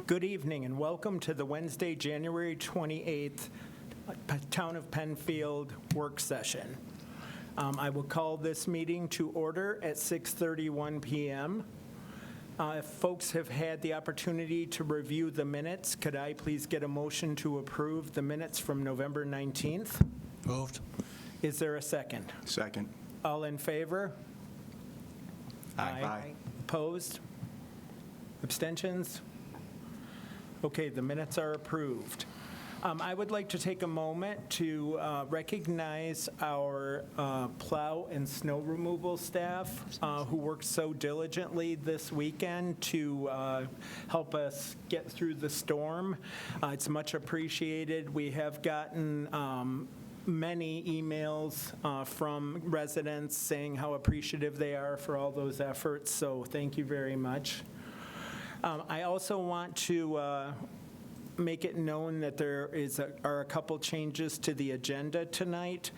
Good evening and welcome to the Wednesday, January 28th Town of Penfield work session. I will call this meeting to order at 6:31 p.m. If folks have had the opportunity to review the minutes, could I please get a motion to approve the minutes from November 19th? Moved. Is there a second? Second. All in favor? Aye. Opposed? Abstentions? Okay, the minutes are approved. I would like to take a moment to recognize our plow and snow removal staff who worked so diligently this weekend to help us get through the storm. It's much appreciated. We have gotten many emails from residents saying how appreciative they are for all those efforts, so thank you very much. I also want to make it known that there are a couple changes to the agenda tonight.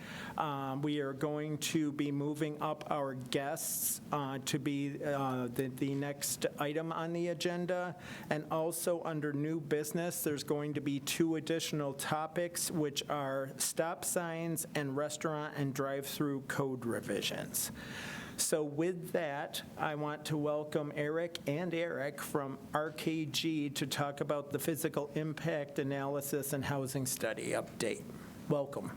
We are going to be moving up our guests to be the next item on the agenda. And also under new business, there's going to be 2 additional topics, which are stop signs and restaurant and drive-through code revisions. So with that, I want to welcome Erik and Erik from RKG to talk about the physical impact analysis and housing study update. Welcome.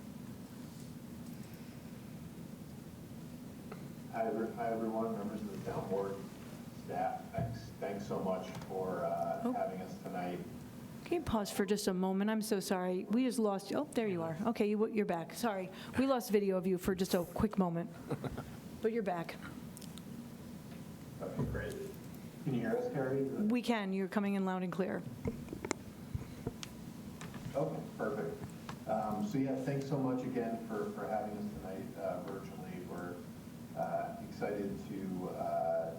Hi everyone, members of the town board, staff. Thanks so much for having us tonight. Can you pause for just a moment? I'm so sorry. We just lost you. Oh, there you are. Okay, you're back. Sorry. We lost video of you for just a quick moment. But you're back. Okay, great. Can you hear us, Carrie? We can. You're coming in loud and clear. Okay, perfect. So yeah, thanks so much again for having us tonight virtually. We're excited to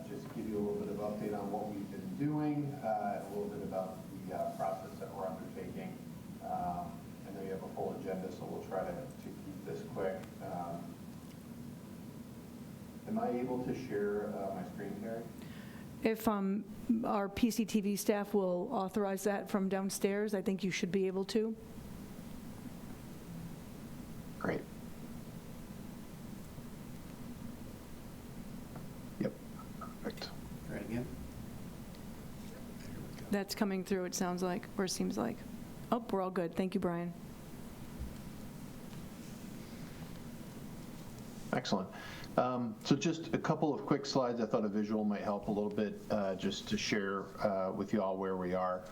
just give you a little bit of update on what we've been doing, a little bit about the process that we're undertaking. I know you have a full agenda, so we'll try to keep this quick. Am I able to share my screen, Carrie? If our PCTV staff will authorize that from downstairs, I think you should be able to. Great. Yep, perfect. Right again. That's coming through, it sounds like, or seems like. Oh, we're all good. Thank you, Brian. Excellent. So just a couple of quick slides. I thought a visual might help a little bit just to share with you all where we are.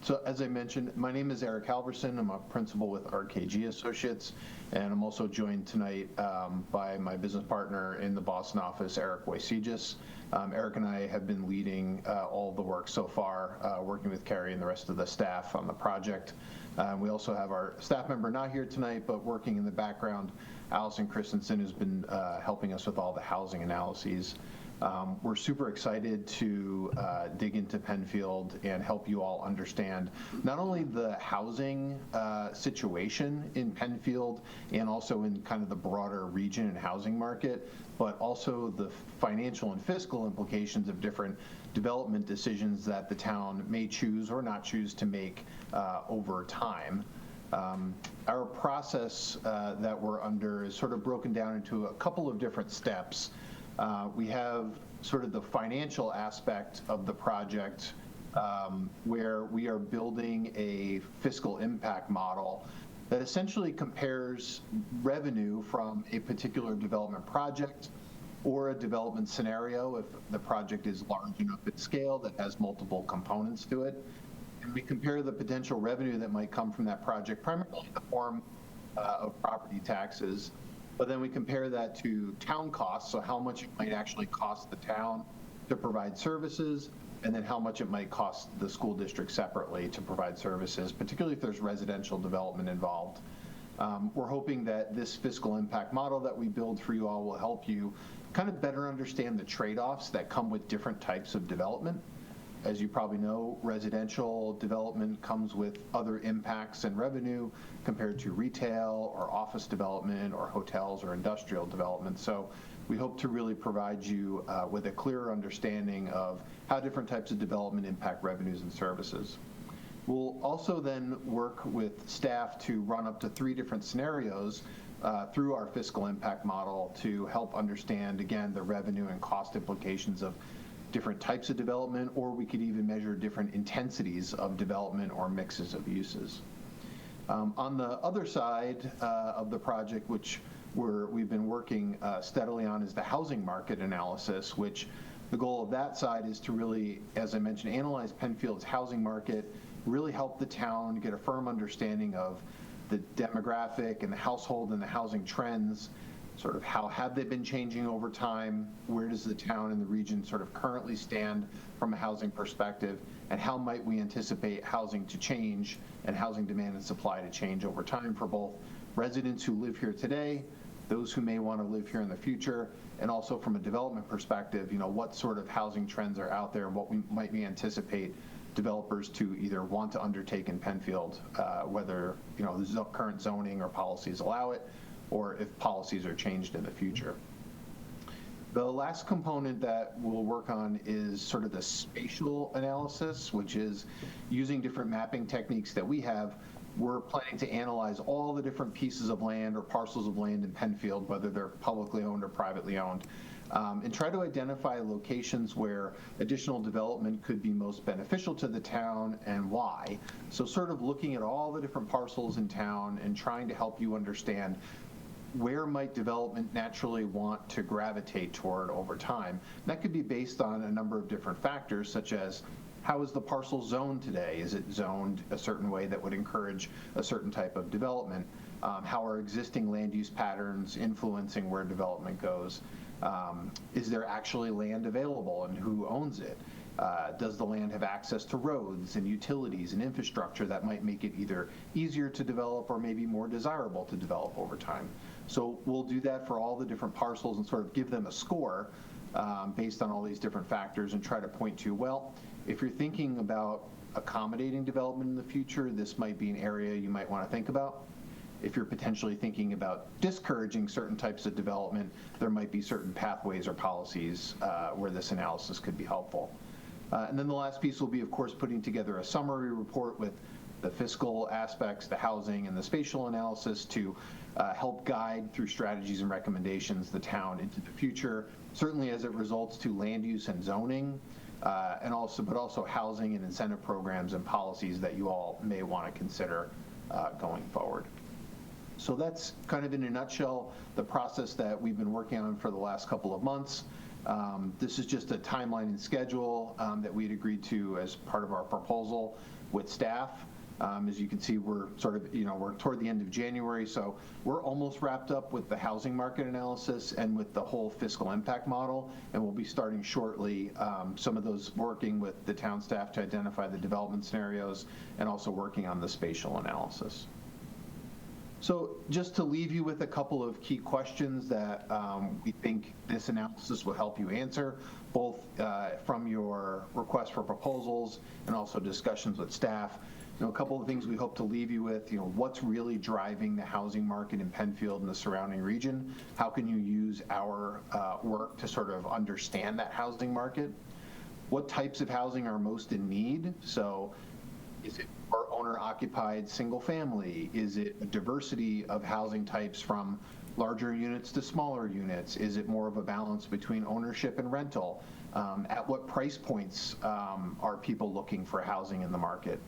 So as I mentioned, my name is Erik Halvorsen. I'm a principal with RKG Associates, and I'm also joined tonight by my business partner in the Boston office, Erik Woyciesjes. Erik and I have been leading all of the work so far, working with Carrie and the rest of the staff on the project. We also have our staff member not here tonight, but working in the background, Allison Christensen, who's been helping us with all the housing analyses. We're super excited to dig into Penfield and help you all understand not only the housing situation in Penfield and also in kind of the broader region and housing market, but also the financial and fiscal implications of different development decisions that the town may choose or not choose to make over time. Our process that we're under is sort of broken down into a couple of different steps. We have sort of the financial aspect of the project where we are building a fiscal impact model that essentially compares revenue from a particular development project or a development scenario if the project is large enough in scale that has multiple components to it. And we compare the potential revenue that might come from that project primarily in the form of property taxes. But then we compare that to town costs, so how much it might actually cost the town to provide services, and then how much it might cost the school district separately to provide services, particularly if there's residential development involved. We're hoping that this fiscal impact model that we build for you all will help you kind of better understand the trade-offs that come with different types of development. As you probably know, residential development comes with other impacts and revenue compared to retail or office development or hotels or industrial development. So we hope to really provide you with a clearer understanding of how different types of development impact revenues and services. We'll also then work with staff to run up to 3 different scenarios through our fiscal impact model to help understand, again, the revenue and cost implications of different types of development, or we could even measure different intensities of development or mixes of uses. On the other side of the project, which we've been working steadily on, is the housing market analysis, which the goal of that side is to really, as I mentioned, analyze Penfield's housing market, really help the town get a firm understanding of the demographic and the household and the housing trends, sort of how have they been changing over time, where does the town and the region sort of currently stand from a housing perspective, and how might we anticipate housing to change and housing demand and supply to change over time for both residents who live here today, those who may want to live here in the future, and also from a development perspective, what sort of housing trends are out there and what might we anticipate developers to either want to undertake in Penfield, whether the current zoning or policies allow it, or if policies are changed in the future. The last component that we'll work on is sort of the spatial analysis, which is using different mapping techniques that we have. We're planning to analyze all the different pieces of land or parcels of land in Penfield, whether they're publicly owned or privately owned, and try to identify locations where additional development could be most beneficial to the town and why. So sort of looking at all the different parcels in town and trying to help you understand where might development naturally want to gravitate toward over time. And that could be based on a number of different factors, such as how is the parcel zoned today? Is it zoned a certain way that would encourage a certain type of development? How are existing land use patterns influencing where development goes? Is there actually land available and who owns it? Does the land have access to roads and utilities and infrastructure that might make it either easier to develop or maybe more desirable to develop over time? So we'll do that for all the different parcels and sort of give them a score based on all these different factors and try to point to, well, if you're thinking about accommodating development in the future, this might be an area you might want to think about. If you're potentially thinking about discouraging certain types of development, there might be certain pathways or policies where this analysis could be helpful. And then the last piece will be, of course, putting together a summary report with the fiscal aspects, the housing, and the spatial analysis to help guide through strategies and recommendations the town into the future, certainly as it results to land use and zoning, but also housing and incentive programs and policies that you all may want to consider going forward. So that's kind of in a nutshell the process that we've been working on for the last couple of months. This is just a timeline and schedule that we had agreed to as part of our proposal with staff. As you can see, we're sort of, we're toward the end of January, so we're almost wrapped up with the housing market analysis and with the whole fiscal impact model, and we'll be starting shortly some of those working with the town staff to identify the development scenarios and also working on the spatial analysis. So just to leave you with a couple of key questions that we think this analysis will help you answer, both from your request for proposals and also discussions with staff. A couple of things we hope to leave you with, what's really driving the housing market in Penfield and the surrounding region? How can you use our work to sort of understand that housing market? What types of housing are most in need? So is it more owner-occupied single family? Is it a diversity of housing types from larger units to smaller units? Is it more of a balance between ownership and rental? At what price points are people looking for housing in the market?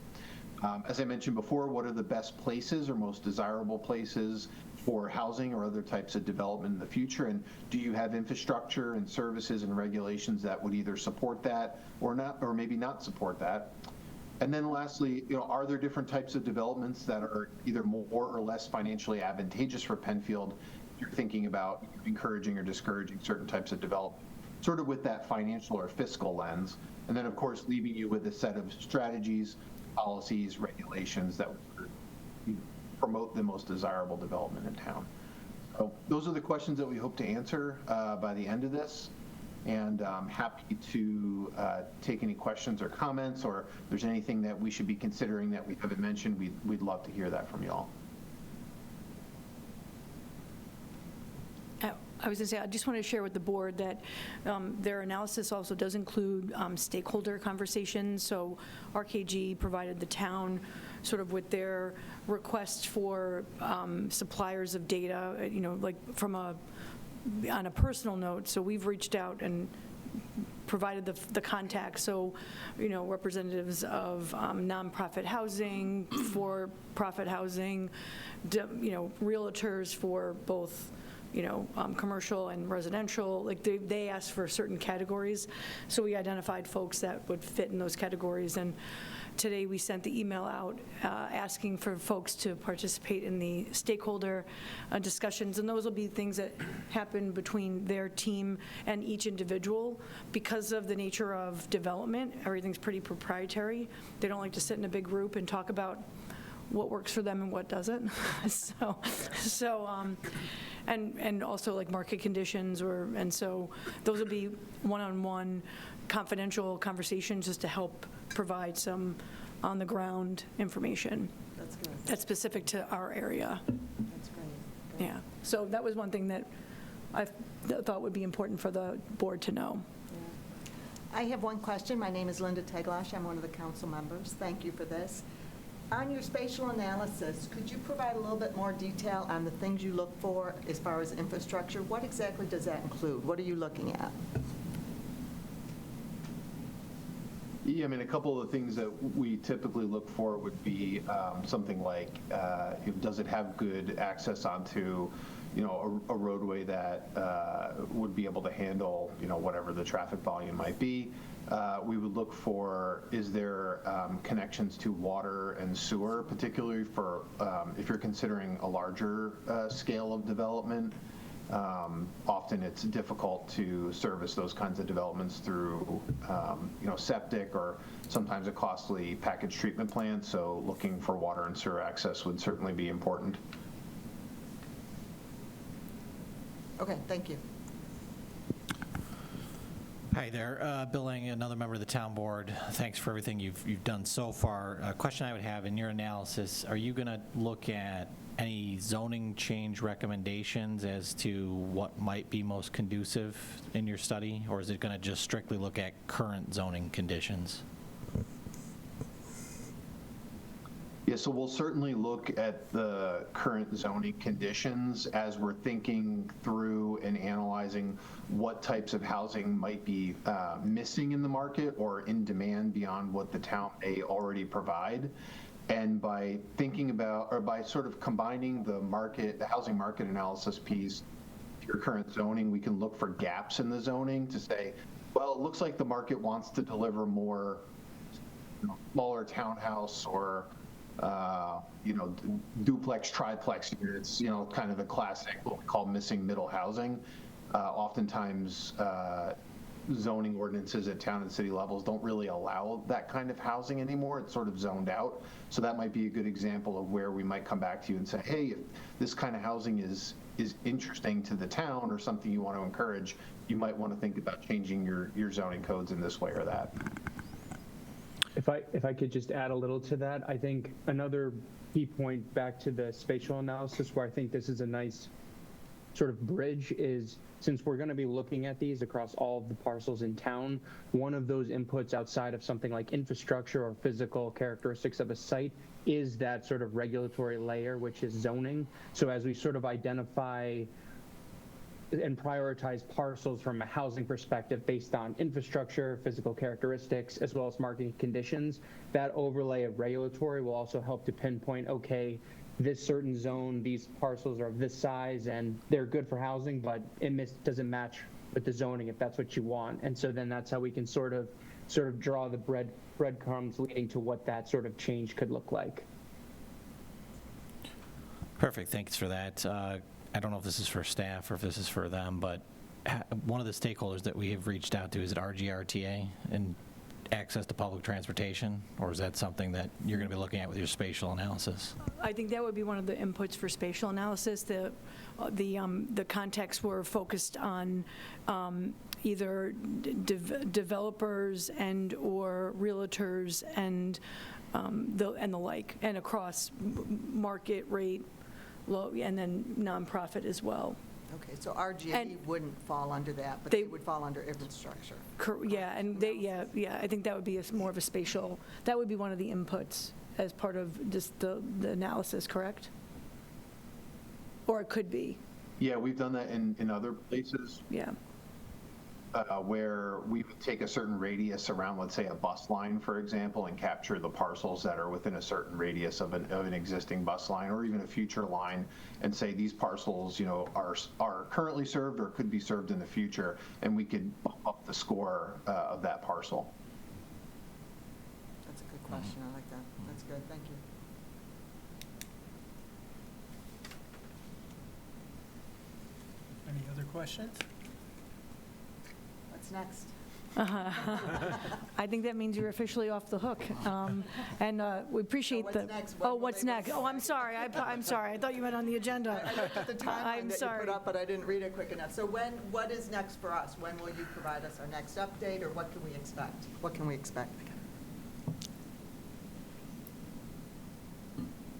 As I mentioned before, what are the best places or most desirable places for housing or other types of development in the future? And do you have infrastructure and services and regulations that would either support that or not, or maybe not support that? And then lastly, are there different types of developments that are either more or less financially advantageous for Penfield if you're thinking about encouraging or discouraging certain types of development, sort of with that financial or fiscal lens? And then, of course, leaving you with a set of strategies, policies, regulations that would promote the most desirable development in town. So those are the questions that we hope to answer by the end of this. And I'm happy to take any questions or comments, or if there's anything that we should be considering that we haven't mentioned, we'd love to hear that from y'all. I was going to say, I just want to share with the board that their analysis also does include stakeholder conversations. So RKG provided the town sort of with their requests for suppliers of data, like on a personal note. So we've reached out and provided the contact. So, representatives of nonprofit housing, for-profit housing, realtors for both commercial and residential, like they asked for certain categories. So we identified folks that would fit in those categories. And today we sent the email out asking for folks to participate in the stakeholder discussions. And those will be things that happen between their team and each individual. Because of the nature of development, everything's pretty proprietary. They don't like to sit in a big group and talk about what works for them and what doesn't. And also like market conditions, and so those will be one-on-one confidential conversations just to help provide some on-the-ground information. That's good. That's specific to our area. That's great. Yeah. So that was one thing that I thought would be important for the board to know. I have one question. My name is Linda Teglash. I'm one of the council members. Thank you for this. On your spatial analysis, could you provide a little bit more detail on the things you look for as far as infrastructure? What exactly does that include? What are you looking at? Yeah, I mean, a couple of the things that we typically look for would be something like, does it have good access onto, a roadway that would be able to handle, whatever the traffic volume might be. We would look for, is there connections to water and sewer, particularly for if you're considering a larger scale of development. Often it's difficult to service those kinds of developments through, septic or sometimes a costly package treatment plant. So looking for water and sewer access would certainly be important. Okay, thank you. Hi there, Bill Lang, another member of the town board. Thanks for everything you've done so far. A question I would have in your analysis, are you going to look at any zoning change recommendations as to what might be most conducive in your study, or is it going to just strictly look at current zoning conditions? Yeah, so we'll certainly look at the current zoning conditions as we're thinking through and analyzing what types of housing might be missing in the market or in demand beyond what the town may already provide. And by thinking about, or by sort of combining the housing market analysis piece to your current zoning, we can look for gaps in the zoning to say, well, it looks like the market wants to deliver more smaller townhouse or duplex, triplex units, kind of the classic, what we call missing middle housing. Oftentimes, zoning ordinances at town and city levels don't really allow that kind of housing anymore. It's sort of zoned out. So that might be a good example of where we might come back to you and say, hey, if this kind of housing is interesting to the town or something you want to encourage, you might want to think about changing your zoning codes in this way or that. If I could just add a little to that, I think another key point back to the spatial analysis where I think this is a nice sort of bridge is, since we're going to be looking at these across all of the parcels in town, one of those inputs outside of something like infrastructure or physical characteristics of a site is that sort of regulatory layer, which is zoning. So as we sort of identify and prioritize parcels from a housing perspective based on infrastructure, physical characteristics, as well as market conditions, that overlay of regulatory will also help to pinpoint, okay, this certain zone, these parcels are of this size and they're good for housing, but it doesn't match with the zoning if that's what you want. And so then that's how we can sort of draw the breadcrumbs leading to what that sort of change could look like. Perfect, thanks for that. I don't know if this is for staff or if this is for them, but one of the stakeholders that we have reached out to, is it RGRTA and access to public transportation, or is that something that you're going to be looking at with your spatial analysis? I think that would be one of the inputs for spatial analysis. The contexts were focused on either developers and or realtors and the like, and across market rate, low, and then nonprofit as well. Okay, so RGE And- wouldn't fall under that, but They- they would fall under infrastructure. Yeah, and they, I think that would be more of a spatial, that would be one of the inputs as part of just the analysis, correct? Or it could be, Yeah, we've done that in other places yeah. where we would take a certain radius around, let's say, a bus line, for example, and capture the parcels that are within a certain radius of an existing bus line or even a future line, and say these parcels, are currently served or could be served in the future, and we could bump up the score of that parcel. That's a good question, I like that. That's good, thank you. Any other questions? What's next? I think that means you're officially off the hook. And we appreciate So the. what's next? When Oh, will what's they go next? Oh, I'm sorry, I'm sorry, I thought you meant on the agenda. I looked at the timeline I'm that you sorry. put up, but I didn't read it quick enough. So what is next for us? When will you provide us our next update, or what can we expect? What can we expect?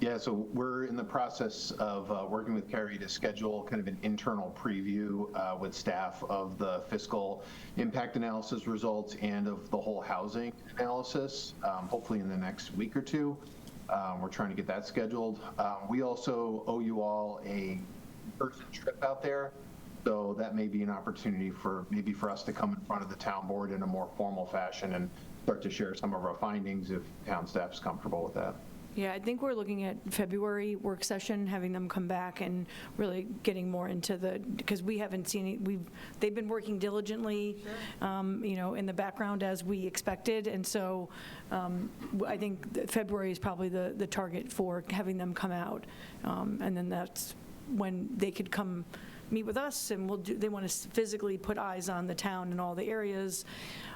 Yeah, so we're in the process of working with Carrie to schedule kind of an internal preview with staff of the fiscal impact analysis results and of the whole housing analysis, hopefully in the next week or two. We're trying to get that scheduled. We also owe you all a person trip out there, so that may be an opportunity for us to come in front of the town board in a more formal fashion and start to share some of our findings if town staff's comfortable with that. Yeah, I think we're looking at February work session, having them come back and really getting more into because we haven't seen, they've been working diligently, in the background as we expected, and so I think that February is probably the target for having them come out, and then that's when they could come meet with us, and they want to physically put eyes on the town and all the areas,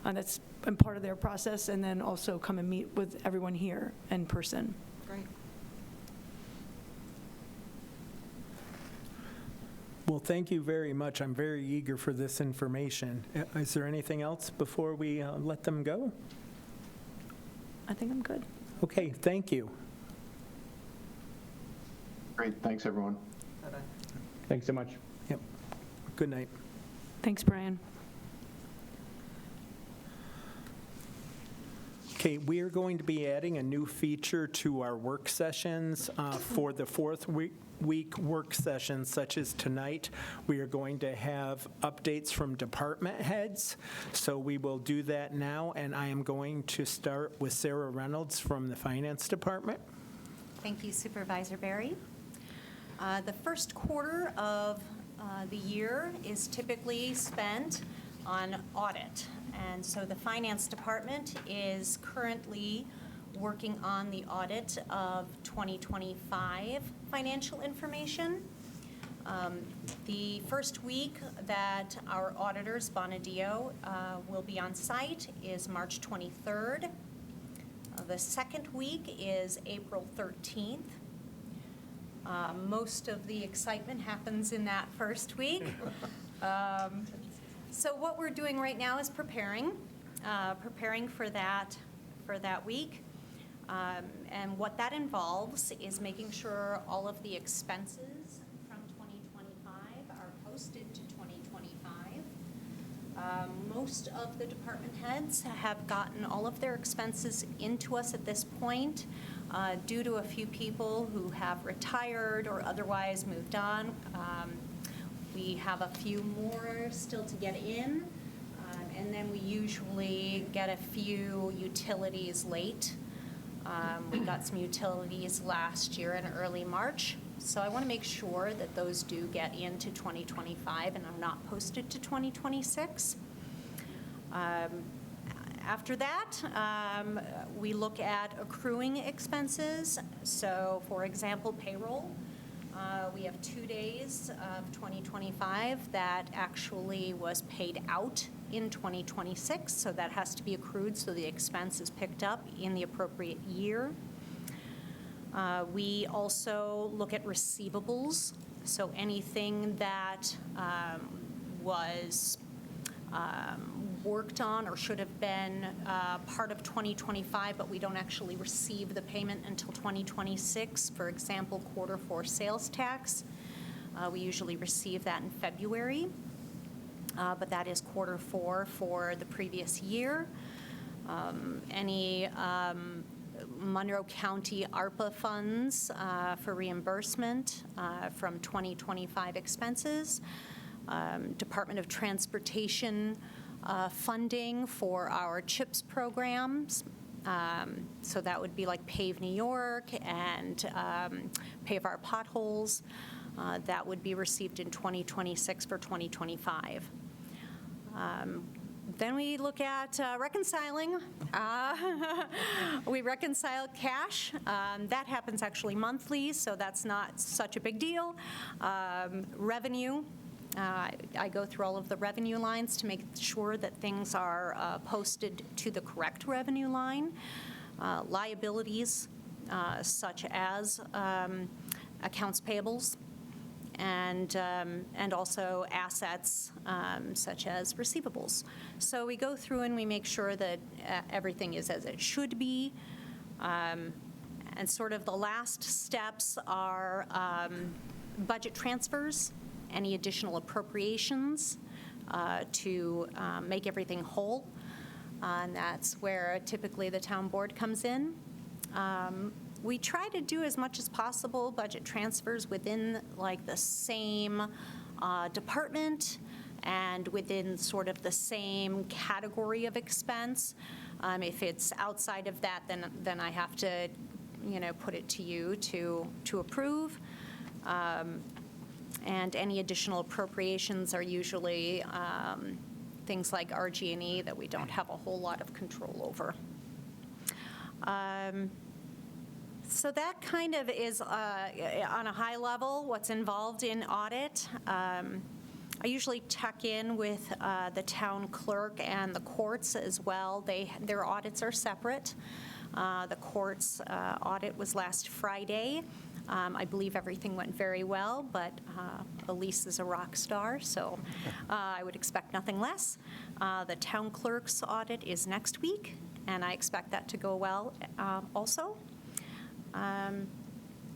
and that's part of their process, and then also come and meet with everyone here in person. Great. Well, thank you very much. I'm very eager for this information. Is there anything else before we let them go? I think I'm good. Okay, thank you. Great, thanks, everyone. Bye-bye. Thanks so much. Yep. Good night. Thanks, Brian. Okay, we are going to be adding a new feature to our work sessions for the fourth week work sessions, such as tonight. We are going to have updates from department heads, so we will do that now, and I am going to start with Sarah Reynolds from the Finance Department. Thank you, Supervisor Barry. The first quarter of the year is typically spent on audit. And so the Finance Department is currently working on the audit of 2025 financial information. The first week that our auditors, Bonadio, will be on site is March 23rd. The second week is April 13th. Most of the excitement happens in that first week. So what we're doing right now is preparing for that week. And what that involves is making sure all of the expenses from 2025 are posted to 2025. Most of the department heads have gotten all of their expenses into us at this point. Due to a few people who have retired or otherwise moved on. We have a few more still to get in, and then we usually get a few utilities late. We got some utilities last year in early March, so I want to make sure that those do get into 2025 and are not posted to 2026. After that, we look at accruing expenses. So, for example, payroll. We have 2 days of 2025 that actually was paid out in 2026, so that has to be accrued so the expense is picked up in the appropriate year. We also look at receivables, so anything that was worked on or should have been part of 2025, but we don't actually receive the payment until 2026. For example, quarter 4 sales tax. We usually receive that in February, but that is Q4 for the previous year. Any Monroe County ARPA funds for reimbursement from 2025 expenses, Department of Transportation funding for our CHIPS programs. So that would be like Pave New York and Pave Our Potholes. That would be received in 2026 for 2025. Then we look at reconciling. We reconcile cash. That happens actually monthly, so that's not such a big deal. Revenue. I go through all of the revenue lines to make sure that things are posted to the correct revenue line. Liabilities, such as accounts payables, and also assets such as receivables. So we go through and we make sure that everything is as it should be. And sort of the last steps are budget transfers, any additional appropriations to make everything whole. And that's where typically the town board comes in. We try to do as much as possible budget transfers within like the same department and within sort of the same category of expense. If it's outside of that, then I have to, put it to you to approve. And any additional appropriations are usually things like RG&E that we don't have a whole lot of control over. So that kind of is, on a high level, what's involved in audit. I usually tuck in with the town clerk and the courts as well. Their audits are separate. The court's audit was last Friday. I believe everything went very well, but Elise is a rock star, so I would expect nothing less. The town clerk's audit is next week, and I expect that to go well also.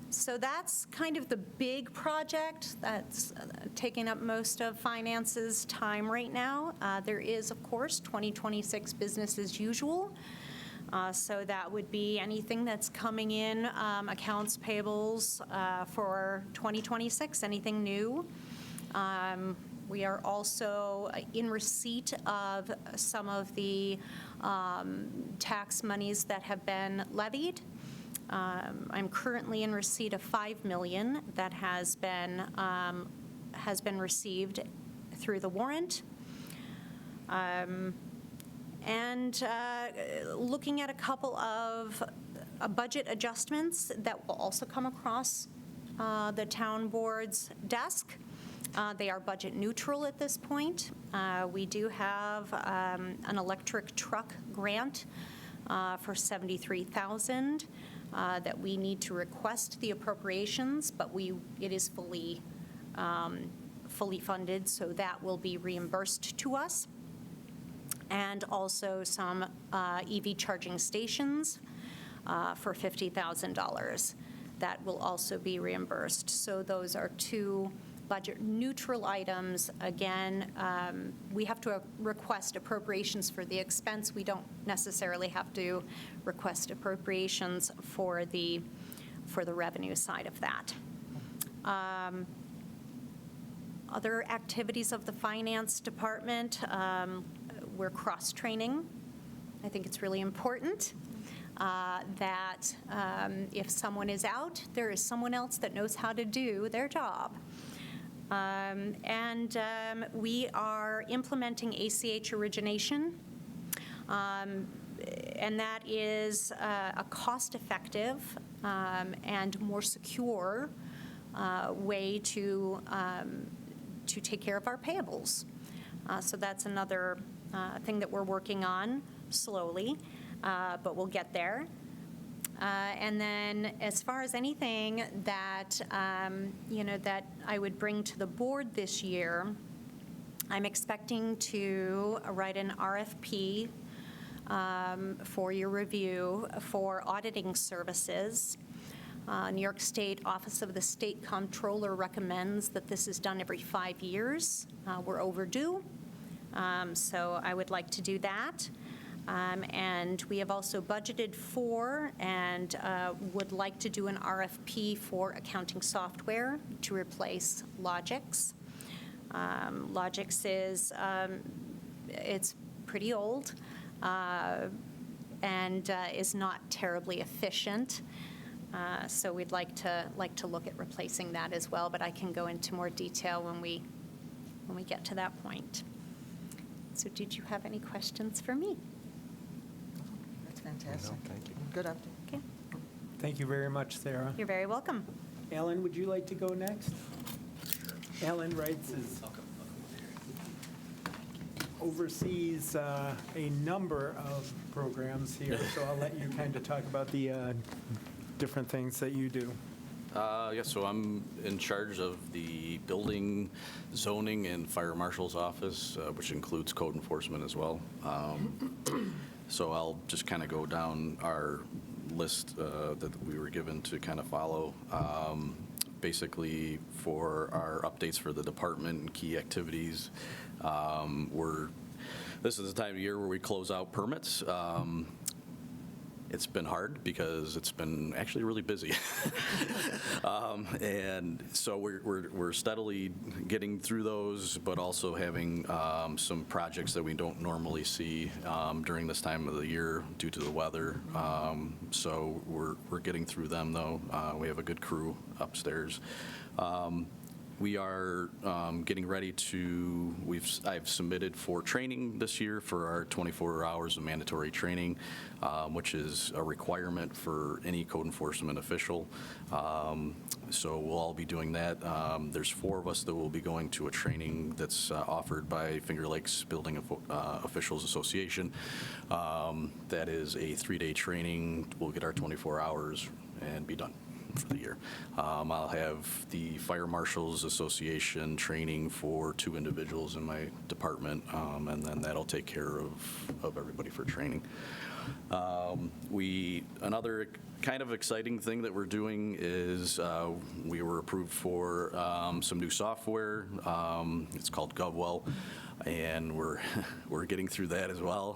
So that's kind of the big project that's taking up most of finance's time right now. There is, of course, 2026 business as usual. So that would be anything that's coming in, accounts payables for 2026, anything new. We are also in receipt of some of the tax monies that have been levied. I'm currently in receipt of $5 million that has been received through the warrant. And looking at a couple of budget adjustments that will also come across the town board's desk. They are budget neutral at this point. We do have an electric truck grant for $73,000 that we need to request the appropriations, but it is fully funded, so that will be reimbursed to us. And also some EV charging stations for $50,000 that will also be reimbursed. So those are two budget neutral items. Again, we have to request appropriations for the expense. We don't necessarily have to request appropriations for the revenue side of that. Other activities of the finance department, we're cross-training. I think it's really important that if someone is out, there is someone else that knows how to do their job. We are implementing ACH origination, and that is a cost-effective and more secure way to take care of our payables. So that's another thing that we're working on slowly, but we'll get there. And then as far as anything that, that I would bring to the board this year, I'm expecting to write an RFP for your review for auditing services. New York State Office of the State Comptroller recommends that this is done every 5 years. We're overdue, so I would like to do that. And we have also budgeted for and would like to do an RFP for accounting software to replace Logix. Logix is, it's pretty old and is not terribly efficient. So we'd like to look at replacing that as well, but I can go into more detail when we get to that point. So did you have any questions for me? That's fantastic. Thank you. Good update. Okay, Thank you very much, Sarah. you're very welcome. Alan, would you like to go next? Alan Wrights oversees a number of programs here, so I'll let you kind of talk about the different things that you do. Yeah, so I'm in charge of the building, zoning, and fire marshal's office, which includes code enforcement as well. So I'll just kind of go down our list that we were given to kind of follow. Basically, for our updates for the department and key activities, this is the time of year where we close out permits. It's been hard because it's been actually really busy. And so we're steadily getting through those, but also having some projects that we don't normally see during this time of the year due to the weather. So we're getting through them, though. We have a good crew upstairs. We are getting ready to, I've submitted for training this year for our 24 hours of mandatory training, which is a requirement for any code enforcement official. So we'll all be doing that. There's 4 of us that will be going to a training that's offered by Finger Lakes Building Officials Association. That is a 3-day training. We'll get our 24 hours and be done for the year. I'll have the Fire Marshals Association training for 2 individuals in my department, and then that'll take care of everybody for training. Another kind of exciting thing that we're doing is we were approved for some new software. It's called GovWell. And we're getting through that as well.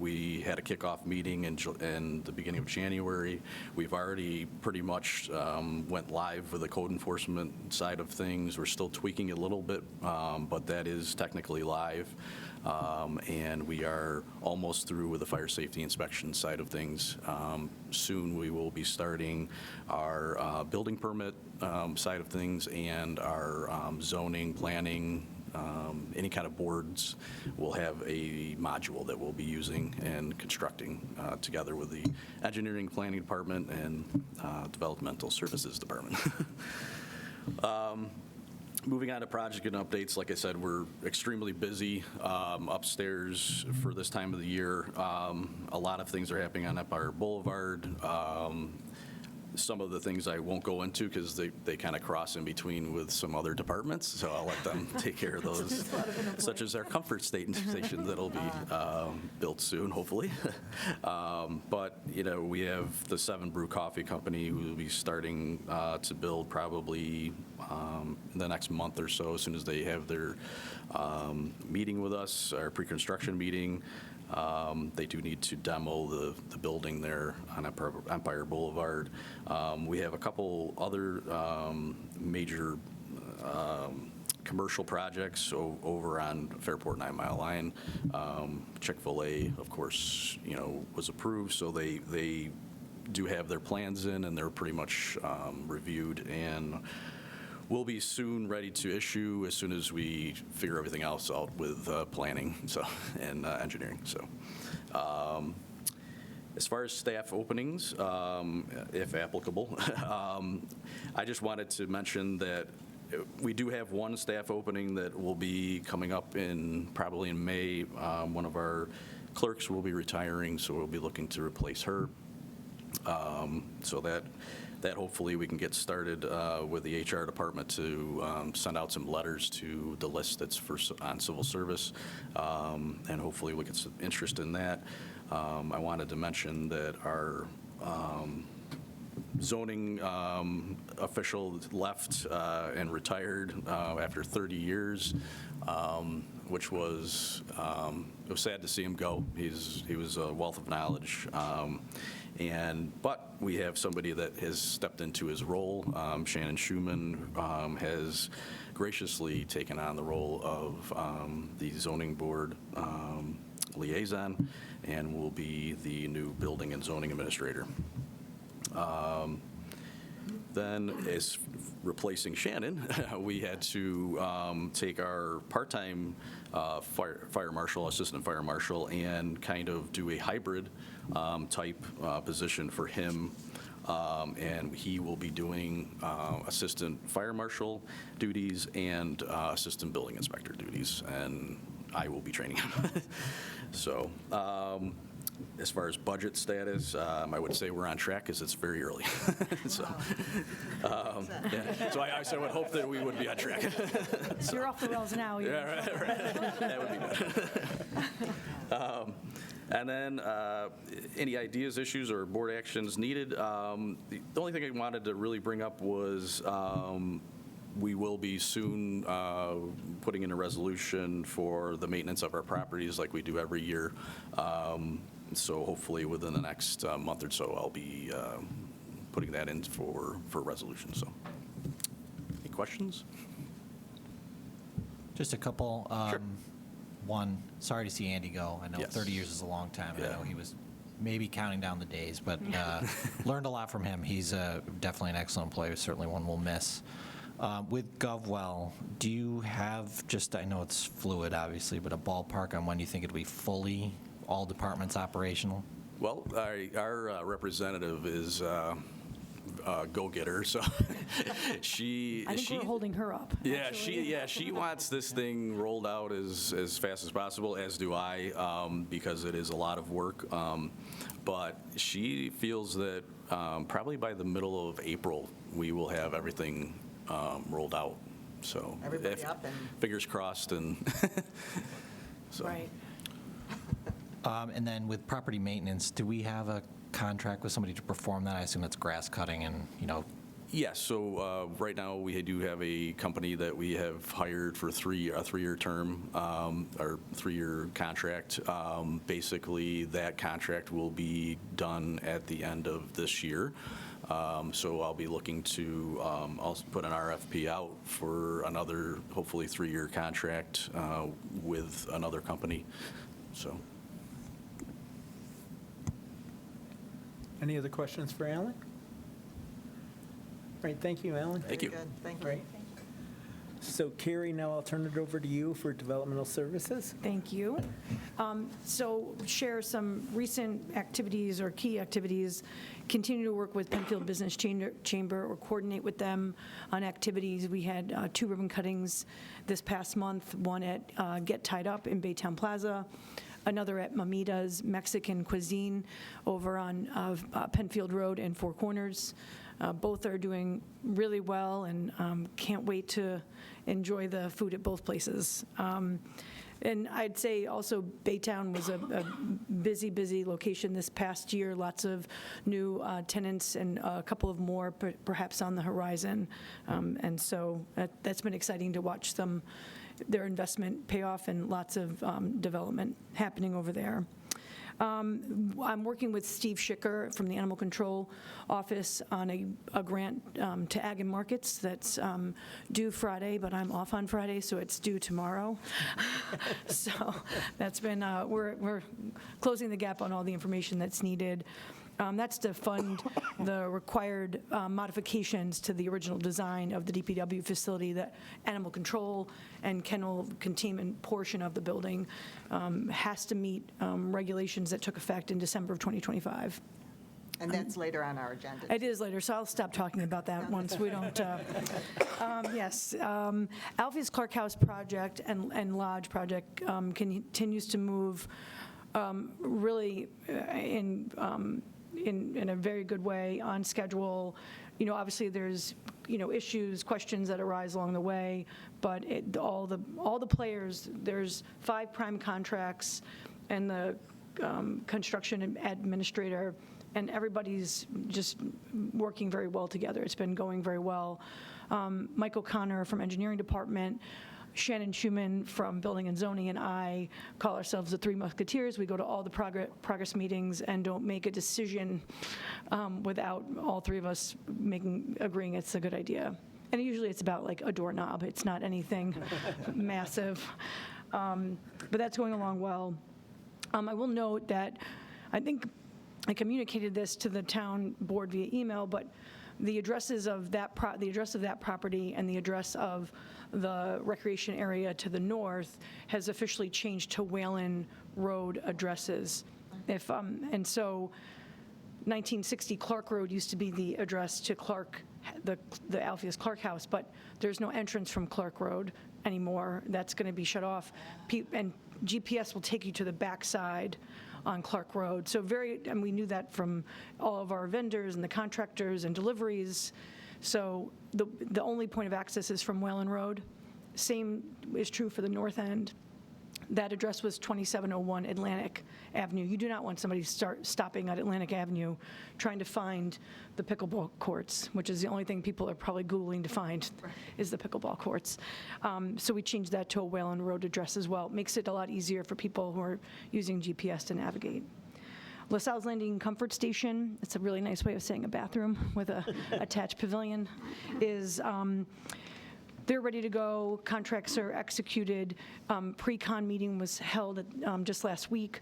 We had a kickoff meeting in the beginning of January. We've already pretty much went live with the code enforcement side of things. We're still tweaking a little bit, but that is technically live. And we are almost through with the fire safety inspection side of things. Soon we will be starting our building permit side of things and our zoning, planning, any kind of boards. We'll have a module that we'll be using and constructing together with the engineering planning department and developmental services department. Moving on to project and updates, like I said, we're extremely busy upstairs for this time of the year. A lot of things are happening on Empire Boulevard. Some of the things I won't go into because they kind of cross in between with some other departments, so I'll let them take care of those, such as our comfort station that'll be built soon, hopefully. But, we have the 7 Brew Coffee Company who will be starting to build probably in the next month or so, as soon as they have their meeting with us, our pre-construction meeting. They do need to demo the building there on Empire Boulevard. We have a couple other major commercial projects over on Fairport 9 Mile Line. Chick-fil-A, of course, was approved, so they do have their plans in, and they're pretty much reviewed, and we'll be soon ready to issue as soon as we figure everything else out with planning and engineering. So, as far as staff openings, if applicable, I just wanted to mention that we do have one staff opening that will be coming up probably in May. One of our clerks will be retiring, so we'll be looking to replace her. So that hopefully we can get started with the HR department to send out some letters to the list that's on civil service, and hopefully we get some interest in that. I wanted to mention that our zoning official left and retired after 30 years, which was, it was sad to see him go. He was a wealth of knowledge. But we have somebody that has stepped into his role. Shannon Schumann has graciously taken on the role of the zoning board liaison and will be the new building and zoning administrator. Then, as replacing Shannon, we had to take our part-time fire marshal, assistant fire marshal, and kind of do a hybrid type position for him. And he will be doing assistant fire marshal duties and assistant building inspector duties, and I will be training him. So, as far as budget status, I would say we're on track because it's very early. So, yeah. So I would hope that we would be on track. So you're off the rails now. Yeah, right. That would be good. And then any ideas, issues, or board actions needed? The only thing I wanted to really bring up was we will be soon putting in a resolution for the maintenance of our properties like we do every year. So hopefully within the next month or so, I'll be putting that in for resolution. So, any questions? Just a couple. Sure. One, sorry to see Andy go. I know Yes. 30 years is a long time. Yeah. I know he was maybe counting down the days, but learned a lot from him. He's definitely an excellent player, certainly one we'll miss. With GovWell, do you have just, I know it's fluid, obviously, but a ballpark on when you think it'll be fully all departments operational? Well, our representative is a go-getter, so she. I think we're holding her up. Yeah, she wants this thing rolled out as fast as possible, as do I, because it is a lot of work. But she feels that probably by the middle of April, we will have everything rolled out. So Everybody up and. fingers crossed, and so. Right. And then with property maintenance, do we have a contract with somebody to perform that? I assume that's grass cutting and, Yes, so right now we do have a company that we have hired for a three-year term, or three-year contract. Basically, that contract will be done at the end of this year. So I'll be looking to also put an RFP out for another, hopefully, three-year contract with another company. So. Any other questions for Alan? Right, thank you, Alan. Thank you. Very good, thank you. Right. So Carrie, now I'll turn it over to you for developmental services. Thank you. So share some recent activities or key activities. Continue to work with Penfield Business Chamber or coordinate with them on activities. We had 2 ribbon cuttings this past month, one at Get Tied Up in Baytown Plaza, another at Mamita's Mexican Cuisine over on Penfield Road in Four Corners. Both are doing really well, and can't wait to enjoy the food at both places. And I'd say also Baytown was a busy location this past year. Lots of new tenants and a couple of more perhaps on the horizon. And so that's been exciting to watch their investment pay off and lots of development happening over there. I'm working with Steve Schicker from the Animal Control Office on a grant to Ag and Markets that's due Friday, but I'm off on Friday, so it's due tomorrow. So that's been, we're closing the gap on all the information that's needed. That's to fund the required modifications to the original design of the DPW facility. That animal control and kennel containment portion of the building has to meet regulations that took effect in December of 2025. And that's later on our agenda. It is later, so I'll stop talking about that once we don't. Yes, Alfie's Clark House project and Lodge project continues to move really in a very good way, on schedule. Obviously there's, issues, questions that arise along the way, but all the players, there's 5 prime contracts, and the construction administrator and everybody's just working very well together. It's been going very well. Mike O'Connor from Engineering Department, Shannon Schuman from Building and Zoning, and I call ourselves the Three Musketeers. We go to all the progress meetings and don't make a decision without all three of us agreeing it's a good idea. And usually it's about like a doorknob. It's not anything massive. But that's going along well. I will note that I think I communicated this to the town board via email, but the addresses of that property and the address of the recreation area to the north has officially changed to Whalen Road addresses. And so 1960 Clark Road used to be the address to Clark, the Alpheus Clark House, but there's no entrance from Clark Road anymore. That's going to be shut off. And GPS will take you to the backside on Clark Road. So and we knew that from all of our vendors and the contractors and deliveries. So the only point of access is from Whalen Road. Same is true for the north end. That address was 2701 Atlantic Avenue. You do not want somebody stopping at Atlantic Avenue trying to find the pickleball courts, which is the only thing people are probably Googling to find is the pickleball courts. So we changed that to a Whalen Road address as well. It makes it a lot easier for people who are using GPS to navigate. LaSalle's Landing Comfort Station, it's a really nice way of saying a bathroom with a attached pavilion, is they're ready to go. Contracts are executed. Pre-con meeting was held just last week.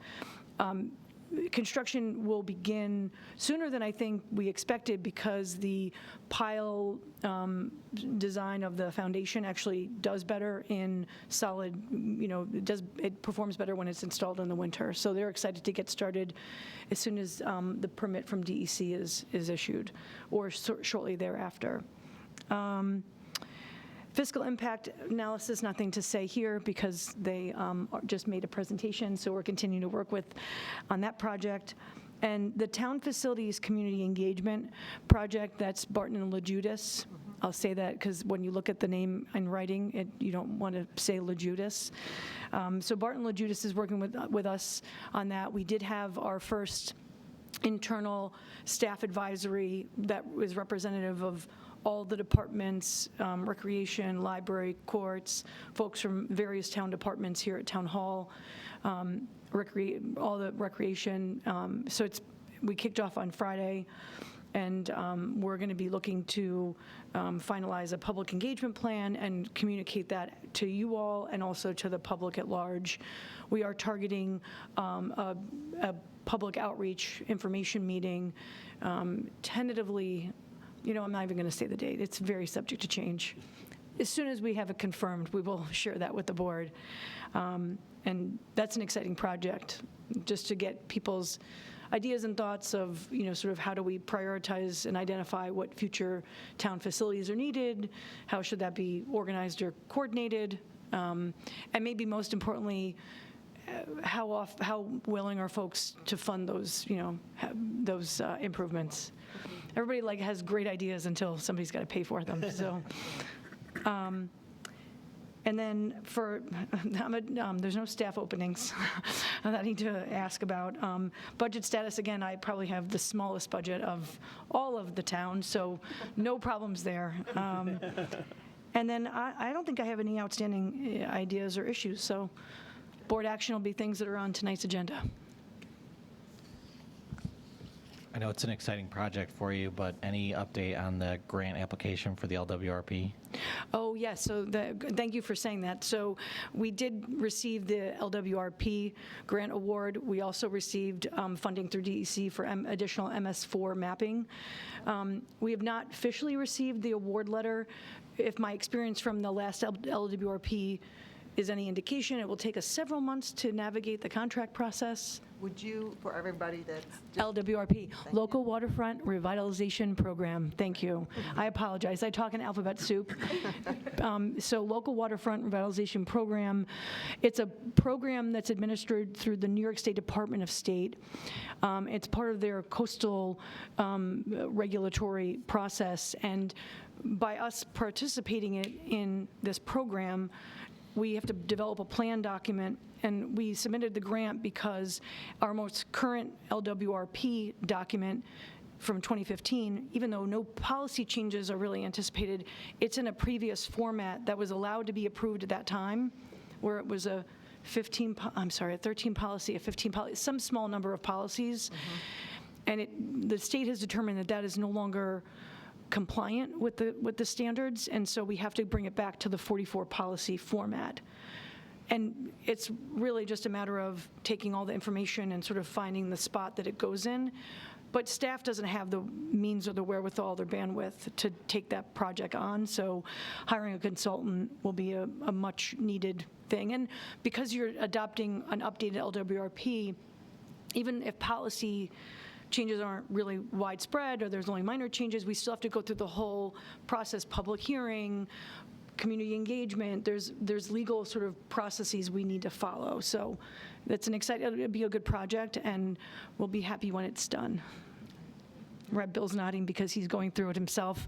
Construction will begin sooner than I think we expected because the pile design of the foundation actually does better in solid, it performs better when it's installed in the winter. So they're excited to get started as soon as the permit from DEC is issued or shortly thereafter. Fiscal impact analysis, nothing to say here because they just made a presentation, so we're continuing to work on that project. And the town facilities community engagement project, that's Barton and LaJudas. I'll say that because when you look at the name in writing, you don't want to say LaJudas. So Barton LaJudas is working with us on that. We did have our first internal staff advisory that was representative of all the departments, recreation, library, courts, folks from various town departments here at Town Hall, all the recreation. So we kicked off on Friday, and we're going to be looking to finalize a public engagement plan and communicate that to you all and also to the public at large. We are targeting a public outreach information meeting tentatively. I'm not even going to say the date. It's very subject to change. As soon as we have it confirmed, we will share that with the board. And that's an exciting project, just to get people's ideas and thoughts of, sort of how do we prioritize and identify what future town facilities are needed, how should that be organized or coordinated, and maybe most importantly, how willing are folks to fund those, those improvements. Everybody has great ideas until somebody's got to pay for them. So, and then there's no staff openings that I need to ask about. Budget status, again, I probably have the smallest budget of all of the towns, so no problems there. And then I don't think I have any outstanding ideas or issues, so board action will be things that are on tonight's agenda. I know it's an exciting project for you, but any update on the grant application for the LWRP? Oh, yes. So thank you for saying that. So we did receive the LWRP grant award. We also received funding through DEC for additional MS4 mapping. We have not officially received the award letter. If my experience from the last LWRP is any indication, it will take us several months to navigate the contract process. Would you, for everybody that's... LWRP, Local Waterfront Revitalization Program. Thank you. I apologize. I talk in alphabet soup. So Local Waterfront Revitalization Program, it's a program that's administered through the New York State Department of State. It's part of their coastal regulatory process, and by us participating in this program, we have to develop a plan document, and we submitted the grant because our most current LWRP document from 2015, even though no policy changes are really anticipated, it's in a previous format that was allowed to be approved at that time, where it was a 13 policy, a 15 policy, some small number of policies. And the state has determined that that is no longer compliant with the standards, and so we have to bring it back to the 44 policy format. And it's really just a matter of taking all the information and sort of finding the spot that it goes in. But staff doesn't have the means or the wherewithal, their bandwidth to take that project on, so hiring a consultant will be a much needed thing. And because you're adopting an updated LWRP, even if policy changes aren't really widespread or there's only minor changes, we still have to go through the whole process, public hearing, community engagement. There's legal sort of processes we need to follow. So it'll be a good project, and we'll be happy when it's done. Bill's nodding because he's going through it himself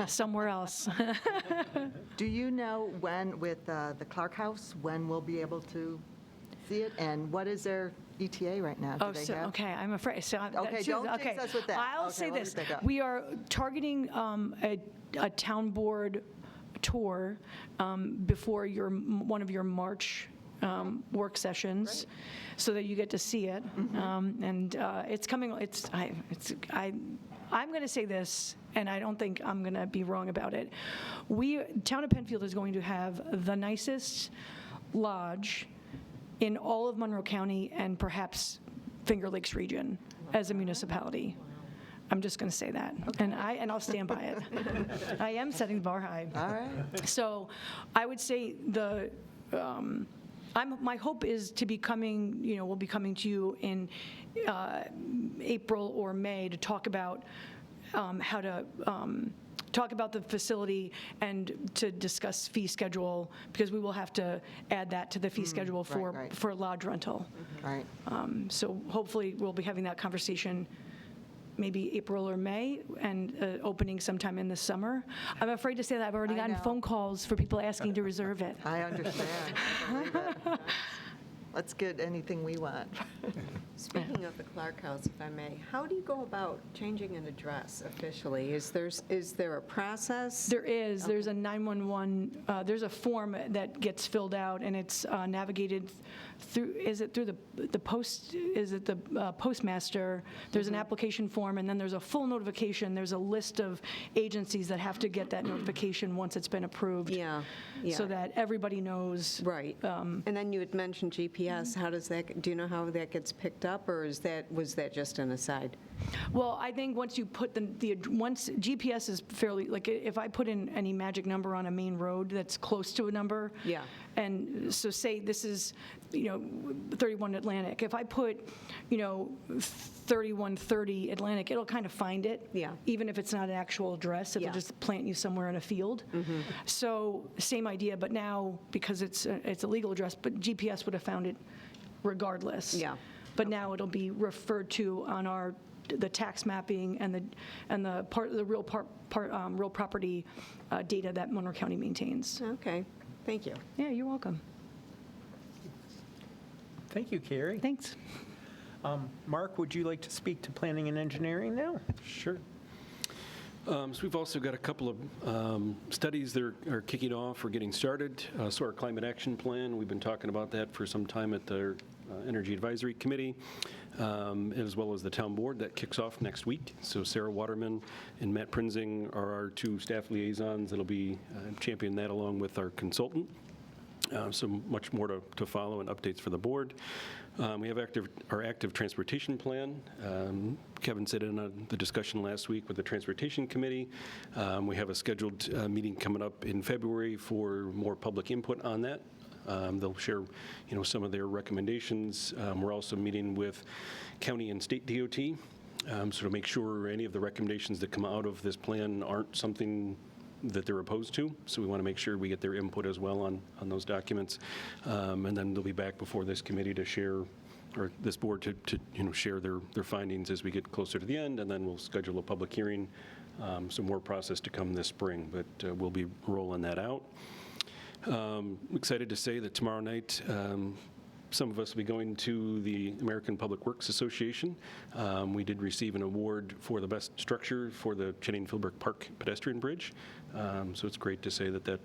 somewhere else. Do you know when, with the Clark House, when we'll be able to see it? And what is their ETA right now? Do they have? Okay, I'm afraid. So Okay, don't jinx us with that. I'll Okay, say let me this. back up. We are targeting a town board tour before one of your March work sessions, so that you get to see it. And it's coming. I'm going to say this, and I don't think I'm going to be wrong about it. Town of Penfield is going to have the nicest lodge in all of Monroe County and perhaps Finger Lakes region as a municipality. I'm just going to say that, and I'll stand by it. I am setting the bar high. All right. So I would say my hope is to be coming, we'll be coming to you in April or May to talk about how to talk about the facility and to discuss fee schedule, because we will have to add that to the fee schedule for lodge rental. Right. So hopefully we'll be having that conversation maybe April or May, and opening sometime in the summer. I'm afraid to say that I've already I gotten know. phone calls for people asking to reserve it. I understand. I believe it. Let's get anything we want. Speaking of the Clark House, if I may, how do you go about changing an address officially? Is there a process? There is. There's a 911, there's a form that gets filled out, and it's navigated through, is it through the post, is it the postmaster? There's an application form, and then there's a full notification. There's a list of agencies that have to get that notification once it's been approved. Yeah. So that everybody knows. Right. And then you had mentioned GPS. How does that, do you know how that gets picked up, or was that just an aside? Well, I think once you put once GPS is fairly, like if I put in any magic number on a main road that's close to a number. Yeah. And so say this is, 31 Atlantic. If I put, 3130 Atlantic, it'll kind of find it. Yeah. Even if it's not an actual address, it'll Yeah. just plant you somewhere in a field. So same idea, but now because it's a legal address, but GPS would have found it regardless. Yeah. But now it'll be referred to on the tax mapping and the real property data that Monroe County maintains. Okay. Thank you. Yeah, you're welcome. Thank you, Carrie. Thanks. Mark, would you like to speak to planning and engineering now? Sure. So we've also got a couple of studies that are kicking off or getting started. So our climate action plan, we've been talking about that for some time at the Energy Advisory Committee, as well as the town board. That kicks off next week. So Sarah Waterman and Matt Prinzing are our two staff liaisons that'll be championing that along with our consultant. So much more to follow and updates for the board. We have our active transportation plan. Kevin said in the discussion last week with the Transportation Committee. We have a scheduled meeting coming up in February for more public input on that. They'll share, some of their recommendations. We're also meeting with county and state DOT, so to make sure any of the recommendations that come out of this plan aren't something that they're opposed to. So we want to make sure we get their input as well on those documents. And then they'll be back before this committee to share, or this board to share their findings as we get closer to the end, and then we'll schedule a public hearing. Some more process to come this spring, but we'll be rolling that out. Excited to say that tomorrow night, some of us will be going to the American Public Works Association. We did receive an award for the best structure for the Channing-Philbrook Park pedestrian bridge. So it's great to say that that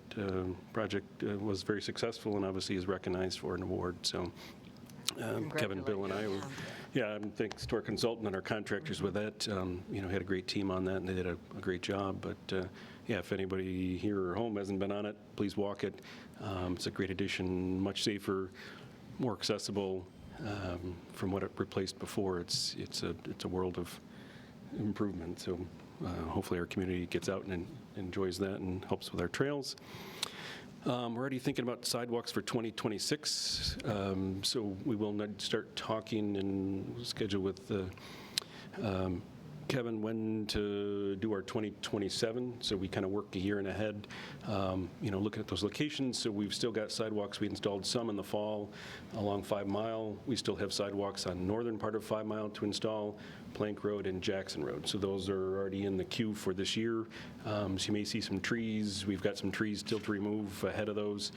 project was very successful and obviously is recognized for an award. So Kevin, Bill, and I were, thanks to our consultant and our contractors with that, had a great team on that, and they did a great job. But if anybody here or home hasn't been on it, please walk it. It's a great addition, much safer, more accessible from what it replaced before. It's a world of improvement. So hopefully our community gets out and enjoys that and helps with our trails. We're already thinking about sidewalks for 2026. So we will start talking and schedule with Kevin when to do our 2027, so we kind of work a year and ahead, looking at those locations. So we've still got sidewalks. We installed some in the fall along 5 Mile. We still have sidewalks on northern part of 5 Mile to install, Plank Road and Jackson Road. So those are already in the queue for this year. So you may see some trees. We've got some trees still to remove ahead of those.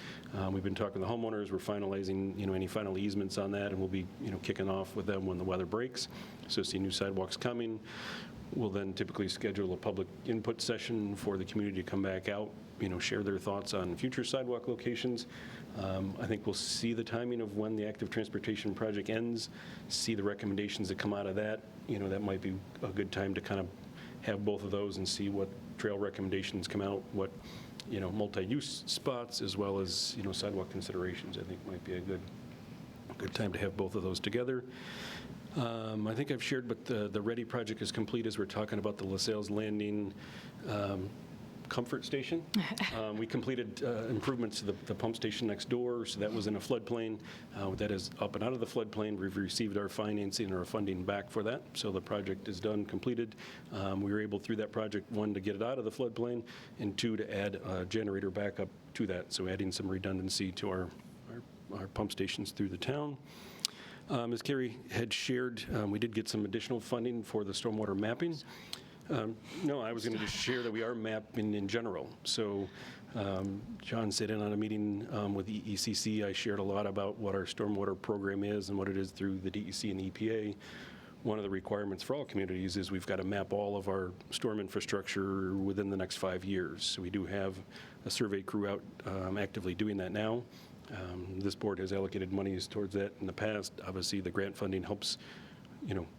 We've been talking to the homeowners. We're finalizing, any final easements on that, and we'll be, kicking off with them when the weather breaks. So see new sidewalks coming. We'll then typically schedule a public input session for the community to come back out, share their thoughts on future sidewalk locations. I think we'll see the timing of when the active transportation project ends, see the recommendations that come out of that. That might be a good time to kind of have both of those and see what trail recommendations come out, what, multi-use spots, as well as, sidewalk considerations. I think might be a good time to have both of those together. I think I've shared, but the Ready project is complete as we're talking about the LaSalle's Landing comfort station. We completed improvements to the pump station next door, so that was in a floodplain. That is up and out of the floodplain. We've received our financing or our funding back for that, so the project is done, completed. We were able through that project, 1, to get it out of the floodplain, and 2, to add a generator backup to that, so adding some redundancy to our pump stations through the town. As Carrie had shared, we did get some additional funding for the stormwater mapping. No, I was going to just share that we are mapping in general. So John sat in on a meeting with the ECC. I shared a lot about what our stormwater program is and what it is through the DEC and the EPA. One of the requirements for all communities is we've got to map all of our storm infrastructure within the next 5 years. So we do have a survey crew out actively doing that now. This board has allocated monies towards that in the past. Obviously, the grant funding helps,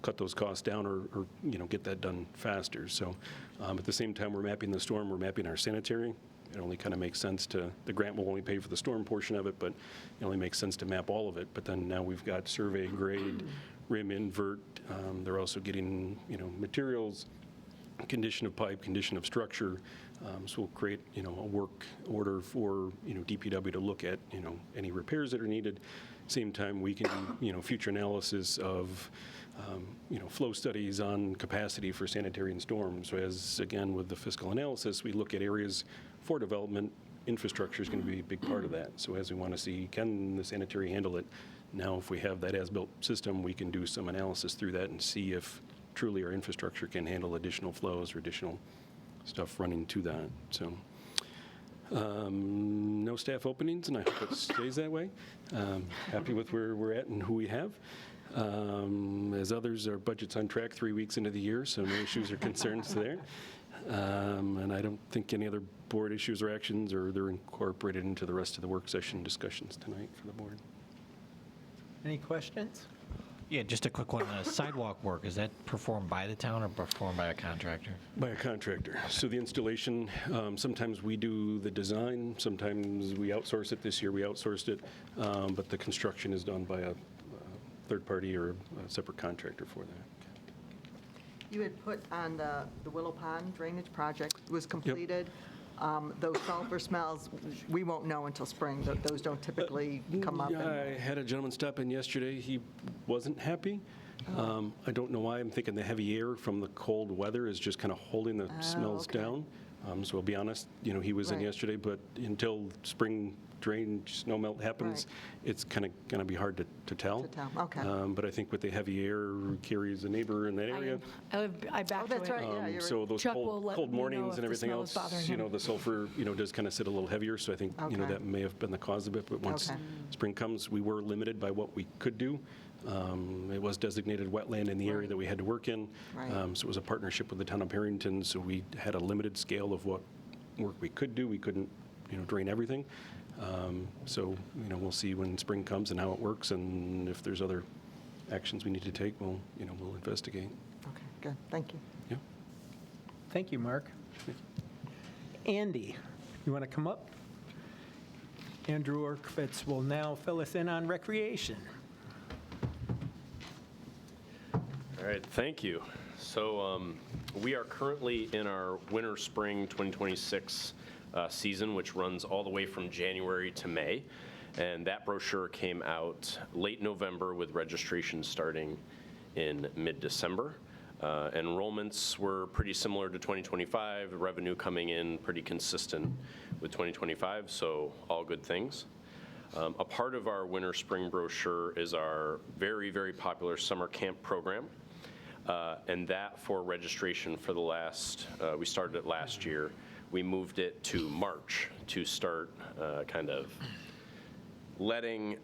cut those costs down or get that done faster. So at the same time we're mapping the storm, we're mapping our sanitary. It only kind of makes sense the grant will only pay for the storm portion of it, but it only makes sense to map all of it. But then now we've got survey, grade, rim, invert. They're also getting, materials, condition of pipe, condition of structure. So we'll create, a work order for, DPW to look at, any repairs that are needed. Same time, we can do, future analysis of, flow studies on capacity for sanitary and storms. So as, again, with the fiscal analysis, we look at areas for development. Infrastructure is going to be a big part of that. So as we want to see, can the sanitary handle it? Now, if we have that as-built system, we can do some analysis through that and see if truly our infrastructure can handle additional flows or additional stuff running to that. So no staff openings, and I hope it stays that way. Happy with where we're at and who we have. As others, our budget's on track 3 weeks into the year, so no issues or concerns there. And I don't think any other board issues or actions, or they're incorporated into the rest of the work session discussions tonight for the board. Any questions? Yeah, just a quick one. Sidewalk work, is that performed by the town or performed by a contractor? By a contractor. So the installation, sometimes we do the design, sometimes we outsource it. This year we outsourced it, but the construction is done by a third party or a separate contractor for that. You had put on the Willow Pond drainage project was completed. Those sulfur smells, we won't know until spring. Those don't typically come up. I had a gentleman stop in yesterday. He wasn't happy. I don't know why. I'm thinking the heavy air from the cold weather is just kind of holding the smells down. So I'll be honest, he was in Right. yesterday, but until spring drainage, snow melt happens, it's kind of going to be hard to tell. To tell, okay. But I think with the heavy air, Carrie is a neighbor in that area. I back to that's it. right, yeah, you're So those Chuck will let cold me know mornings if and the everything smell is else, bothering him. the sulfur, does kind of sit a little heavier, so I think, Okay. that may have been the cause of it. But once Okay. spring comes, we were limited by what we could do. It was designated wetland in the area Right. that we had to work in. Right. So it was a partnership with the town of Barrington, so we had a limited scale of what work we could do. We couldn't, drain everything. So, we'll see when spring comes and how it works, and if there's other actions we need to take, we'll investigate. Okay, good, thank you. Yeah. Thank you, Mark. Andy, you want to come up? Andrew Orkvitz will now fill us in on recreation. All right, thank you. So we are currently in our winter-spring 2026 season, which runs all the way from January to May. And that brochure came out late November with registration starting in mid-December. Enrollments were pretty similar to 2025, revenue coming in pretty consistent with 2025, so all good things. A part of our winter-spring brochure is our very, very popular summer camp program. And that for registration for the last, we started it last year. We moved it to March to start kind of letting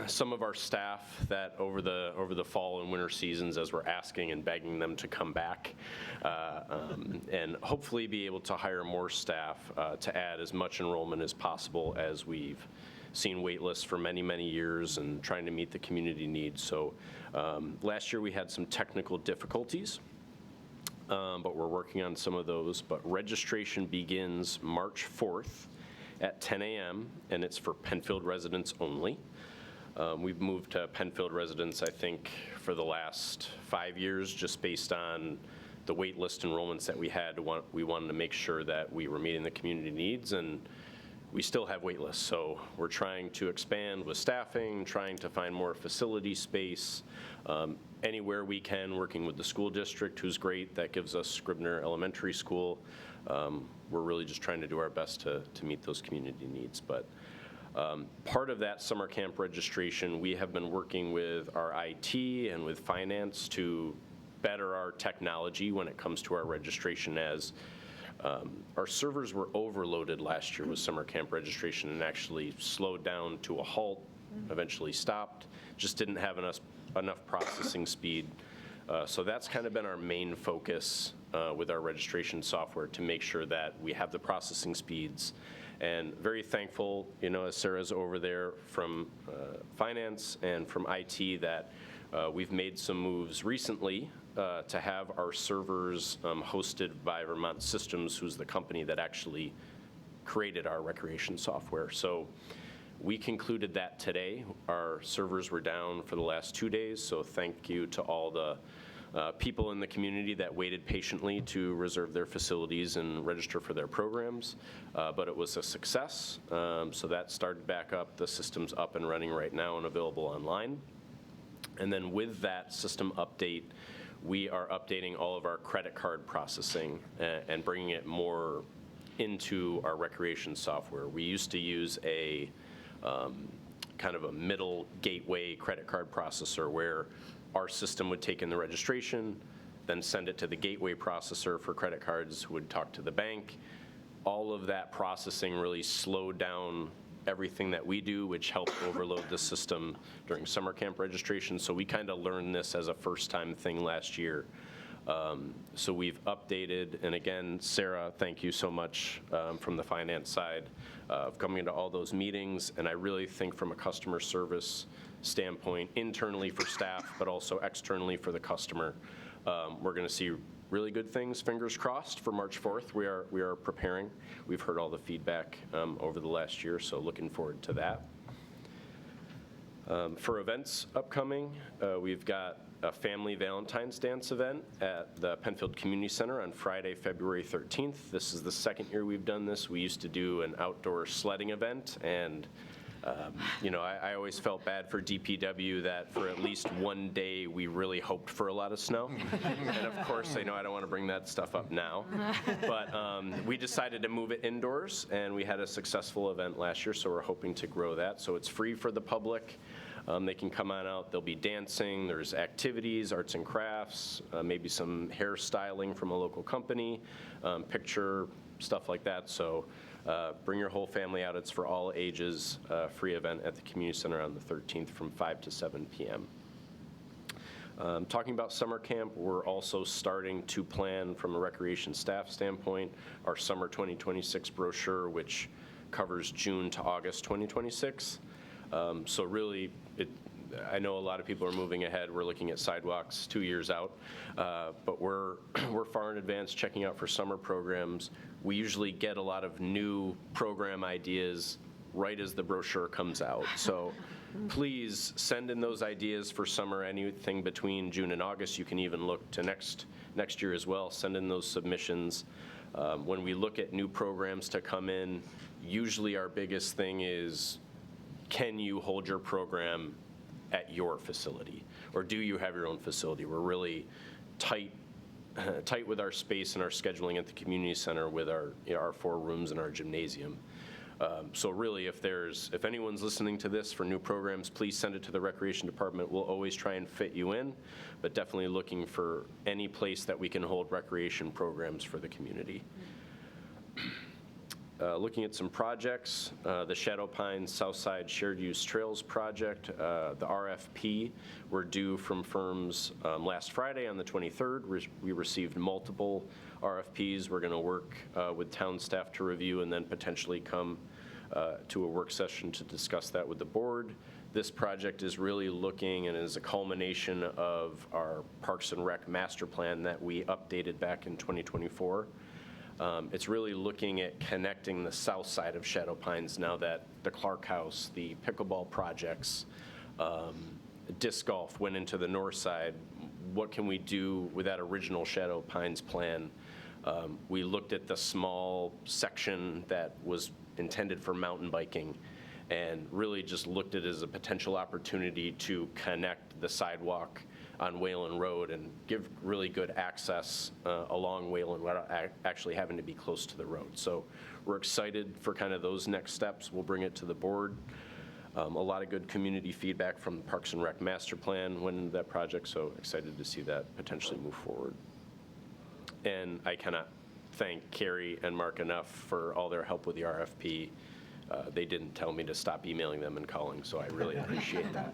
some of our staff that over the fall and winter seasons, as we're asking and begging them to come back, and hopefully be able to hire more staff to add as much enrollment as possible, as we've seen wait lists for many, many years and trying to meet the community needs. So last year we had some technical difficulties, but we're working on some of those. But registration begins March 4th at 10 a.m., and it's for Penfield residents only. We've moved to Penfield residents, I think, for the last 5 years, just based on the wait list enrollments that we had. We wanted to make sure that we were meeting the community needs, and we still have wait lists. So we're trying to expand with staffing, trying to find more facility space, anywhere we can, working with the school district, who's great. That gives us Scribner Elementary School. We're really just trying to do our best to meet those community needs. But part of that summer camp registration, we have been working with our IT and with finance to better our technology when it comes to our registration, as our servers were overloaded last year with summer camp registration and actually slowed down to a halt, eventually stopped, just didn't have enough processing speed. So that's kind of been our main focus with our registration software, to make sure that we have the processing speeds. And very thankful, as Sarah's over there from finance and from IT, that we've made some moves recently to have our servers hosted by Vermont Systems, who's the company that actually created our recreation software. So we concluded that today. Our servers were down for the last 2 days, so thank you to all the people in the community that waited patiently to reserve their facilities and register for their programs. But it was a success, so that started back up. The system's up and running right now and available online. And then with that system update, we are updating all of our credit card processing and bringing it more into our recreation software. We used to use a kind of a middle gateway credit card processor, where our system would take in the registration, then send it to the gateway processor for credit cards, would talk to the bank. All of that processing really slowed down everything that we do, which helped overload the system during summer camp registration. So we kind of learned this as a first-time thing last year. So we've updated, and again, Sarah, thank you so much from the finance side of coming into all those meetings. And I really think from a customer service standpoint, internally for staff, but also externally for the customer, we're going to see really good things, fingers crossed, for March 4th. We are preparing. We've heard all the feedback over the last year, so looking forward to that. For events upcoming, we've got a family Valentine's dance event at the Penfield Community Center on Friday, February 13th. This is the second year we've done this. We used to do an outdoor sledding event, and I always felt bad for DPW that for at least one day, we really hoped for a lot of snow. And of course, I know I don't want to bring that stuff up now. But we decided to move it indoors, and we had a successful event last year, so we're hoping to grow that. So it's free for the public. They can come on out. There'll be dancing. There's activities, arts and crafts, maybe some hairstyling from a local company, picture, stuff like that. So bring your whole family out. It's for all ages, free event at the community center on the 13th from 5 to 7 p.m. Talking about summer camp, we're also starting to plan from a recreation staff standpoint our summer 2026 brochure, which covers June to August 2026. So really, I know a lot of people are moving ahead. We're looking at sidewalks 2 years out, but we're far in advance checking out for summer programs. We usually get a lot of new program ideas right as the brochure comes out. So please send in those ideas for summer, anything between June and August. You can even look to next year as well. Send in those submissions. When we look at new programs to come in, usually our biggest thing is, can you hold your program at your facility? Or do you have your own facility? We're really tight with our space and our scheduling at the community center with our 4 rooms and our gymnasium. So really, if anyone's listening to this for new programs, please send it to the Recreation Department. We'll always try and fit you in, but definitely looking for any place that we can hold recreation programs for the community. Looking at some projects, the Shadow Pines Southside Shared Use Trails project, the RFP were due from firms last Friday on the 23rd. We received multiple RFPs. We're going to work with town staff to review and then potentially come to a work session to discuss that with the board. This project is really looking and is a culmination of our Parks and Rec master plan that we updated back in 2024. It's really looking at connecting the south side of Shadow Pines now that the Clerk House, the pickleball projects, disc golf went into the north side. What can we do with that original Shadow Pines plan? We looked at the small section that was intended for mountain biking and really just looked at it as a potential opportunity to connect the sidewalk on Wayland Road and give really good access along Wayland without actually having to be close to the road. So we're excited for kind of those next steps. We'll bring it to the board. A lot of good community feedback from the Parks and Rec master plan went into that project, so excited to see that potentially move forward. And I cannot thank Carrie and Mark enough for all their help with the RFP. They didn't tell me to stop emailing them and calling, so I really appreciate that.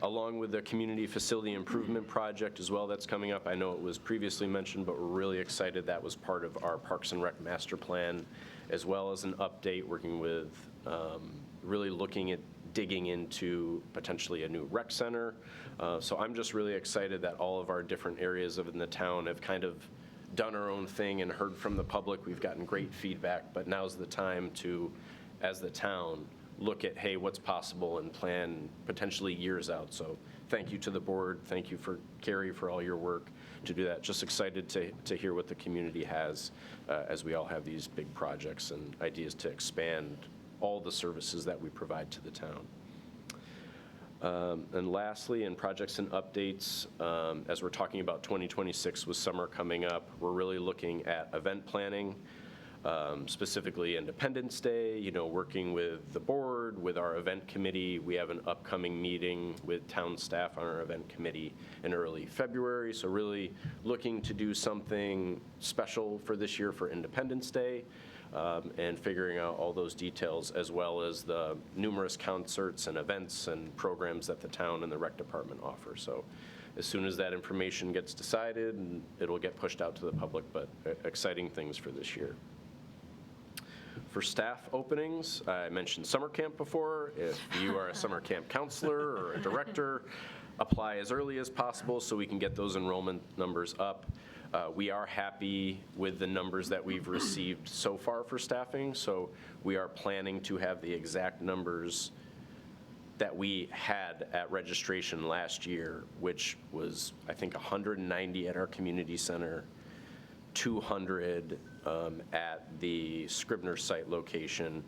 Along with the community facility improvement project as well that's coming up. I know it was previously mentioned, but we're really excited that was part of our Parks and Rec master plan, as well as an update working with really looking at digging into potentially a new rec center. So I'm just really excited that all of our different areas in the town have kind of done our own thing and heard from the public. We've gotten great feedback, but now's the time to, as the town, look at, hey, what's possible and plan potentially years out. So thank you to the board. Thank you for Carrie for all your work to do that. Just excited to hear what the community has as we all have these big projects and ideas to expand all the services that we provide to the town. And lastly, in projects and updates, as we're talking about 2026 with summer coming up, we're really looking at event planning. Specifically Independence Day, working with the board, with our event committee. We have an upcoming meeting with town staff on our event committee in early February. So really looking to do something special for this year for Independence Day and figuring out all those details, as well as the numerous concerts and events and programs that the town and the rec department offer. So as soon as that information gets decided, it'll get pushed out to the public, but exciting things for this year. For staff openings, I mentioned summer camp before. If you are a summer camp counselor or a director, apply as early as possible so we can get those enrollment numbers up. We are happy with the numbers that we've received so far for staffing, so we are planning to have the exact numbers that we had at registration last year, which was, I think, 190 at our community center, 200 at the Scribner site location,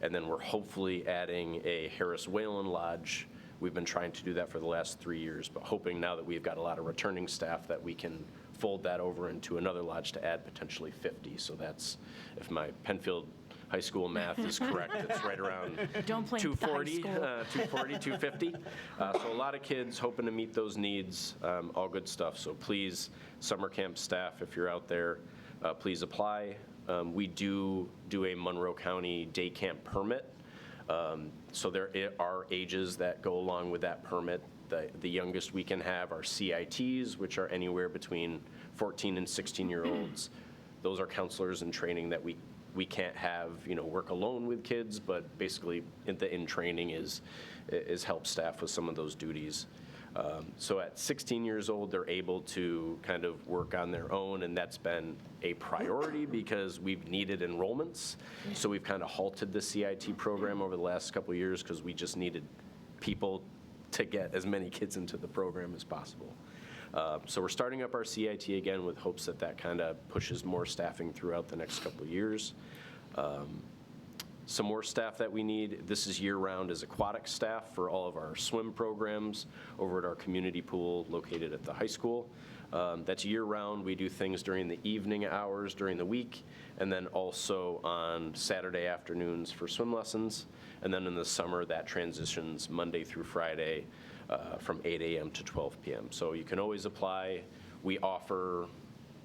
And then we're hopefully adding a Harris Whalen Lodge. We've been trying to do that for the last 3 years, but hoping now that we've got a lot of returning staff that we can fold that over into another lodge to add potentially 50. So that's, if my Penfield High School math is correct, it's right around Don't blame the high 240, school. 240, 250. So a lot of kids hoping to meet those needs, all good stuff. So please, summer camp staff, if you're out there, please apply. We do a Monroe County day camp permit. So there are ages that go along with that permit. The youngest we can have are CITs, which are anywhere between 14 and 16-year-olds. Those are counselors in training that we can't have, work alone with kids, but basically in training is help staff with some of those duties. So at 16 years old, they're able to kind of work on their own, and that's been a priority because we've needed enrollments. So we've kind of halted the CIT program over the last couple of years because we just needed people to get as many kids into the program as possible. So we're starting up our CIT again with hopes that kind of pushes more staffing throughout the next couple of years. Some more staff that we need, this is year-round, is aquatic staff for all of our swim programs over at our community pool located at the high school. That's year-round. We do things during the evening hours during the week, and then also on Saturday afternoons for swim lessons. And then in the summer, that transitions Monday through Friday from 8 a.m. to 12 p.m. So you can always apply. We offer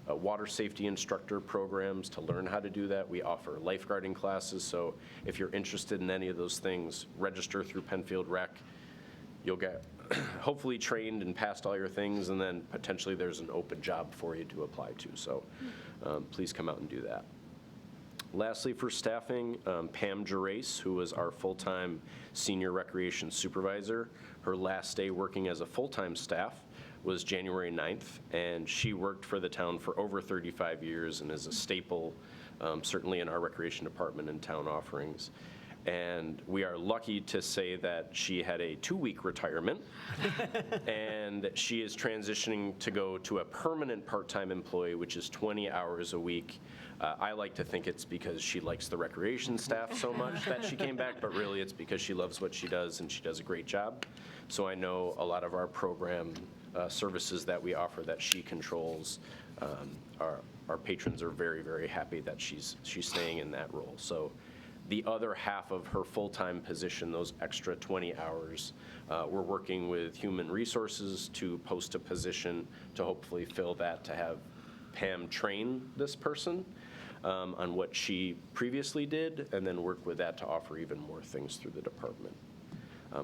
water safety instructor programs to learn how to do that. We offer lifeguarding classes. So if you're interested in any of those things, register through Penfield Rec. You'll get hopefully trained and passed all your things, and then potentially there's an open job for you to apply to. So please come out and do that. Lastly, for staffing, Pam Gerace, who was our full-time senior recreation supervisor, her last day working as a full-time staff was January 9th, and she worked for the town for over 35 years and is a staple, certainly in our recreation department and town offerings. And we are lucky to say that she had a 2-week retirement, and she is transitioning to go to a permanent part-time employee, which is 20 hours a week. I like to think it's because she likes the recreation staff so much that she came back, but really it's because she loves what she does and she does a great job. So I know a lot of our program services that we offer that she controls, our patrons are very, very happy that she's staying in that role. So the other half of her full-time position, those extra 20 hours, we're working with human resources to post a position to hopefully fill that, to have Pam train this person on what she previously did, and then work with that to offer even more things through the department.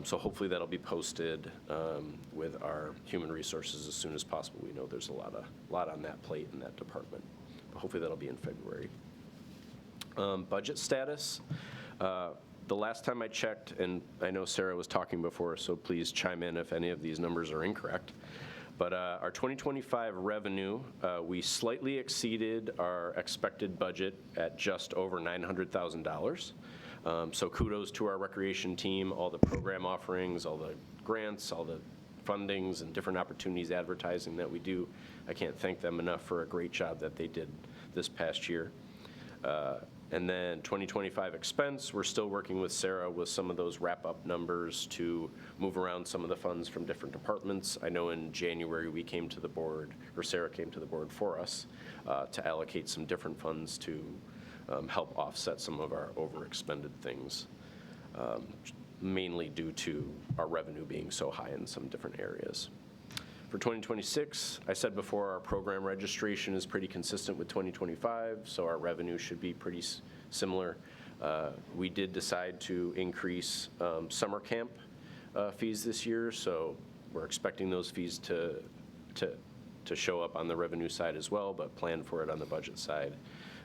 So hopefully that'll be posted with our human resources as soon as possible. We know there's a lot on that plate in that department, but hopefully that'll be in February. Budget status. The last time I checked, and I know Sarah was talking before, so please chime in if any of these numbers are incorrect. But our 2025 revenue, we slightly exceeded our expected budget at just over $900,000. So kudos to our recreation team, all the program offerings, all the grants, all the fundings and different opportunities advertising that we do. I can't thank them enough for a great job that they did this past year. And then 2025 expense, we're still working with Sarah with some of those wrap-up numbers to move around some of the funds from different departments. I know in January we came to the board, or Sarah came to the board for us to allocate some different funds to help offset some of our overexpended things, mainly due to our revenue being so high in some different areas. For 2026, I said before, our program registration is pretty consistent with 2025, so our revenue should be pretty similar. We did decide to increase summer camp fees this year, so we're expecting those fees to show up on the revenue side as well, but plan for it on the budget side.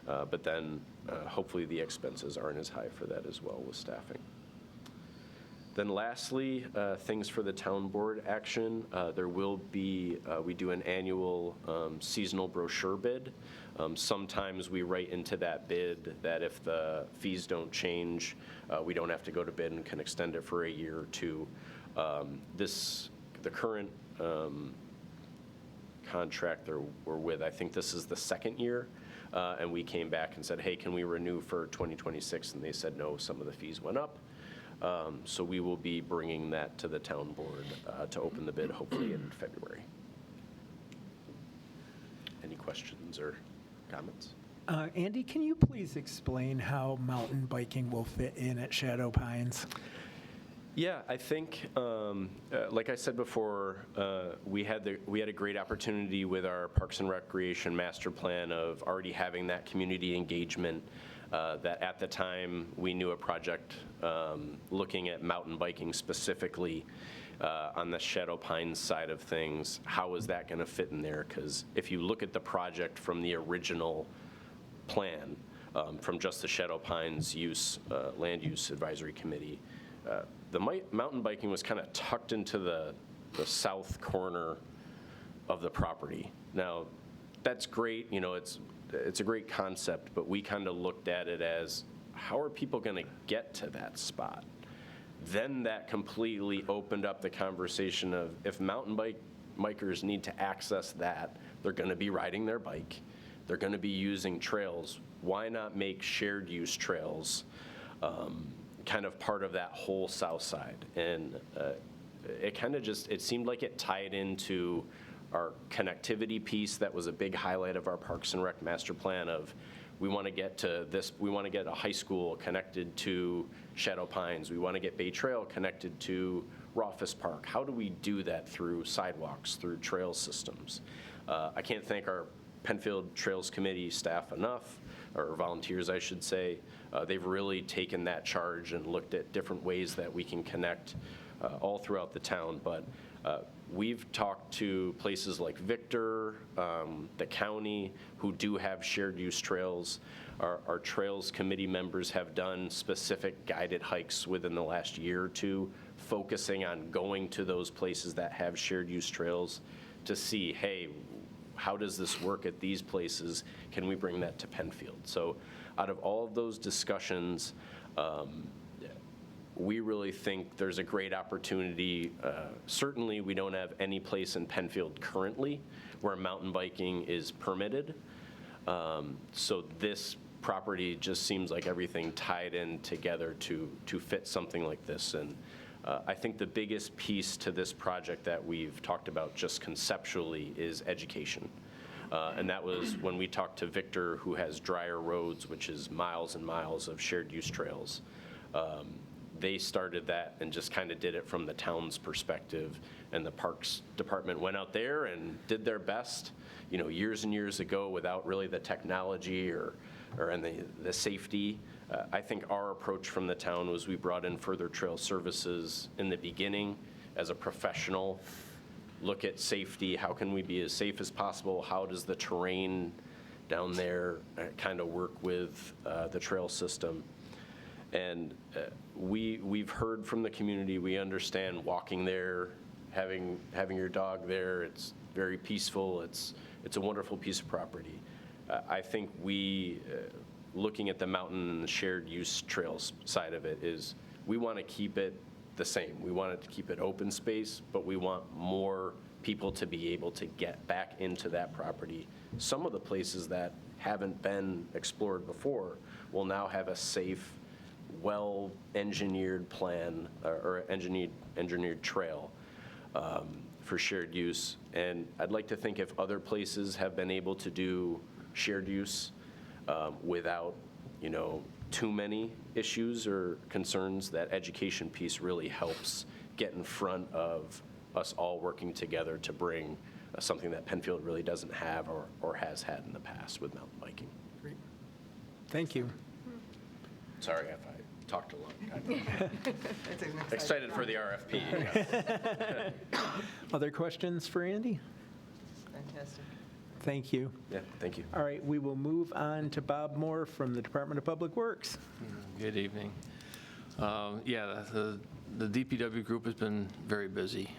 But then hopefully the expenses aren't as high for that as well with staffing. Then lastly, things for the town board action. There will be, we do an annual seasonal brochure bid. Sometimes we write into that bid that if the fees don't change, we don't have to go to bid and can extend it for a year or two. The current contract we're with, I think this is the second year. And we came back and said, hey, can we renew for 2026? And they said, no, some of the fees went up. So we will be bringing that to the town board to open the bid hopefully in February. Any questions or comments? Andy, can you please explain how mountain biking will fit in at Shadow Pines? Yeah, I think, like I said before, we had a great opportunity with our Parks and Recreation Master Plan of already having that community engagement. That at the time we knew a project looking at mountain biking specifically on the Shadow Pines side of things. How was that going to fit in there? Because if you look at the project from the original plan, from just the Shadow Pines Land Use Advisory Committee, the mountain biking was kind of tucked into the south corner of the property. Now, that's great, it's a great concept, but we kind of looked at it as, how are people going to get to that spot? Then that completely opened up the conversation of, if mountain bikers need to access that, they're going to be riding their bike, they're going to be using trails. Why not make shared use trails kind of part of that whole south side? And it kind of it seemed like it tied into our connectivity piece. That was a big highlight of our Parks and Rec master plan of, we want to get to this, we want to get a high school connected to Shadow Pines, we want to get Bay Trail connected to Rothfuss Park. How do we do that through sidewalks, through trail systems? I can't thank our Penfield Trails Committee staff enough, or volunteers, I should say. They've really taken that charge and looked at different ways that we can connect all throughout the town. But we've talked to places like Victor, the county, who do have shared use trails. Our Trails Committee members have done specific guided hikes within the last year or two, focusing on going to those places that have shared use trails to see, hey, how does this work at these places? Can we bring that to Penfield? So out of all of those discussions, we really think there's a great opportunity. Certainly, we don't have any place in Penfield currently where mountain biking is permitted. So this property just seems like everything tied in together to fit something like this. And I think the biggest piece to this project that we've talked about just conceptually is education. And that was when we talked to Victor, who has Drier Roads, which is miles and miles of shared use trails. They started that and just kind of did it from the town's perspective. And the Parks Department went out there and did their best, years and years ago without really the technology or the safety. I think our approach from the town was we brought in Further Trail Services in the beginning as a professional look at safety. How can we be as safe as possible? How does the terrain down there kind of work with the trail system? And we've heard from the community. We understand walking there, having your dog there. It's very peaceful. It's a wonderful piece of property. I think looking at the mountain and the shared use trails side of it is, we want to keep it the same. We want it to keep it open space, but we want more people to be able to get back into that property. Some of the places that haven't been explored before will now have a safe, well-engineered plan or engineered trail for shared use. And I'd like to think if other places have been able to do shared use without, too many issues or concerns, that education piece really helps get in front of us all working together to bring something that Penfield really doesn't have or has had in the past with mountain biking. Great. Thank you. Sorry if I talked a lot. Excited for the RFP. Other questions for Andy? Fantastic. Thank you. Yeah, thank you. All right, we will move on to Bob Moore from the Department of Public Works. Good evening. Yeah, the DPW group has been very busy.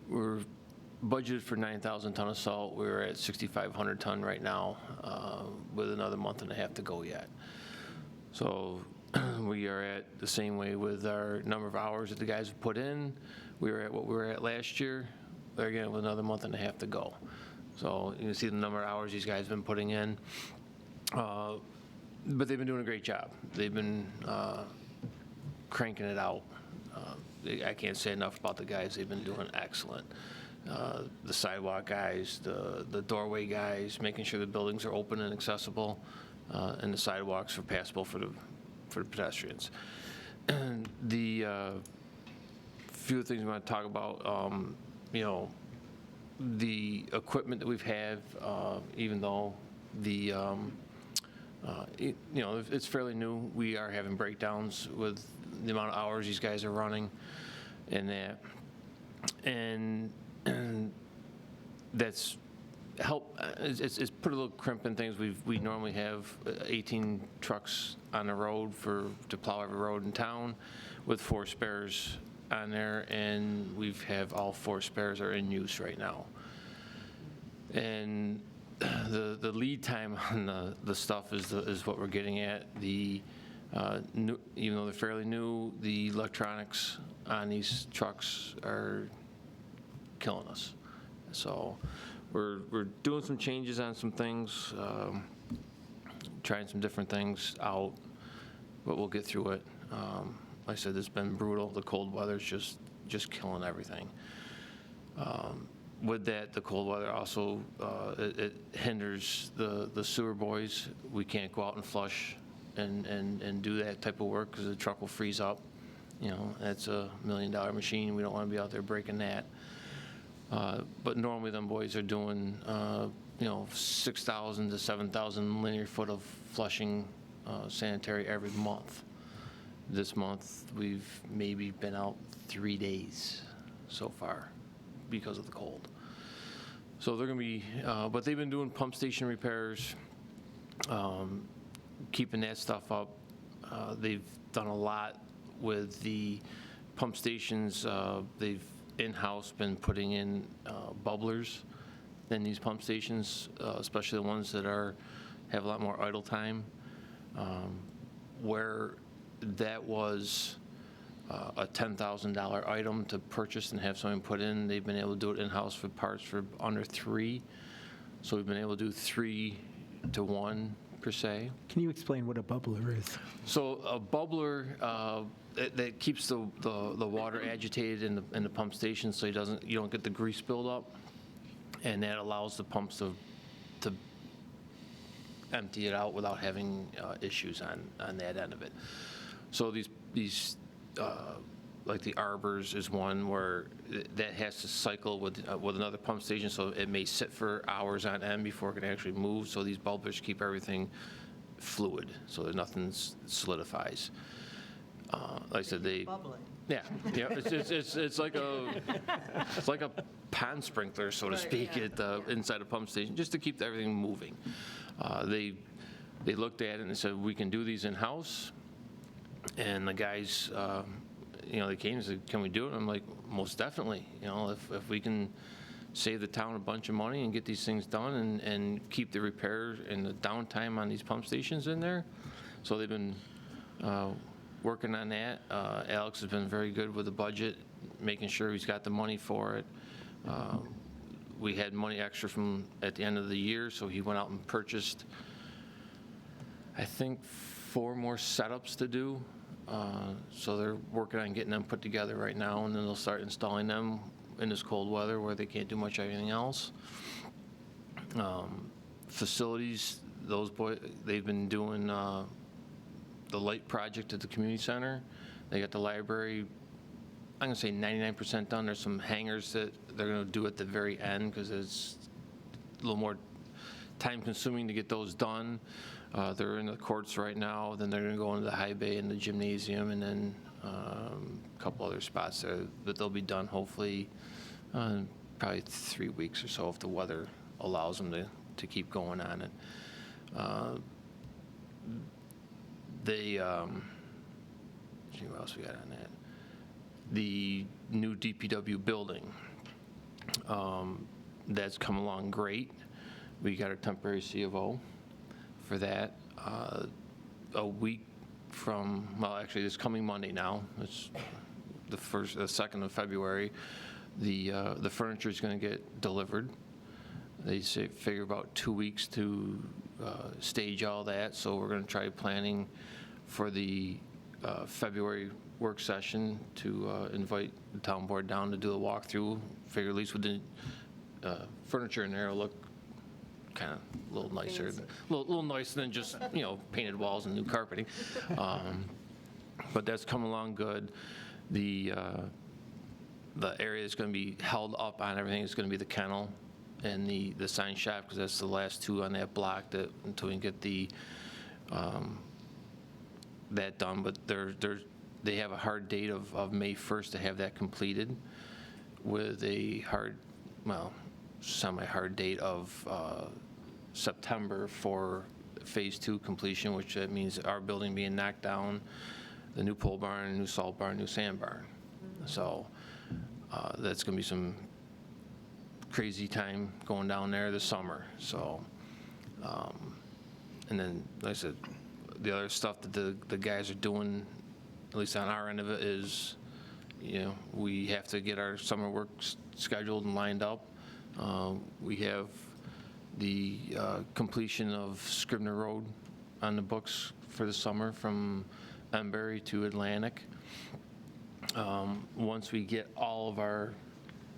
We're budgeted for 9,000 ton of salt. We're at 6,500 ton right now, with another month and a half to go yet. So we are at the same way with our number of hours that the guys have put in. We were at what we were at last year. Again, with another month and a half to go. So you can see the number of hours these guys have been putting in. But they've been doing a great job. They've been cranking it out. I can't say enough about the guys. They've been doing excellent. The sidewalk guys, the doorway guys, making sure the buildings are open and accessible, and the sidewalks are passable for the pedestrians. And the few things we want to talk about, you know, the equipment that we've had, even though the, you know, it's fairly new, we are having breakdowns with the amount of hours these guys are running and that. And that's it's put a little crimp in things. We normally have 18 trucks on the road to plow every road in town with 4 spares on there, and we've have all 4 spares are in use right now. And the lead time on the stuff is what we're getting at. The new, even though they're fairly new, the electronics on these trucks are killing us. So we're doing some changes on some things, trying some different things out, but we'll get through it. Like I said, it's been brutal. The cold weather's just killing everything. With that, the cold weather also it hinders the sewer boys. We can't go out and flush and do that type of work because the truck will freeze up. You know, that's $1 million machine. We don't want to be out there breaking that. But normally them boys are doing, you know, 6,000 to 7,000 linear foot of flushing sanitary every month. This month, we've maybe been out 3 days so far because of the cold. So they're going to be, but they've been doing pump station repairs, keeping that stuff up. They've done a lot with the pump stations. They've in-house been putting in bubblers in these pump stations, especially the ones that have a lot more idle time, where that was a $10,000 item to purchase and have someone put in. They've been able to do it in-house for parts for under 3. So we've been able to do 3 to 1 per se. Can you explain what a bubbler is? So a bubbler that keeps the water agitated in the pump station, so you don't get the grease buildup, and that allows the pumps to empty it out without having issues on that end of it. So these like the arbors is one where that has to cycle with another pump station, so it may sit for hours on end before it can actually move. So these bubblers keep everything fluid, so that nothing solidifies. Like I said, Bubbling. yeah, it's like a pond sprinkler, so to speak, at inside a pump station, just to keep everything moving. They looked at it and said, we can do these in-house. And the guys, you know, they came and said, can we do it? I'm like, most definitely. You know, if we can save the town a bunch of money and get these things done and keep the repair and the downtime on these pump stations in there. So they've been working on that. Alex has been very good with the budget, making sure he's got the money for it. We had money extra from at the end of the year, so he went out and purchased, I think, 4 more setups to do. So they're working on getting them put together right now, and then they'll start installing them in this cold weather where they can't do much of anything else. Facilities, those boys, they've been doing the light project at the community center. They got the library, I'm gonna say 99% done. There's some hangars that they're gonna do at the very end because it's a little more time consuming to get those done. They're in the courts right now, then they're gonna go into the high bay and the gymnasium, and then a couple other spots there, but they'll be done hopefully probably 3 weeks or so if the weather allows them to keep going on it. See what else we got on that. The new DPW building, that's come along great. We got our temporary C of O for that. A week from, well, actually this coming Monday now, it's the 2nd of February, the furniture is going to get delivered. They say figure about 2 weeks to stage all that, so we're going to try planning for the February work session to invite the town board down to do a walkthrough. Figure at least with the furniture in there will look kind of a little nicer, little nicer than just, you know, painted walls and new carpeting. But that's come along good. The area that's going to be held up on everything is going to be the kennel and the sign shop, because that's the last two on that block that until we can get the that done. But they have a hard date of May 1st to have that completed, with a semi-hard date of September for phase 2 completion, which means our building being knocked down, the new pole barn, new salt barn, new sand barn. So that's going to be some crazy time going down there this summer. So, and then, like I said, the other stuff that the guys are doing, at least on our end of it, is, you know, we have to get our summer work scheduled and lined up. We have the completion of Scribner Road on the books for the summer from Embury to Atlantic. Once we get all of our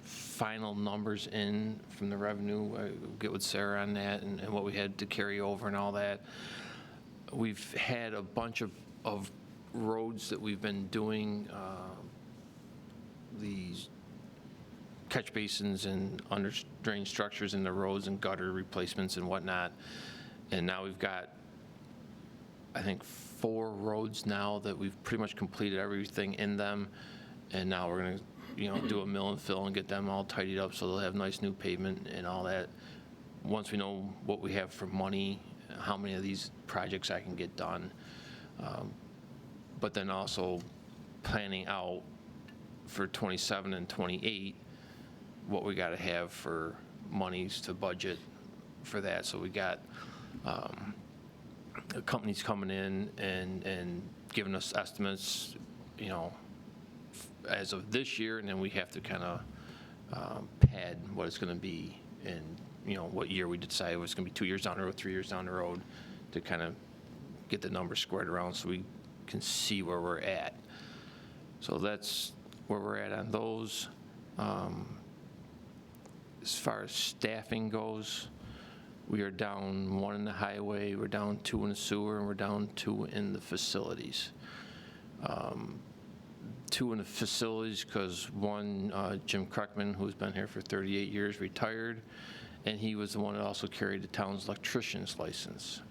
final numbers in from the revenue, we'll get with Sarah on that and what we had to carry over and all that. We've had a bunch of roads that we've been doing, these catch basins and under drain structures in the roads and gutter replacements and whatnot. And now we've got, I think, 4 roads now that we've pretty much completed everything in them. And now we're going to, you know, do a mill and fill and get them all tidied up so they'll have nice new pavement and all that. Once we know what we have for money, how many of these projects I can get done. But then also planning out for 27 and 28 what we got to have for monies to budget for that. So we got companies coming in and giving us estimates, you know, as of this year, and then we have to kind of pad what it's going to be, and, you know, what year we decide it was going to be 2 years down the road, 3 years down the road, to kind of get the numbers squared around so we can see where we're at. So that's where we're at on those. As far as staffing goes, we are down 1 in the highway, we're down 2 in the sewer, and we're down 2 in the facilities. 2 in the facilities because one, Jim Kreckman, who's been here for 38 years, retired, and he was the one that also carried the town's electrician's license.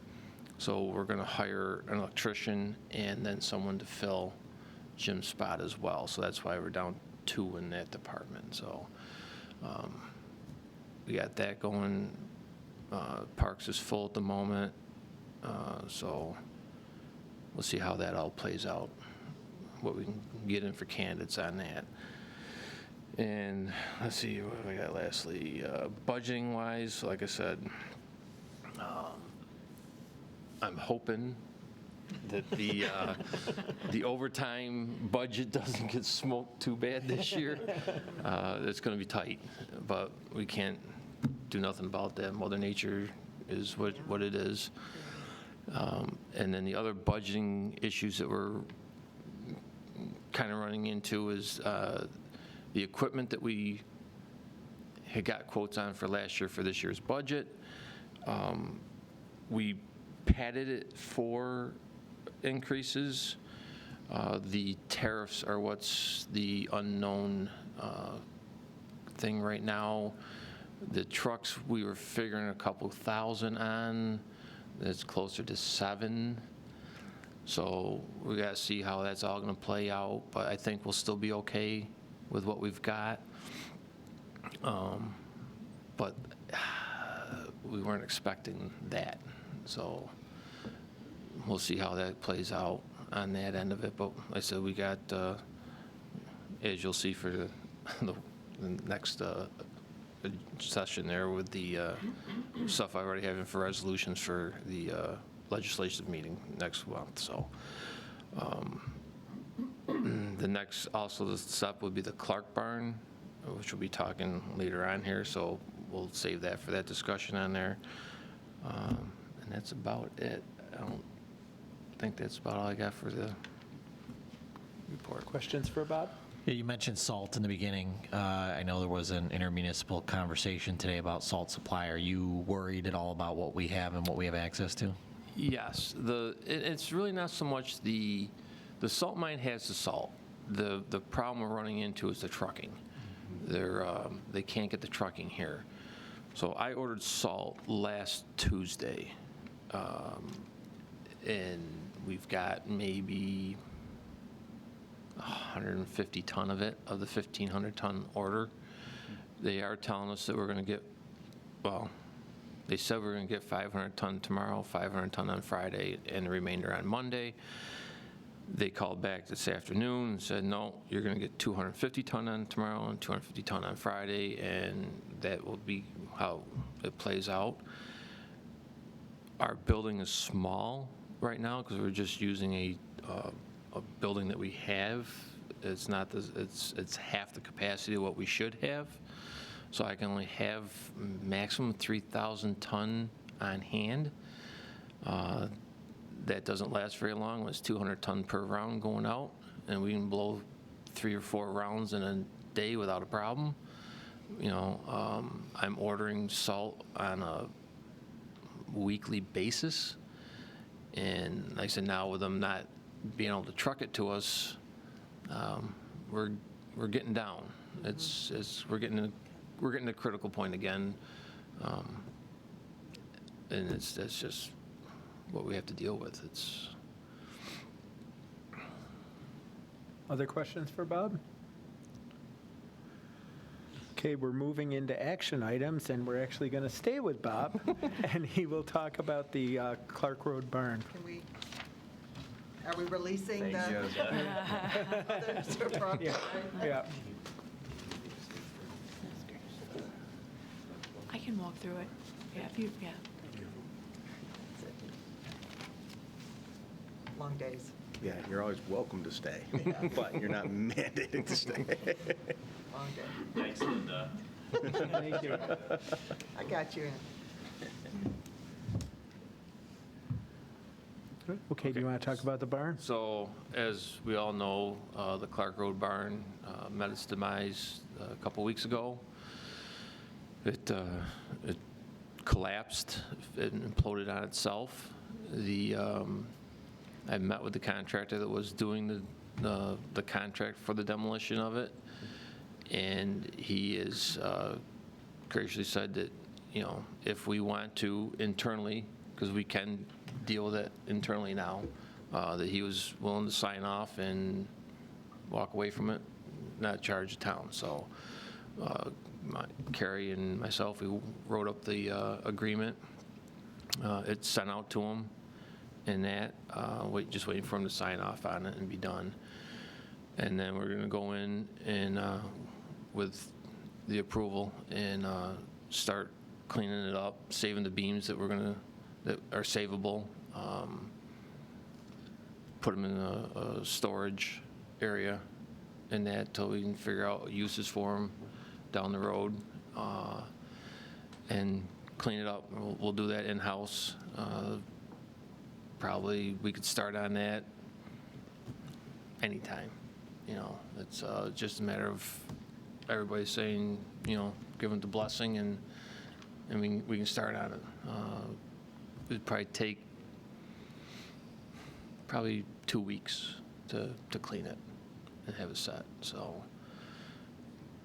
So we're going to hire an electrician and then someone to fill Jim's spot as well. So that's why we're down 2 in that department. So we got that going. Parks is full at the moment. So we'll see how that all plays out, what we can get in for candidates on that. And let's see what we got lastly. Budgeting wise, like I said, I'm hoping that the overtime budget doesn't get smoked too bad this year. It's going to be tight, but we can't do nothing about that. Mother Nature is what it is. And then the other budgeting issues that we're kind of running into is the equipment that we had got quotes on for last year for this year's budget. We padded it for increases. The tariffs are what's the unknown thing right now. The trucks, we were figuring a couple thousand on. That's closer to 7. So we got to see how that's all going to play out. But I think we'll still be okay with what we've got. But we weren't expecting that. So we'll see how that plays out on that end of it. But like I said, we got, as you'll see for the next session there with the stuff I already have in for resolutions for the legislative meeting next month. So the next, also the step would be the Clerk barn, which we'll be talking later on here. So we'll save that for that discussion on there. And that's about it. I don't think that's about all I got for the report. Questions for Bob? Yeah, you mentioned salt in the beginning. I know there was an intermunicipal conversation today about salt supply. Are you worried at all about what we have and what we have access to? Yes, it's really not so much the salt mine has the salt. The problem we're running into is the trucking. They can't get the trucking here. So I ordered salt last Tuesday, and we've got maybe 150 ton of it, of the 1,500 ton order. They are telling us that we're going to get, well, they said we're going to get 500 ton tomorrow, 500 ton on Friday, and the remainder on Monday. They called back this afternoon and said, no, you're going to get 250 ton on tomorrow and 250 ton on Friday, and that will be how it plays out. Our building is small right now because we're just using a building that we have. It's not it's half the capacity of what we should have. So I can only have maximum 3,000 ton on hand. That doesn't last very long. It's 200 ton per round going out, and we can blow 3 or 4 rounds in a day without a problem. You know, I'm ordering salt on a weekly basis, and like I said, now with them not being able to truck it to us, we're getting down. We're getting to a critical point again, and that's just what we have to deal with. Other questions for Bob? Okay, we're moving into action items, and we're actually going to stay with Bob, and he will talk about the Clark Road barn. Are we releasing the others or property? Yeah. I can walk through it. Yeah. Long days. Yeah, you're always welcome to stay, but you're not mandated to stay. Long day. Thanks, Linda. Thank you. I got you in. Okay, do you want to talk about the barn? So, as we all know, the Clark Road barn met its demise a couple weeks ago. It collapsed, it imploded on itself. I met with the contractor that was doing the contract for the demolition of it, and he has graciously said that, you know, if we want to internally, because we can deal with it internally now, that he was willing to sign off and walk away from it, not charge the town. So Carrie and myself, we wrote up the agreement. It's sent out to him, and that, just waiting for him to sign off on it and be done. And then we're going to go in and, with the approval, and start cleaning it up, saving the beams that that are savable, put them in a storage area, and that till we can figure out uses for them down the road, and clean it up. We'll do that in-house. Probably we could start on that anytime. You know, it's just a matter of everybody saying, you know, giving the blessing, and we can start on it. It'd probably take 2 weeks to clean it and have it set. So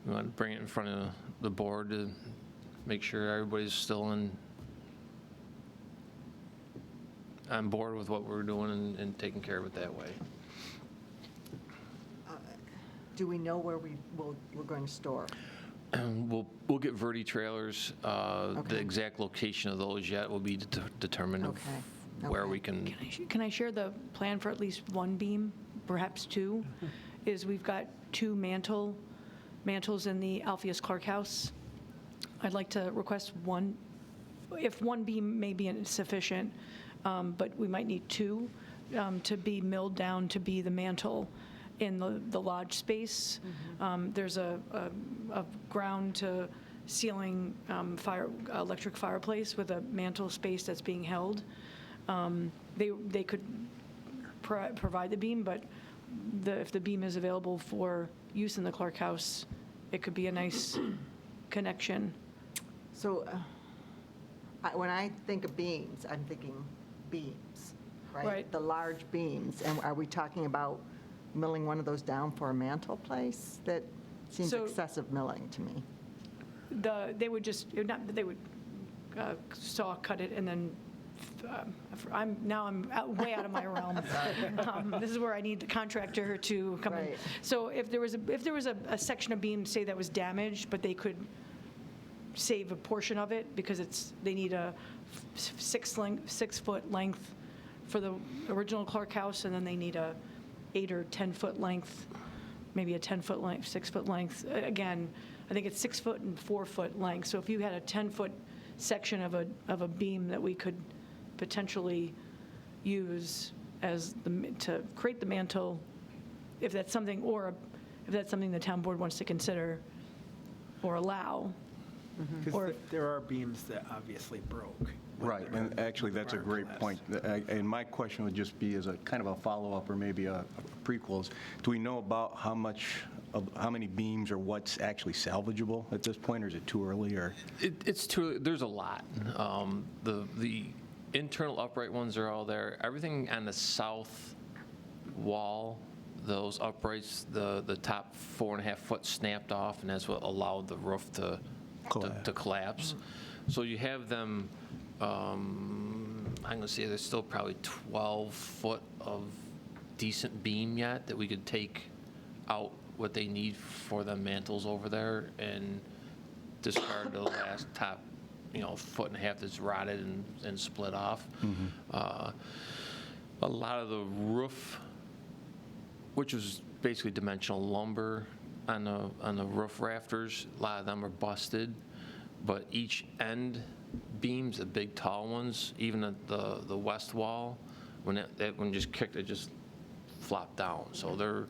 we want to bring it in front of the board to make sure everybody's still on board with what we're doing and taking care of it that way. Do we know where we're going to store? We'll get Verdi trailers. The exact location of those yet will be determined of where we can. Can I share the plan for at least one beam, perhaps two? Is we've got 2 mantles in the Alpheus Clark house. I'd like to request one, if one beam may be insufficient, but we might need 2 to be milled down to be the mantle in the lodge space. There's a ground to ceiling electric fireplace with a mantle space that's being held. They could provide the beam, but if the beam is available for use in the Clerk House, it could be a nice connection. So when I think of beams, I'm thinking beams, right? Right. The large beams. And are we talking about milling one of those down for a mantle place? That seems So- excessive milling to me. They would just, they would saw cut it and then, I'm way out of my realm. This is where I need the contractor to come in. Right. So if there was a section of beam, say, that was damaged, but they could save a portion of it because they need a 6-foot length for the original Clerk House, and then they need a 8 or 10-foot length, maybe a 10-foot length, 6-foot length. Again, I think it's 6-foot and 4-foot length. So if you had a 10-foot section of a beam that we could potentially use to create the mantle, if that's something the town board wants to consider or allow. Because there are beams that obviously broke. Right, and actually, that's a great point. And my question would just be as a kind of a follow-up or maybe a prequel. Do we know about how many beams or what's actually salvageable at this point, or is it too early? Or It's too, there's a lot. The internal upright ones are all there. Everything on the south wall, those uprights, the top 4.5 foot snapped off, and that's what allowed the roof to collapse. So you have them, I'm going to say there's still probably 12 foot of decent beam yet that we could take out what they need for the mantles over there and discard the last top, 1.5 foot that's rotted and split off. A lot of the roof, which was basically dimensional lumber on the roof rafters, a lot of them are busted, but each end beams, the big tall ones, even at the west wall, when that one just kicked, it just flopped down. So they're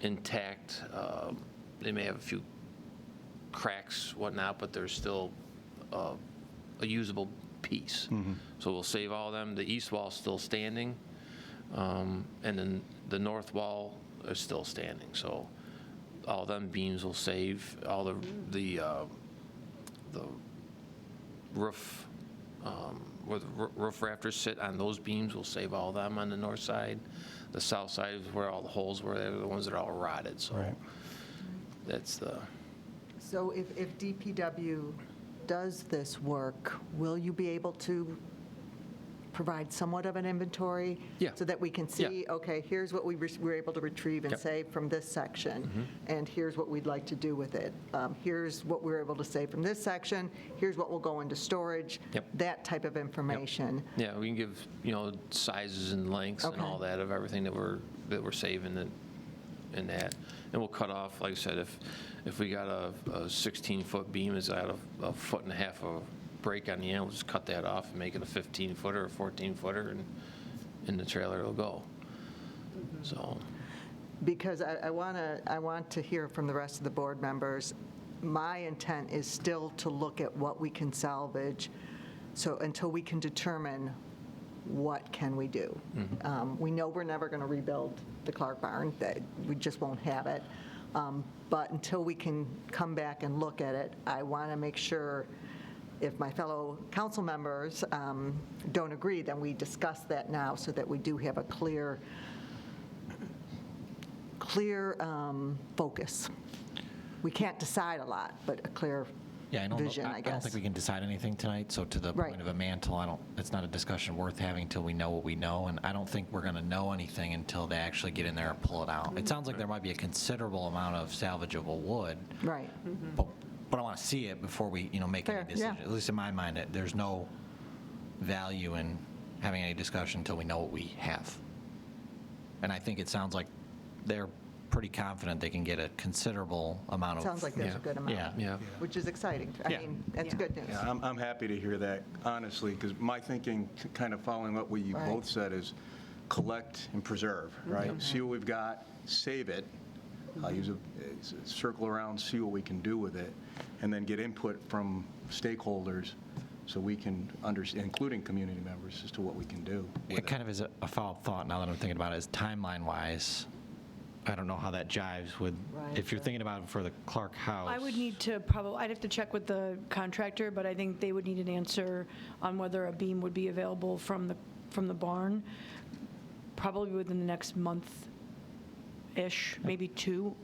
intact. They may have a few cracks, whatnot, but they're still a usable piece. So we'll save all of them. The east wall is still standing, and then the north wall is still standing. So all them beams will save. All the roof, where the roof rafters sit on those beams, will save all them on the north side. The south side is where all the holes were. They're the ones that are all rotted. So that's the. So if DPW does this work, will you be able to provide somewhat of an inventory? Yeah. So that we can see, okay, here's what we were able to retrieve and save from this section, and here's what we'd like to do with it. Here's what we were able to save from this section, here's what will go into storage, that type of information. Yeah, we can give, sizes and lengths and all that of everything that we're saving in that. And we'll cut off, like I said, if we got a 16-foot beam is at a 1.5 foot of break on the end, we'll just cut that off and make it a 15-footer or 14-footer, and in the trailer it'll go. So. Because I want to hear from the rest of the board members. My intent is still to look at what we can salvage, so until we can determine what can we do. We know we're never going to rebuild the Clark barn, that we just won't have it. But until we can come back and look at it, I want to make sure, if my fellow council members don't agree, then we discuss that now so that we do have a clear focus. We can't decide a lot, but a clear vision, I guess. I don't think we can decide anything tonight, so to the point of a mantle, it's not a discussion worth having until we know what we know, and I don't think we're going to know anything until they actually get in there and pull it out. It sounds like there might be a considerable amount of salvageable wood. Right. But I want to see it before we, make any decision. At least in my mind, there's no value in having any discussion until we know what we have. And I think it sounds like they're pretty confident they can get a considerable amount of. Sounds like there's a good amount. Which is exciting. I mean, that's good news. Yeah, I'm happy to hear that, honestly, because my thinking, kind of following what you both said, is collect and preserve, right? See what we've got, save it. I'll use a circle around, see what we can do with it. and then get input from stakeholders so we can understand, including community members, as to what we can do with It kind of is a follow-up thought now that I'm thinking about it, is timeline-wise, I don't know how that jives with, if you're thinking about it for the Clark house. I would need to I'd have to check with the contractor, but I think they would need an answer on whether a beam would be available from the barn, probably within the next month-ish, maybe two,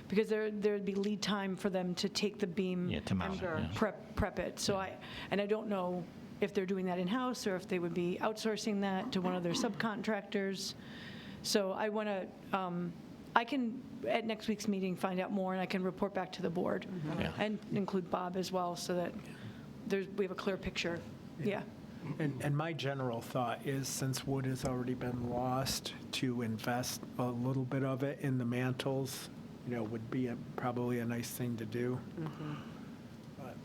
because there'd be lead time for them to take the beam. Yeah, to mount it, and yeah. prep it. So I don't know if they're doing that in-house or if they would be outsourcing that to one of their subcontractors. So I want to, I can, at next week's meeting, find out more, and I can report back to the board, and include Bob as well, so that we have a clear picture. Yeah. And my general thought is, since wood has already been lost, to invest a little bit of it in the mantles, would be probably a nice thing to do. But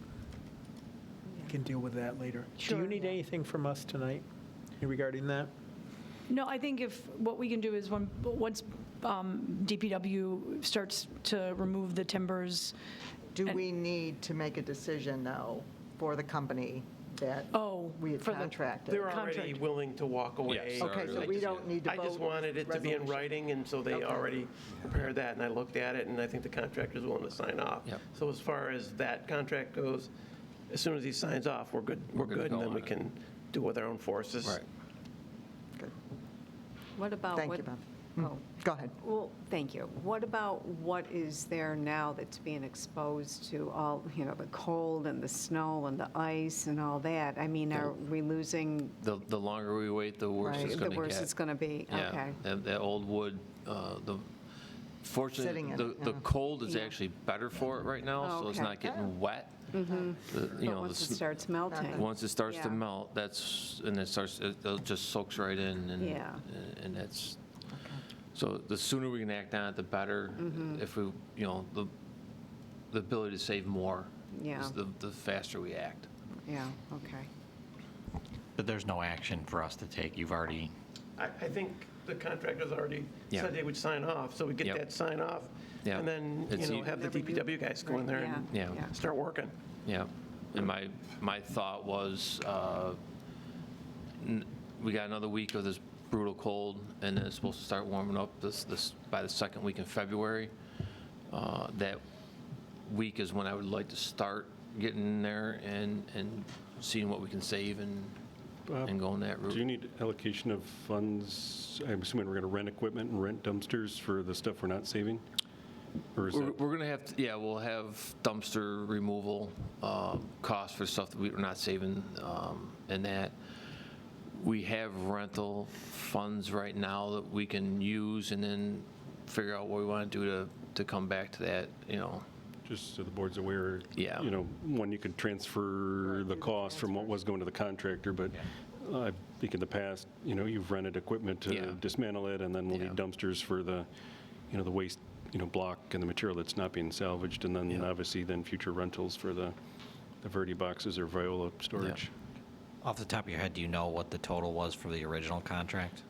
we can deal with that later. Do Sure. you need anything from us tonight regarding that? No, I think what we can do is once DPW starts to remove the timbers. Do we need to make a decision, though, for the company that we had for the- contracted? They're already Contract. willing to walk away. Yes. Okay, so we don't need to I vote. just wanted it to be in resolution. writing, and so they already prepared that, and I looked at it, and I think the contractor's willing to sign off. Yep. So as far as that contract goes, as soon as he signs off, we're good, We're good to and go then on we it. can do with our own forces. Right. Good. What about? Thank what- you, Bob. Oh, Go ahead. well, thank you. What about what is there now that's being exposed to all, the cold and the snow and the ice and all that? I mean, are we losing? The longer we wait, the worse it's going to get. The worse it's going to be, okay. Yeah, that old wood, Sitting fortunately, in the it, yeah. cold is Yeah. actually better for it right now, so it's Okay. not getting wet. But The once it starts melting. Once it starts to Yeah. melt, it just soaks right in, Yeah. and that's, so the sooner we can act on it, the better. If we, the ability to save more Yeah. is the faster we act. Yeah, okay. But there's no action for us to take. You've already, I think the contractor's already Yeah. said they would sign off, so we get Yep. that sign off, Yeah. and then, It's e- have the DPW guys go in there and Yeah. start working. Yeah, and my thought was, we got another week of this brutal cold, and then it's supposed to start warming up this by the second week in February. That week is when I would like to start getting in there and seeing what we can save and going that route. Do you need allocation of funds? I'm assuming we're going to rent equipment and rent dumpsters for the stuff we're not saving? Or is We're that? going to have, we'll have dumpster removal costs for stuff that we're not saving, and that we have rental funds right now that we can use and then figure out what we want to do to come back to that, Just so the board's aware. Yeah. One, you could transfer the cost from what was going to the contractor, but I think in the past, you've rented equipment Yeah. to dismantle it, and then we'll Yeah. need dumpsters for the, the waste, block and the material that's not being salvaged, and then obviously then future rentals for the Verdi boxes or Viola storage. off the top of your head, do you know what the total was for the original contract?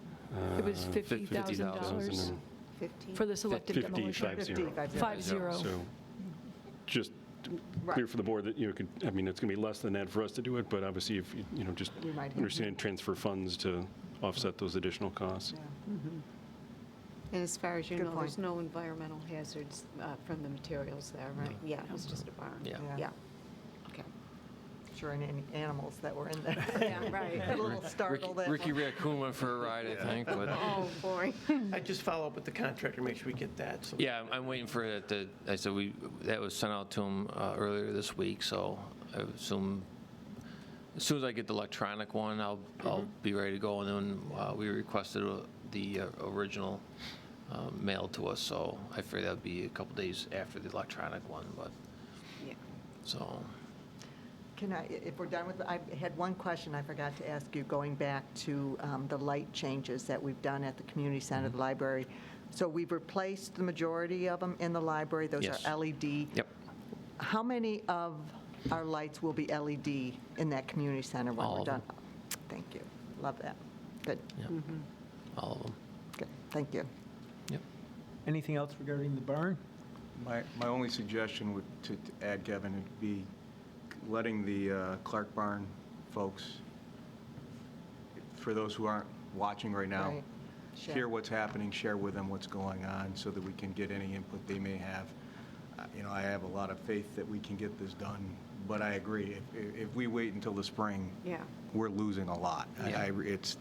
It was $50,000 $50,000. 15? for the selective 50, demolition. 50. 50. So just clear for the board that, it's going to be less than that for us to do it, but obviously if, just We might have- understand transfer funds to offset those additional costs. And as far as you Good know, point. there's no environmental hazards from the materials there, right? Yeah, it was just a barn. Yeah. Yeah. Okay. Sure, and any animals that were in there. Yeah, right. A little startled. at Ricky one. Raccoon went for a ride, I think, but. Oh, boy. I just follow up with the contractor, make sure we get that. So Yeah, I'm waiting for it I said that was sent out to him earlier this week, so I assume, as soon as I get the electronic one, I'll be ready to go, and then we requested the original mailed to us, so I figured that would be a couple days after the electronic one, but, Yeah. so. Can I, if we're done with, I had one question I forgot to ask you, going back to the light changes that we've done at the community center, the library. So we've replaced the majority of them in the library. Those Yes. are LED. Yep. How many of our lights will be LED in that community center when All we're of done? them. Thank you. Love that. Good. Yep. All of them. Good. Thank you. Yep. Anything else regarding the barn? My only suggestion would, to add, Kevin, would be letting the Clark Barn folks, for those who aren't watching right now, Right. Share. hear what's happening, share with them what's going on, so that we can get any input they may have. I have a lot of faith that we can get this done, but I agree, if we wait until the spring, Yeah. we're losing a lot. Yeah.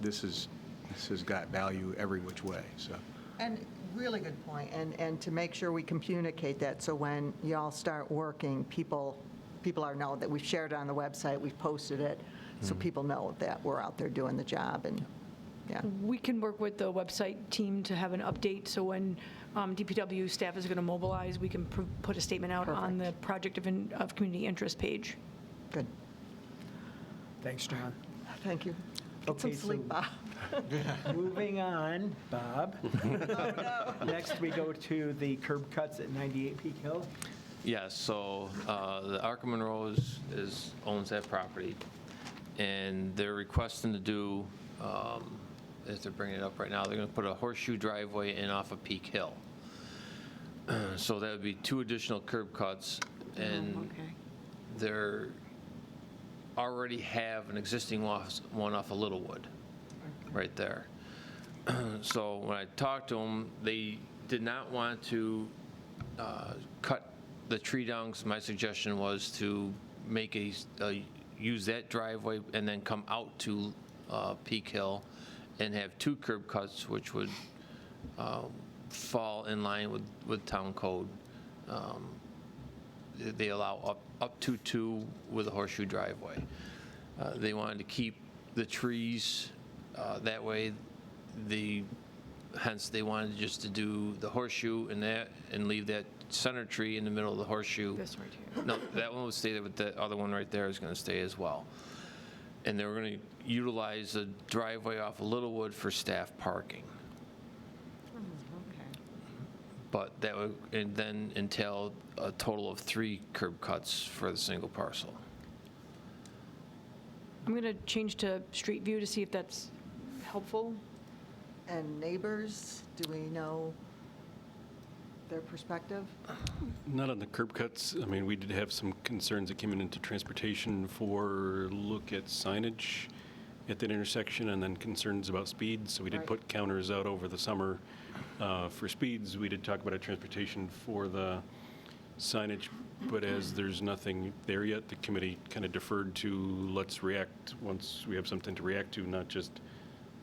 This has got value every which way, so. And really good point, and to make sure we communicate that, so when y'all start working, people are know that we've shared it on the website, we've posted it, so people know that we're out there doing the job, and, yeah. We can work with the website team to have an update, so when DPW staff is going to mobilize, we can put a statement out on the project of community interest page. Good. Thanks, John. Thank you. Get some Okay, sleep, so- Bob. Moving on, Bob. Next, we go to the curb cuts at 98 Peak Hill. Yes, so the Arkham Monroe owns that property, and they're requesting to do, as they're bringing it up right now, they're going to put a horseshoe driveway in off of Peak Hill. So that would be 2 additional curb cuts, and Okay. they're already have an existing one off of Littlewood, right there. So when I talked to them, they did not want to cut the tree down, 'cause my suggestion was to make use that driveway and then come out to Peak Hill and have 2 curb cuts, which would fall in line with town code. They allow up to 2 with a horseshoe driveway. They wanted to keep the trees that way. Hence, they wanted just to do the horseshoe and leave that center tree in the middle of the horseshoe. This right here. No, that one would stay there, but the other one right there is going to stay as well. And they were going to utilize the driveway off of Littlewood for staff parking. Okay. But that would and then entail a total of 3 curb cuts for the single parcel. I'm going to change to street view to see if that's helpful. And neighbors, do we know their perspective? Not on the curb cuts. I mean, we did have some concerns that came into transportation for look at signage at that intersection, and then concerns about speed. So we did Right. put counters out over the summer for speeds. We did talk about a transportation for the signage, but as there's nothing there yet, the committee kind of deferred to let's react once we have something to react to, not just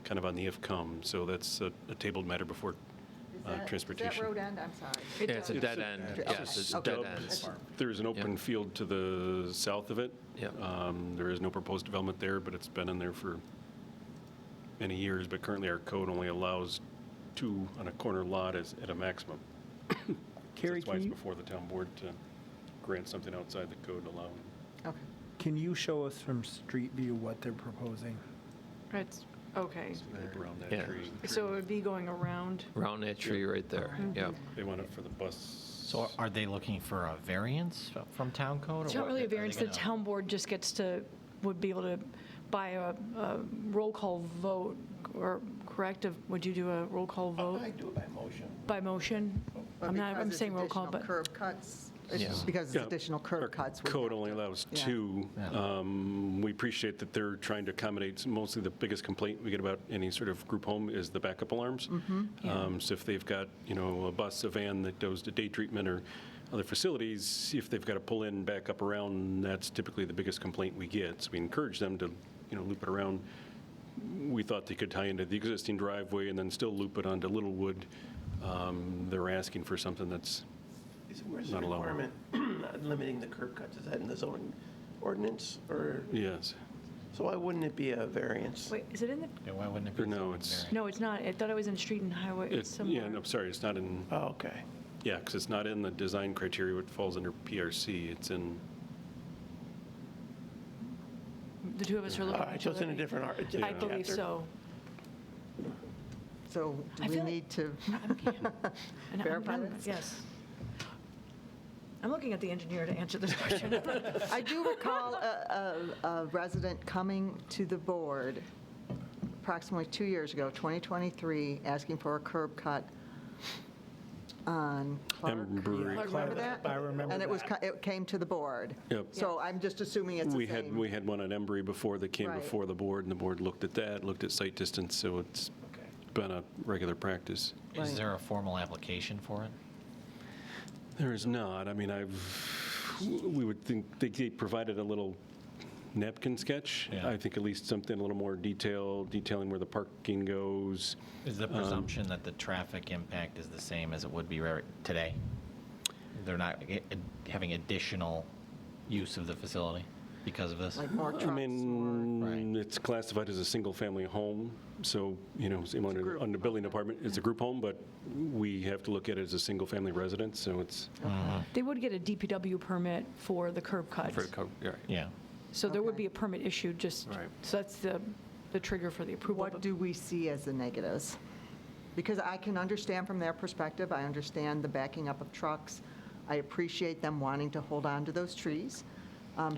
kind of on the if come. So that's a tabled matter before transportation. Is that road end? I'm sorry. Yeah, it's a dead end. Okay. Yes, it's Okay. dead ends. There's an open field to the south of it. Yep. There is no proposed development there, but it's been in there for many years. But currently, our code only allows 2 on a corner lot at a maximum. Carrie, That's why can it's you, before the town board to grant something outside the code allowing. Okay. can you show us from street view what they're proposing? It's, okay. Around that Yeah. tree. So it would be going around. Around that tree right there, yeah. They want it for the bus. So are they looking for a variance from town code? It's or not what really a are they variance. The gonna- town board just would be able to, by a roll call vote, or correct, would you do a roll call vote? I do it by motion. By motion? But I'm because it's saying roll call, additional but. curb cuts, it's Yeah. because it's Yeah. additional Our curb cuts. we code have only to- allows yeah. 2. We appreciate that they're trying to accommodate, mostly the biggest complaint we get about any sort of group home is the backup alarms. So if they've got, a bus, a van that goes to day treatment or other facilities, if they've got to pull in, back up around, that's typically the biggest complaint we get. So we encourage them to, loop it around. We thought they could tie into the existing driveway and then still loop it onto Littlewood. They're asking for something that's Where's the Not allowed. requirement limiting the curb cuts? Is that in the zoning ordinance, or, yes. so why wouldn't it be a variance? Wait, is it in the, Yeah, why wouldn't it Or be? no, zoning it's- variance? no, it's not. I thought it was in street and highway. It's Yeah, somewhere. no, sorry, it's not in, Oh, okay. yeah, because it's not in the design criteria, it falls under PRC. It's in, The two of us are looking All at right, each so it's in a other. different I believe chapter. so. So do I we feel like- need to And verify I'm- this? Yes. I'm looking at the engineer to answer this question. I do recall a resident coming to the board approximately 2 years ago, 2023, asking for a curb cut on Clerk. Embry. Remember that? I remember And it was, that. it came to the board. Yep. So I'm just assuming it's We the had, same. we had one at Embry before that came Right. before the board, and the board looked at that, looked at site distance, so it's been a regular practice. Right. Is there a formal application for it? There is not. I mean, we would think they provided a little napkin sketch. Yeah. I think at least something a little more detailed, detailing where the parking goes. Is the presumption that the traffic impact is the same as it would be today? They're not having additional use of the facility because of this? Like more trucks I mean, Right. it's classified as a single-family home, so, you know, same on the building department, it's a group home, but we have to look at it as a single-family residence, so it's, They would get a DPW permit for the curb cut. Yeah. So there would Okay. be a permit issued, just, Right. so that's the trigger for the approval. What do we see as the negatives? Because I can understand from their perspective, I understand the backing up of trucks. I appreciate them wanting to hold on to those trees.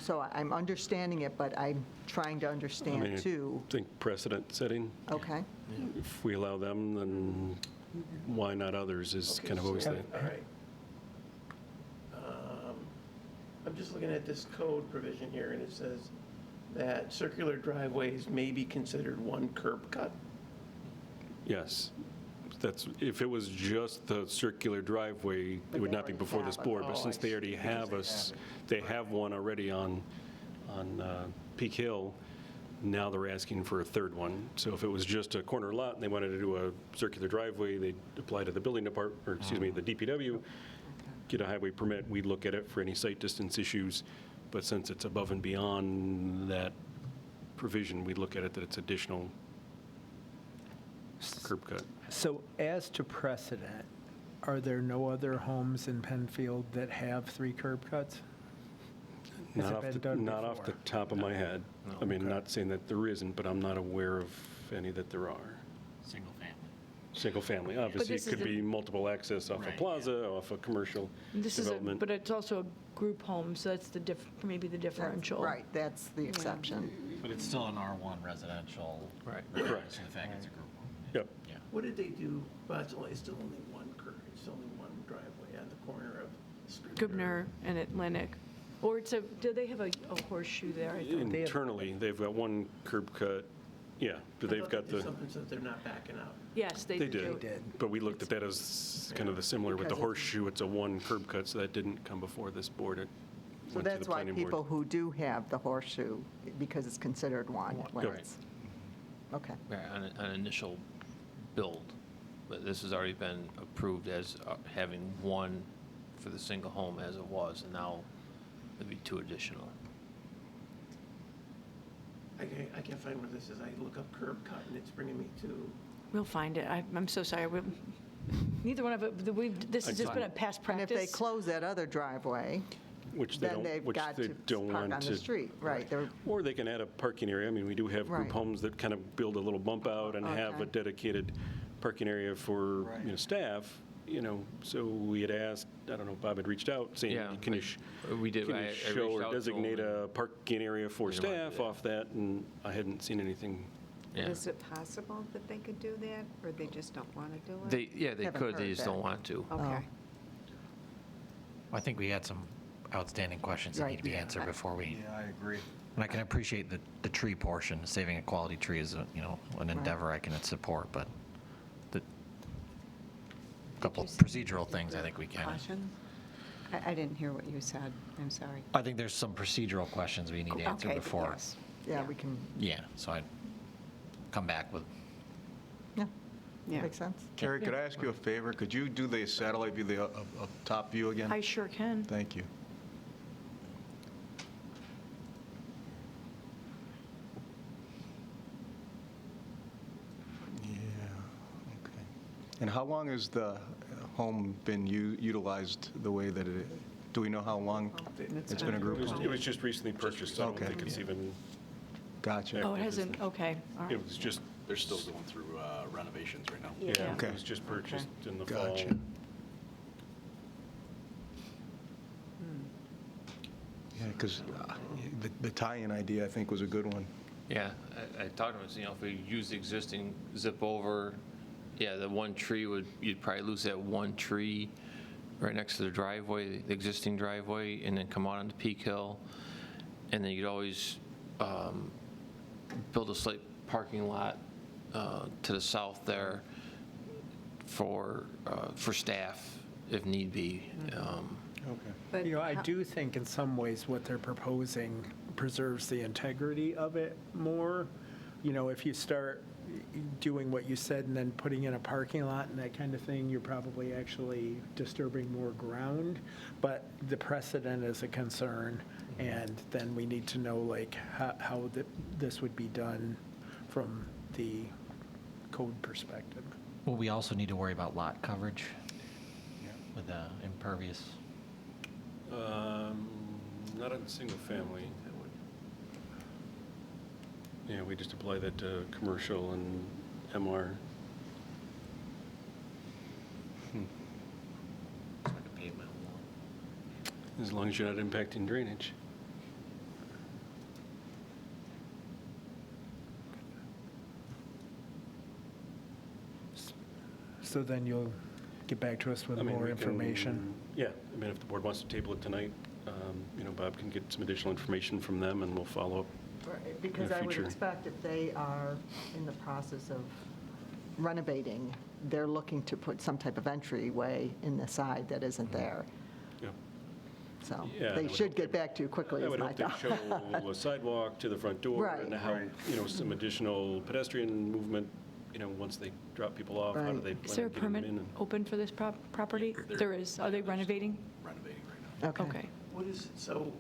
So I'm understanding it, but I'm trying to I mean, understand I too. think precedent setting. Okay. If we allow them, then why not others is kind of always the. All right. I'm just looking at this code provision here, and it says that circular driveways may be considered one curb cut. Yes. That's, if it was just the circular driveway, it would not be before this board, but since they already have us, they have one already on Peak Hill, now they're asking for a third one. So if it was just a corner lot and they wanted to do a circular driveway, they'd apply to the building department, or excuse me, the DPW, get a highway permit, we'd look at it for any site distance issues. But since it's above and beyond that provision, we'd look at it that it's additional curb cut. So as to precedent, are there no other homes in Penfield that have 3 curb cuts? Has Not it off been the, done not off the before? top of my head. I mean, not saying that there isn't, but I'm not aware of any that there are. Single family. Single family, obviously, it this is could be multiple access off a Right, plaza, off a commercial This is, development. but it's also a group home, so that's the maybe the differential. Right, that's the exception. But it's still an R1 residential. Right. Correct. To the fact it's a group home. Yep. Yeah. What did they do? Well, it's still only one curb, it's only one driveway on the corner of Scribner. Gubner and Atlantic. Or it's do they have a horseshoe there? I thought? Internally, they've got one curb cut, yeah, but they've got the, Something so that they're not backing out. Yes, they they do. did. But we looked at that as kind of the similar with the Because it's- horseshoe, it's a one curb cut, so that didn't come before this board. It So went to the that's why planning board. people who do have the horseshoe, because it's considered one. when Yep. it's- Okay. Right, on initial build, but this has already been approved as having one for the single home as it was, and now it'd be 2 additional. I can't find where this is. I look up curb cut, and it's bringing me to, We'll find it. I'm so sorry. Neither one of it, this has just been a past And if practice. they close that other driveway, Which they then don't, they've which got they to don't park want on to. the street. Right. They're- Or they can add a parking area. I mean, we do have group Right. homes that kind of build a little bump out and have a Okay. dedicated parking area for, you know, staff, you know. So we had asked, I don't know, Bob had reached out saying, Yeah, can you, we did. can I you reached show or out to designate them, a parking area for They didn't wanna do staff that. off that? And I hadn't seen anything. Yeah. Is it possible that they could do that, or they just don't want to do it? They Haven't could, they heard just that. don't want to. Okay. I think we had some outstanding questions that Right. need to be answered before we, Yeah, I agree. and I can appreciate the tree portion, saving a quality tree is, an endeavor I can support, but the couple you say procedural things I think we can. Caution? I didn't hear what you said. I'm sorry. I think there's some procedural questions we need to answer Okay, before. yes. Yeah, we can, Yeah, so I'd come back with, yeah, Yeah. makes sense. Carrie, could I ask you a favor? Could you do the satellite view, the top view again? I sure can. Thank you. Yeah, okay. And how long has the home been utilized the way that it, do we know how long it's been a group home? It was just recently purchased, so I don't Okay. think it's even, Gotcha. Oh, it hasn't, okay. All right. it was just, They're still going through renovations right now. yeah, Okay. it was just purchased in the fall. Gotcha. Yeah, because the tie-in idea, I think, was a good one. Yeah, I talked to him, if we use the existing zip over Yeah, the one tree you'd probably lose that one tree right next to the driveway, the existing driveway, and then come out onto Peak Hill. And then you'd always build a slight parking lot to the south there for staff if need be. But I do think in some ways what they're proposing preserves the integrity of it more. If you start doing what you said and then putting in a parking lot and that kind of thing, you're probably actually disturbing more ground. But the precedent is a concern, and then we need to know how this would be done from the code perspective. Well, we also need to worry about lot coverage with the impervious. Not on single family. Yeah, we just apply that to commercial and MR. It's like a pavement wall. As long as you're not impacting drainage. So then you'll get back to us with more we can- information. Yeah, if the board wants to table it tonight, Bob can get some additional information from them, and we'll follow up. Right, because I would future. expect if they are in the process of renovating, they're looking to put some type of entryway in the side that isn't there. Yeah. So Yeah, I they would should hope get back to you quickly, I is would my hope they thought. show a sidewalk to the front door Right. and how, some additional pedestrian movement, once they drop people off, how do Right. they Is there a plan on getting them permit in? and- open for this property? There is. Are they renovating? Renovating right now. Okay. What is, so,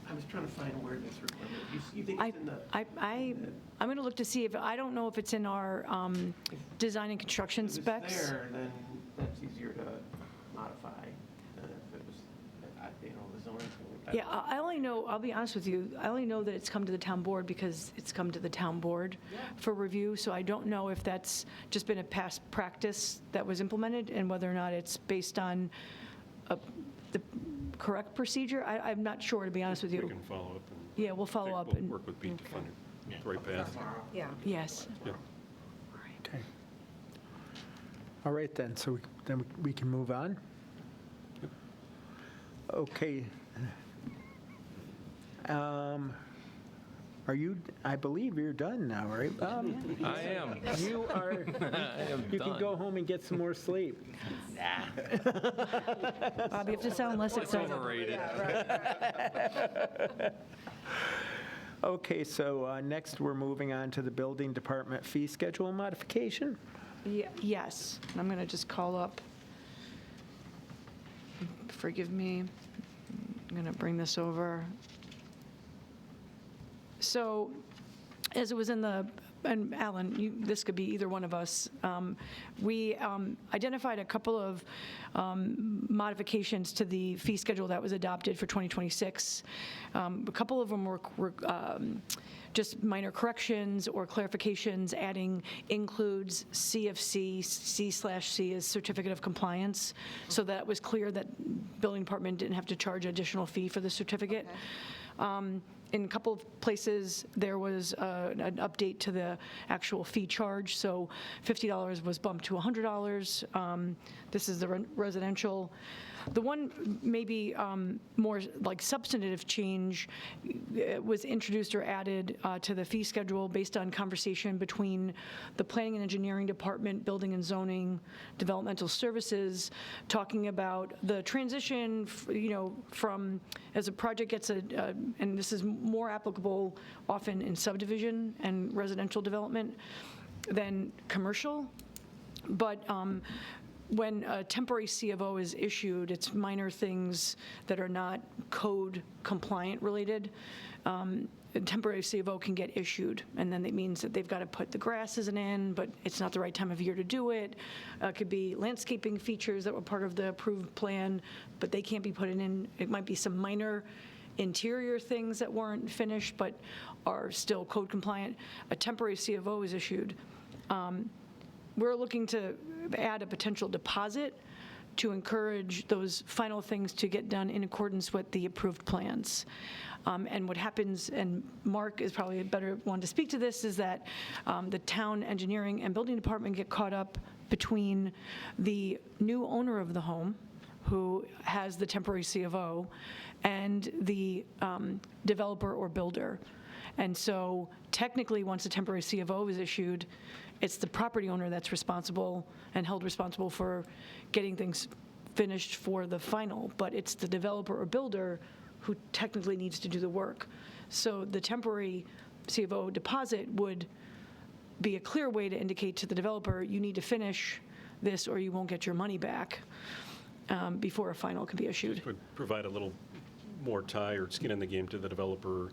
I was trying to find where this requirement, you think I, it's in the, I'm going to look to see if, I don't know if it's in our design and construction if it's specs. there, then that's easier to modify than if it was, the zoning code. Yeah, I only know, I'll be honest with you, I only know that it's come to the town board because it's come to the town board for review, so I don't know if that's just been a past practice that was implemented and whether or not it's based on the correct procedure. I'm not sure, to be honest with We you. can follow up. and Yeah, we'll follow up We'll and, work with Pete to find the right path. Yeah. yes. Yeah. Okay. All right, then, so then we can move on? Okay. Are you, I believe you're done now, right, Bob? I am. You are, you can go home and get some more sleep. Bob, you have to sound less excited. Overrated. Okay, so next, we're moving on to the building department fee schedule modification. Yes, I'm going to just call up, forgive me, I'm going to bring this over. So, as it was in the, and Alan, this could be either one of us, we identified a couple of modifications to the fee schedule that was adopted for 2026. A couple of them were just minor corrections or clarifications, adding includes CFC, C/C as certificate of compliance, so that it was clear that building department didn't have to charge additional fee for the certificate. In a couple of places, there was an update to the actual fee charge, so $50 was bumped to $100. This is the residential. The one maybe more like substantive change was introduced or added to the fee schedule based on conversation between the Planning and Engineering Department, Building and Zoning, Developmental Services, talking about the transition, from as a project gets and this is more applicable often in subdivision and residential development than commercial, but when a temporary C of O is issued, it's minor things that are not code compliant related. A temporary C of O can get issued, and then it means that they've got to put the grass isn't in, but it's not the right time of year to do it. It could be landscaping features that were part of the approved plan, but they can't be put in. It might be some minor interior things that weren't finished but are still code compliant. A temporary C of O is issued. We're looking to add a potential deposit to encourage those final things to get done in accordance with the approved plans. And what happens, and Mark is probably a better one to speak to this, is that the town engineering and building department get caught up between the new owner of the home, who has the temporary C of O, and the developer or builder. And so technically, once a temporary C of O is issued, it's the property owner that's responsible and held responsible for getting things finished for the final, but it's the developer or builder who technically needs to do the work. So the temporary C of O deposit would be a clear way to indicate to the developer, you need to finish this or you won't get your money back before a final can be issued. Would provide a little more tie or skin in the game to the developer,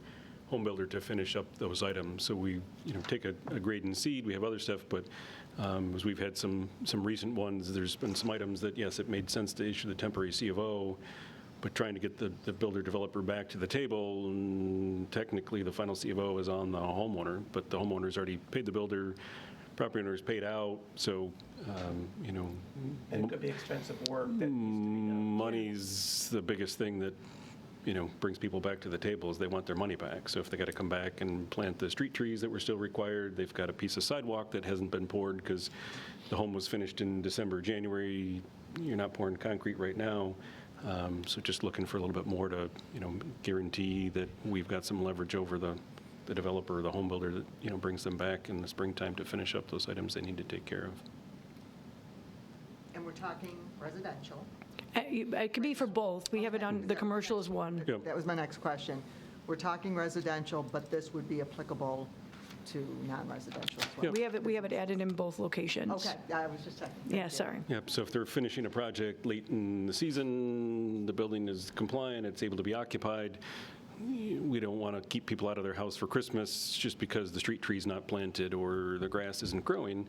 home builder to finish up those items. So we, take a grade and seed. We have other stuff, but as we've had some recent ones, there's been some items that, yes, it made sense to issue the temporary C of O, but trying to get the builder developer back to the table, and technically the final C of O is on the homeowner, but the homeowner's already paid the builder, property owner's paid out, so, And it could be expensive work that needs to be done. money's the biggest thing that, brings people back to the table is they want their money back. So if they got to come back and plant the street trees that were still required, they've got a piece of sidewalk that hasn't been poured because the home was finished in December, January, you're not pouring concrete right now. So just looking for a little bit more to, guarantee that we've got some leverage over the developer or the home builder that, brings them back in the springtime to finish up those items they need to take care of. And we're talking residential. It could be for both. We have it on, the commercial is one. Yep. That was my next question. We're talking residential, but this would be applicable to non-residential as well? We have it added in both locations. Okay, I was just checking. Yeah, sorry. Yep, so if they're finishing a project late in the season, the building is compliant, it's able to be occupied, we don't want to keep people out of their house for Christmas just because the street tree's not planted or the grass isn't growing.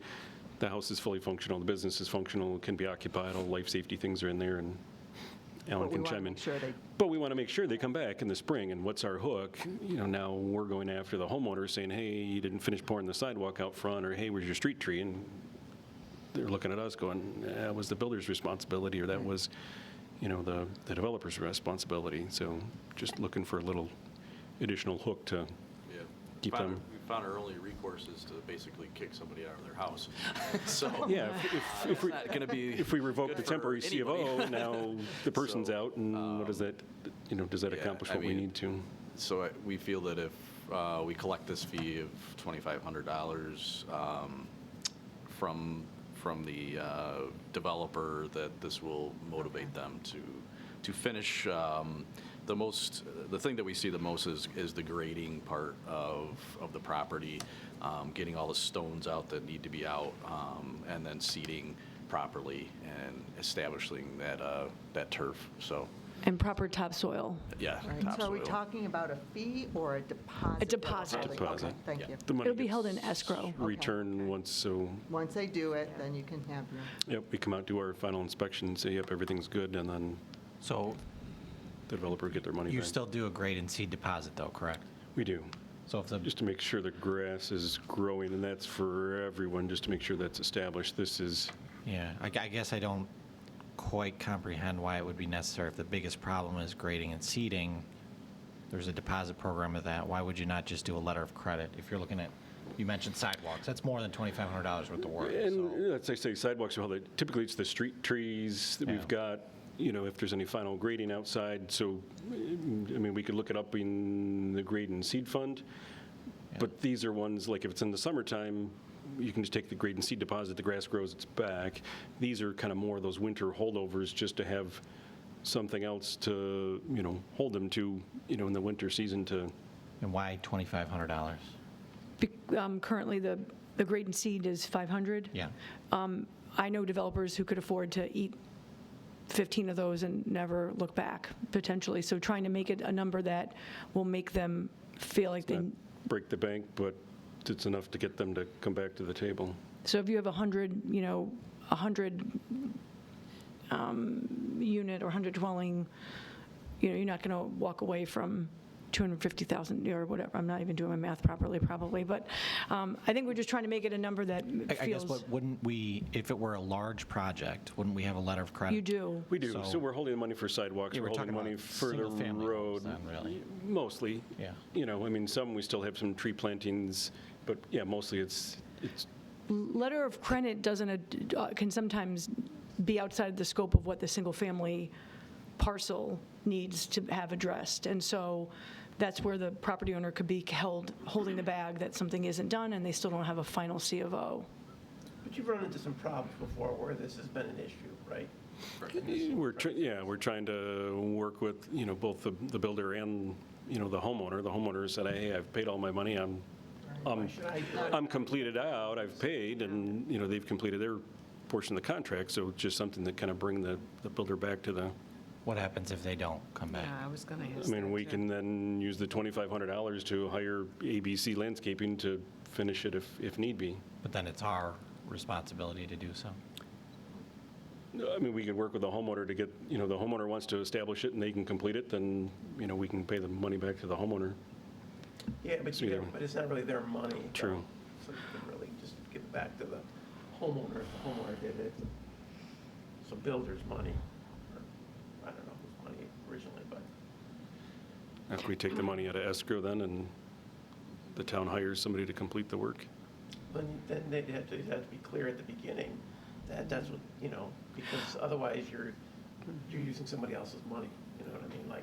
The house is fully functional, the business is functional, can be occupied, all life safety things are in there, and Alan can chime in. But we want to make sure they come back in the spring, and what's our hook? Now we're going after the homeowner saying, hey, you didn't finish pouring the sidewalk out front, or hey, where's your street tree? And they're looking at us going, that was the builder's responsibility, or that was, the developer's responsibility. So just looking for a little additional hook to keep them. We found our only recourse is to basically kick somebody out of their house. So Yeah, if we, not gonna be if we revoke good the for temporary C of O, anybody. now the person's out, and what does that, does that Yeah, accomplish I what we mean, need to? So we feel that if we collect this fee of $2,500 from the developer, that this will motivate them to finish. The thing that we see the most is the grading part of the property, getting all the stones out that need to be out, and then seeding properly and establishing that turf. So. And proper topsoil. Yeah. Right. So are we talking about a fee or a deposit? A deposit. Okay, thank you. The money It'll be held in gets escrow. Returned once, so, Once they do it, then you can have your, yep, we come out, do our final inspection, say, yep, everything's good, and then So the developer get their money you back. still do a grade and seed deposit, though, correct? We do. So if the, Just to make sure the grass is growing, and that's for everyone, just to make sure that's established. This is, yeah, I guess I don't quite comprehend why it would be necessary if the biggest problem is grading and seeding. There's a deposit program with that. Why would you not just do a letter of credit? If you're looking at, you mentioned sidewalks, that's more than $2,500 worth of work. and So, let's say sidewalks, well, typically it's the street trees that we've Yeah. got, if there's any final grading outside. So, we could look it up in the grade and seed fund, but these are ones, like if it's in the summertime, you can just take the grade and seed deposit, the grass grows, it's back. These are kind of more of those winter holdovers, just to have something else to, hold them to, in the winter season to. and why $2,500? Currently, the grade and seed is $500. Yeah. I know developers who could afford to eat 15 of those and never look back, potentially. So trying to make it a number that will make them feel like they. Not break the bank, but it's enough to get them to come back to the table. So if you have 100 unit or 100 dwelling, you're not going to walk away from 250,000 or whatever. I'm not even doing my math properly, probably. But I think we're just trying to make it a number that I guess, feels. but wouldn't we, if it were a large project, wouldn't we have a letter of credit? You do. We do. So we're holding the money for sidewalks. Yeah, We're we're holding talking money about for the single-family road. homes then, really. Mostly. Yeah. You know, I mean, some, we still have some tree plantings, but yeah, mostly it's Letter of credit can sometimes be outside the scope of what the single-family parcel needs to have addressed. And so that's where the property owner could be held holding the bag that something isn't done and they still don't have a final C of O. But you've run into some problems before where this has been an issue, right? we're trying to work with, you know, both the builder and, you know, the homeowner. The homeowner said, hey, I've paid all my money, I'm completed out, I've paid, and, you know, they've completed their portion of the contract, so it's just something that kind of bring the builder back to the. What happens if they don't come back? Yeah, I was going to I ask mean, that, we too. can then use the $2,500 to hire ABC Landscaping to finish it if need be. But then it's our responsibility to do so. I mean, we could work with the homeowner to get, you know, the homeowner wants to establish it and they can complete it, then, you know, we can pay the money back to the homeowner. Yeah, but it's not really their money. True. So you can really just give it back to the homeowner if the homeowner did it. So builder's money, or I don't know whose money originally, but. After we take the money out of escrow then, and the town hires somebody to complete the work. Then they'd have to be clear at the beginning that that's what, you know, because otherwise you're using somebody else's money, you know what I mean? Like,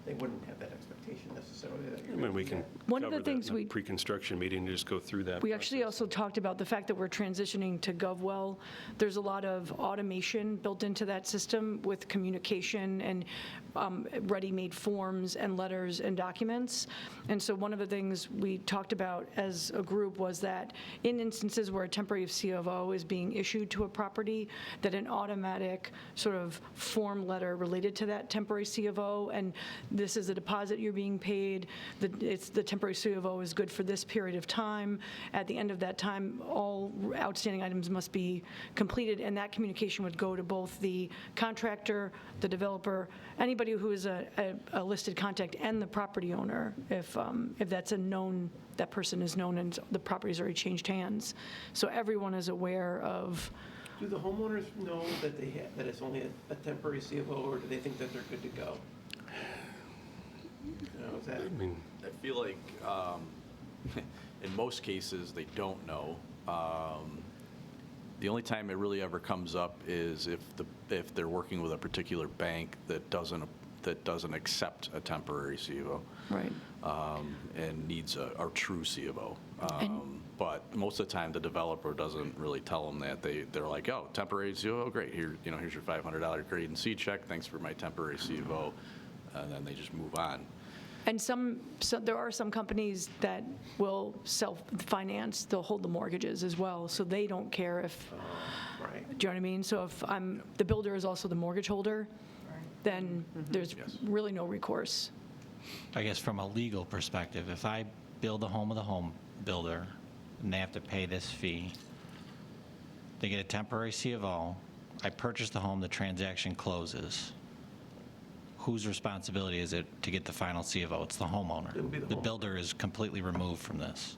they wouldn't have that expectation necessarily that you're. I mean, we can One of the cover that things in we- a pre-construction meeting and just go through that. We actually process. also talked about the fact that we're transitioning to GovWell. There's a lot of automation built into that system with communication and ready-made forms and letters and documents. And so one of the things we talked about as a group was that in instances where a temporary C of O is being issued to a property, that an automatic sort of form letter related to that temporary C of O, and this is a deposit you're being paid, the temporary C of O is good for this period of time. At the end of that time, all outstanding items must be completed, and that communication would go to both the contractor, the developer, anybody who is a listed contact, and the property owner, if that's a known, that person is known and the property's already changed hands. So everyone is aware of. Do the homeowners know that that it's only a temporary C of O, or do they think that they're good to go? You know, is that? I mean, I feel like in most cases, they don't know. The only time it really ever comes up is if they're working with a particular bank that doesn't accept a temporary C of O. Right. And needs a true C of O. But most of the time, the developer doesn't really tell them that. They're like, oh, temporary C of O, great. Here's your $500 grade and C check. Thanks for my temporary C of O. And then they just move on. And there are some companies that will self-finance, they'll hold the mortgages as well, so they don't care if, Right. do you know what I mean? So if the builder is also the mortgage holder, then there's really no recourse. I guess from a legal perspective, if I build a home with a home builder and they have to pay this fee, they get a temporary C of O, I purchase the home, the transaction closes. Whose responsibility is it to get the final C of O? It's the homeowner. It'll be the The homeowner. builder is completely removed from this.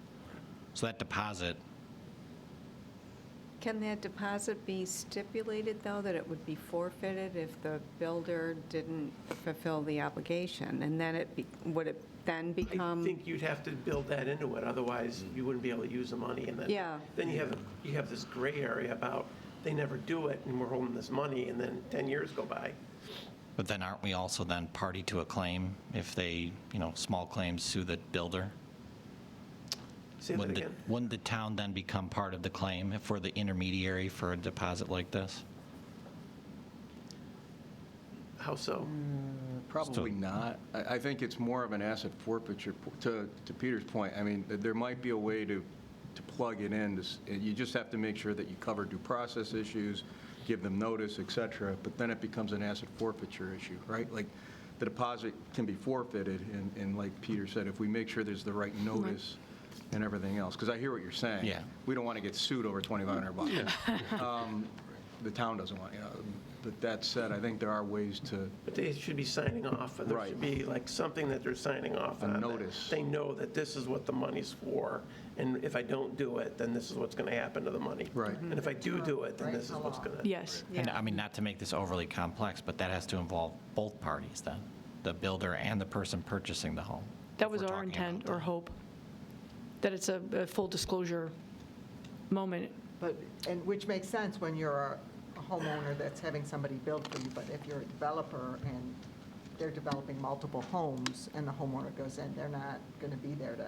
So that deposit, Can that deposit be stipulated, though, that it would be forfeited if the builder didn't fulfill the obligation? And then would it then I become? think you'd have to build that into it, otherwise you wouldn't be able to use the money, and then. Yeah. Then you have this gray area about, they never do it, and we're holding this money, and then 10 years go by. but then aren't we also then party to a claim if they, small claims sue the builder? Say that again. Wouldn't the town then become part of the claim if we're the intermediary for a deposit like this? How so? Probably not. I think it's more of an asset forfeiture. To Peter's point, I mean, there might be a way to plug it in. You just have to make sure that you cover due process issues, give them notice, et cetera, but then it becomes an asset forfeiture issue, right? Like, the deposit can be forfeited, and like Peter said, if we make sure there's the right notice and everything else, because I hear what you're saying. Yeah. We don't want to get sued over $2,500 bucks. The town doesn't want, But that said, I think there are ways to, But they should be signing off, and there Right. should be like something that they're signing off A on. that notice. They know that this is what the money's for, and if I don't do it, then this is what's going to happen to the money. Right. And if I do it, then this is what's going to. Yes. And I mean, not to make this overly complex, but that has to involve both parties then, the builder and the person purchasing the home. That was If we're our talking intent about or that. hope, that it's a full disclosure moment. And which makes sense when you're a homeowner that's having somebody build for you, but if you're a developer and they're developing multiple homes and the homeowner goes in, they're not going to be there to,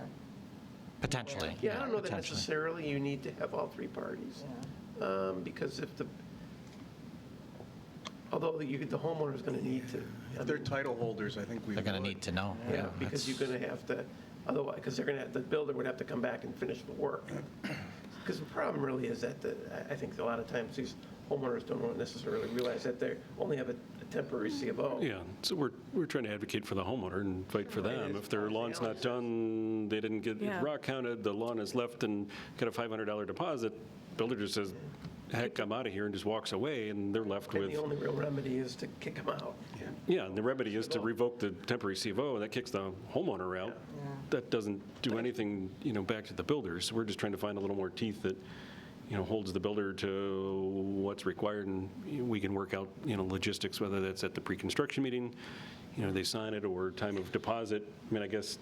Potentially. Yeah, I don't know that potentially. necessarily you need to have all three parties. Because if although the homeowner's going to need to. if they're title holders, I think we They're going to would. need to know. Yeah, because you're going to have to, otherwise, because the builder would have to come back and finish the work. Because the problem really is that I think a lot of times these homeowners don't necessarily realize that they only have a temporary C of O. Yeah, so we're trying to advocate for the homeowner and fight for them. If their lawn's not done, they didn't get Yeah. rock counted, the lawn is left and got a $500 deposit, builder just says, heck, I'm out of here, and just walks away, and they're left And with, the only real remedy is to kick them out. yeah, and the remedy is to revoke the temporary C of O, and that kicks the homeowner out. That doesn't do anything, back to the builders. We're just trying to find a little more teeth that, holds the builder to what's required, and we can work out, logistics, whether that's at the pre-construction meeting, they sign it, or time of deposit. I mean, I guess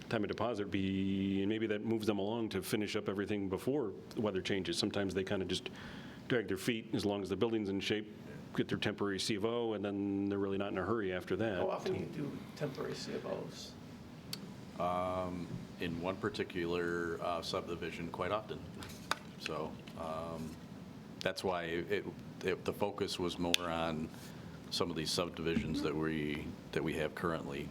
time of deposit would be, and maybe that moves them along to finish up everything before the weather changes. Sometimes they kind of just drag their feet as long as the building's in shape, get their temporary C of O, and then they're really not in a hurry after that. How often do you do temporary C of Os? In one particular subdivision, quite often. So that's why the focus was more on some of these subdivisions that we have currently.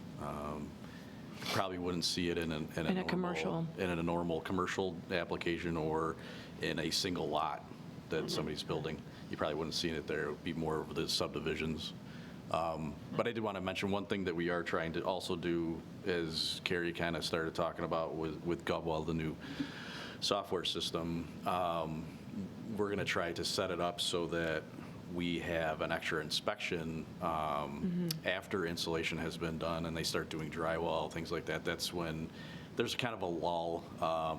Probably wouldn't see it in a commercial. normal commercial application or in a single lot that somebody's building. You probably wouldn't see it there. It would be more of the subdivisions. But I did want to mention one thing that we are trying to also do, as Carrie kind of started talking about with Gubwell, the new software system. We're going to try to set it up so that we have an extra inspection after installation has been done and they start doing drywall, things like that. That's when there's kind of a lull,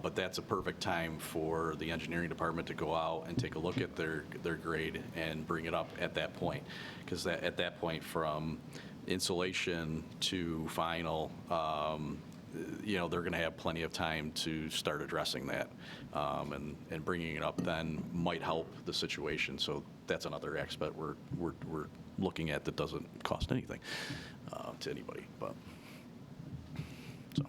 but that's a perfect time for the engineering department to go out and take a look at their grade and bring it up at that point. Because at that point, from insulation to final, they're going to have plenty of time to start addressing that. And bringing it up then might help the situation. So that's another aspect we're looking at that doesn't cost anything to anybody. But so.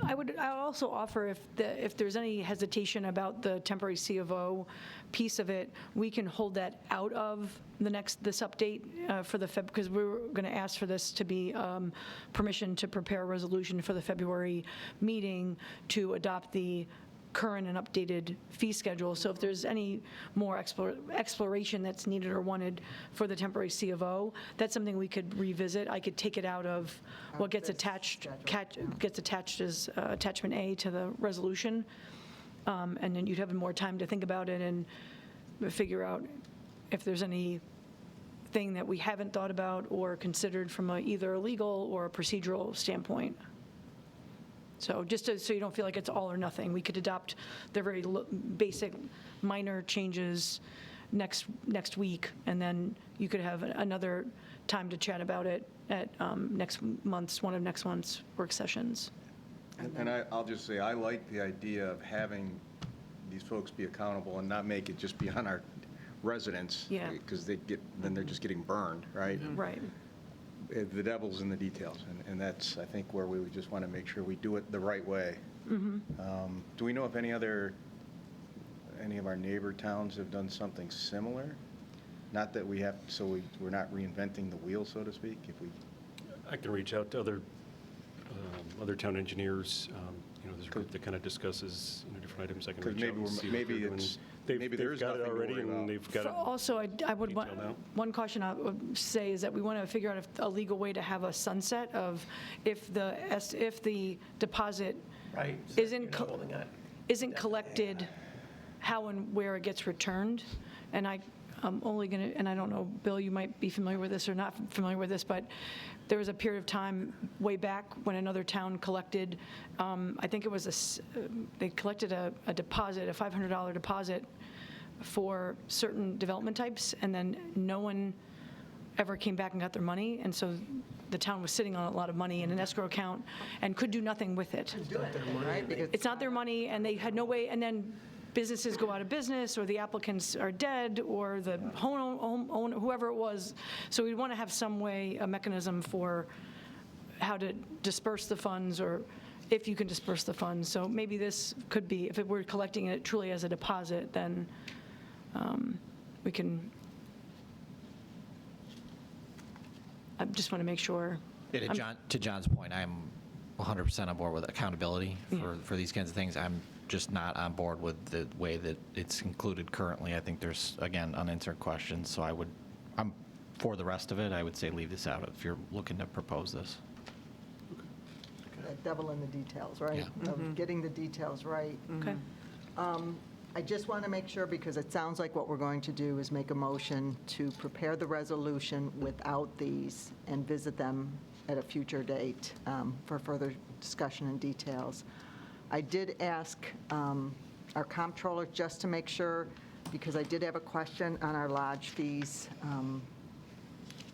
I would also offer if there's any hesitation about the temporary C of O piece of it, we can hold that out of this update for the Feb, because we were going to ask for this to be permission to prepare a resolution for the February meeting to adopt the current and updated fee schedule. So if there's any more exploration that's needed or wanted for the temporary C of O, that's something we could revisit. I could take it out of what gets attached as attachment A to the resolution, and then you'd have more time to think about it and figure out if there's anything that we haven't thought about or considered from either a legal or a procedural standpoint. So just so you don't feel like it's all or nothing, we could adopt the very basic minor changes next week, and then you could have another time to chat about it at one of next month's work sessions. And I'll just say, I like the idea of having these folks be accountable and not make it just be on our residents. Yeah. Because then they're just getting burned, right? Right. The devil's in the details, and that's, I think, where we would just want to make sure we do it the right way. Do we know if any of our neighbor towns have done something similar? Not that we have, so we're not reinventing the wheel, so to speak, if we... I can reach out to other town engineers. There's a group that kind of discusses different items. I can reach out and see what they're doing. Maybe They've got it already, and they've got it. Also, I would want, detailed out. one caution I would say is that we want to figure out a legal way to have a sunset of if the deposit Right? isn't collected how and where it gets returned. And I'm only going to, and I don't know, Bill, you might be familiar with this or not familiar with this, but there was a period of time way back when another town collected, I think it was they collected a deposit, a $500 deposit for certain development types, and then no one ever came back and got their money, and so the town was sitting on a lot of money in an escrow account and could do nothing with it. It's not their money, and they had no way, and then businesses go out of business, or the applicants are dead, or the homeowner, whoever it was. So we'd want to have some way, a mechanism for how to disperse the funds, or if you can disperse the funds. So maybe this could be, if we're collecting it truly as a deposit, then we can, I just want to make sure. Yeah, to John's point, I'm 100% on board with accountability for these kinds of things. I'm just not on board with the way that it's included currently. I think there's, again, unanswered questions, so I'm for the rest of it. I would say leave this out if you're looking to propose this. Devil in the details, right? Yeah. Of getting the details right. Okay. I just want to make sure, because it sounds like what we're going to do is make a motion to prepare the resolution without these and visit them at a future date for further discussion and details. I did ask our comptroller just to make sure, because I did have a question on our lodge fees,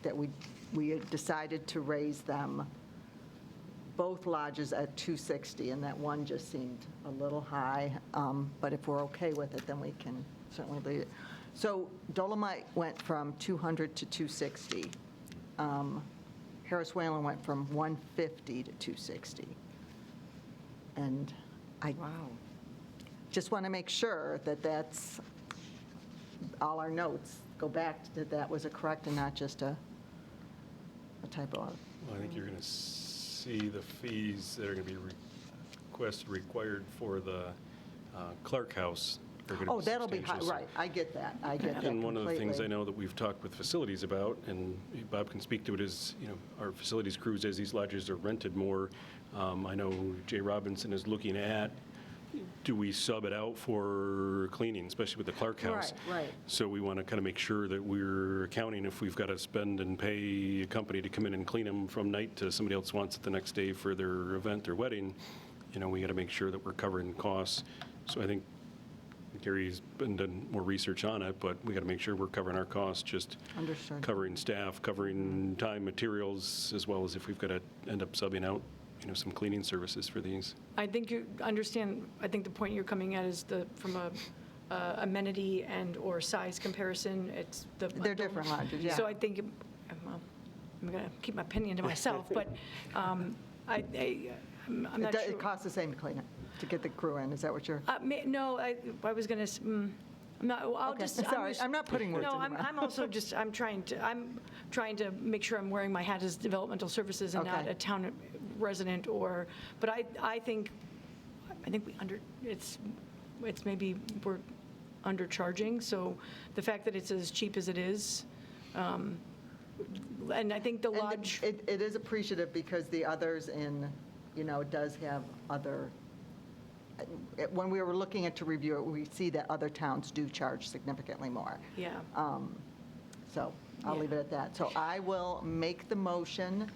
that we had decided to raise them, both lodges at $260, and that one just seemed a little high. But if we're okay with it, then we can certainly leave it. So Dolomite went from $200 to $260. Harris Whalen went from $150 to $260. And I just want to make sure that that's, all our notes go back to that was a correct and not just a typo. Well, I think you're going to see the fees that are going to be required for the Clerk House. Oh, that'll be high, right, I get that, I get that And one of the things completely. I know that we've talked with facilities about, and Bob can speak to it, is, our facilities crews, as these lodges are rented more, I know Jay Robinson is looking at, do we sub it out for cleaning, especially with the Clerk House? Right. So we want to kind of make sure that we're accounting if we've got to spend and pay a company to come in and clean them from night to somebody else wants it the next day for their event or wedding, we got to make sure that we're covering costs. So I think Gary's been done more research on it, but we got to make sure we're covering our costs, just Understood. covering staff, covering time, materials, as well as if we've got to end up subbing out, some cleaning services for these. I think you understand, I think the point you're coming at is from a amenity and/or size comparison, it's the. They're different lodges, yeah. So I think, well, I'm going to keep my opinion to myself, but I'm not sure. It costs the same to clean it, to get the crew in, is that what you're? No, I was going to, no, I'll Okay, just. sorry, I'm not putting words in No, your mouth. I'm also just, I'm trying to make sure I'm wearing my hat as developmental services and not Okay. a town resident but I think it's maybe we're undercharging, so the fact that it's as cheap as it is, and I think the And lodge. it is appreciative because the others does have other, when we were looking at to review it, we see that other towns do charge significantly more. Yeah. So I'll leave it at that. So I will make the motion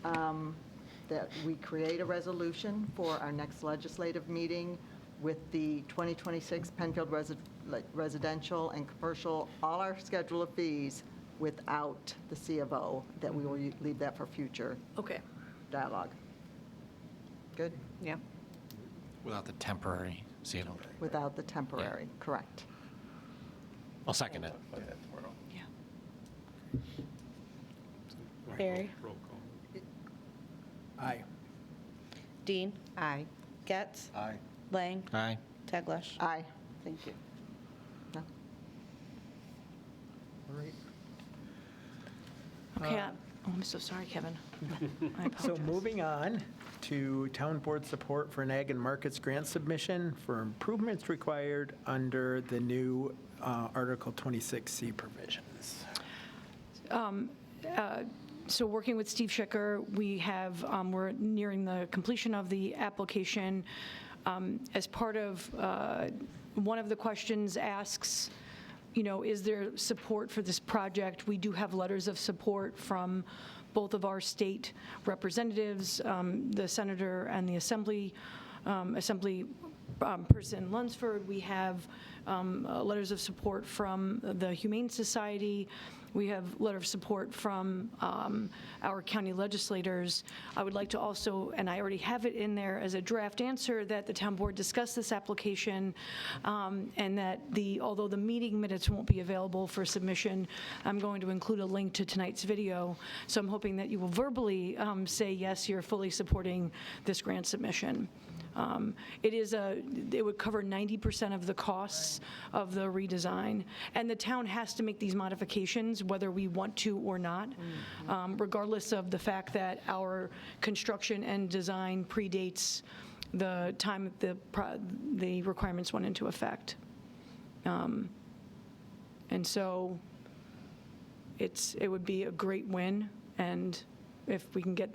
that we create a resolution for our next legislative meeting with the 2026 Penfield residential and commercial, all our schedule of fees without the C of O, that we will leave that for future Okay. dialogue. Good? Yeah. Without the temporary seal. Without the temporary, correct. I'll second it. Yeah. Barry? Roll call. Aye. Dean? Aye. Getz? Aye. Lang? Aye. Teglash? Aye. Thank you. No? All right. Okay. I'm so sorry, Kevin. I apologize. So moving on to town board support for an ag and markets grant submission for improvements required under the new Article 26C provisions. So working with Steve Schicker, we're nearing the completion of the application. As part of One of the questions asks, is there support for this project? We do have letters of support from both of our state representatives, the senator and the assembly person Lunsford. We have letters of support from the Humane Society. We have letter of support from our county legislators. I would like to also, and I already have it in there as a draft answer, that the town board discuss this application, and that although the meeting minutes won't be available for submission, I'm going to include a link to tonight's video. So I'm hoping that you will verbally say, yes, you're fully supporting this grant submission. It would cover 90% of the costs of the redesign, and the town has to make these modifications whether we want to or not, regardless of the fact that our construction and design predates the time the requirements went into effect. And so it would be a great win, and if we can get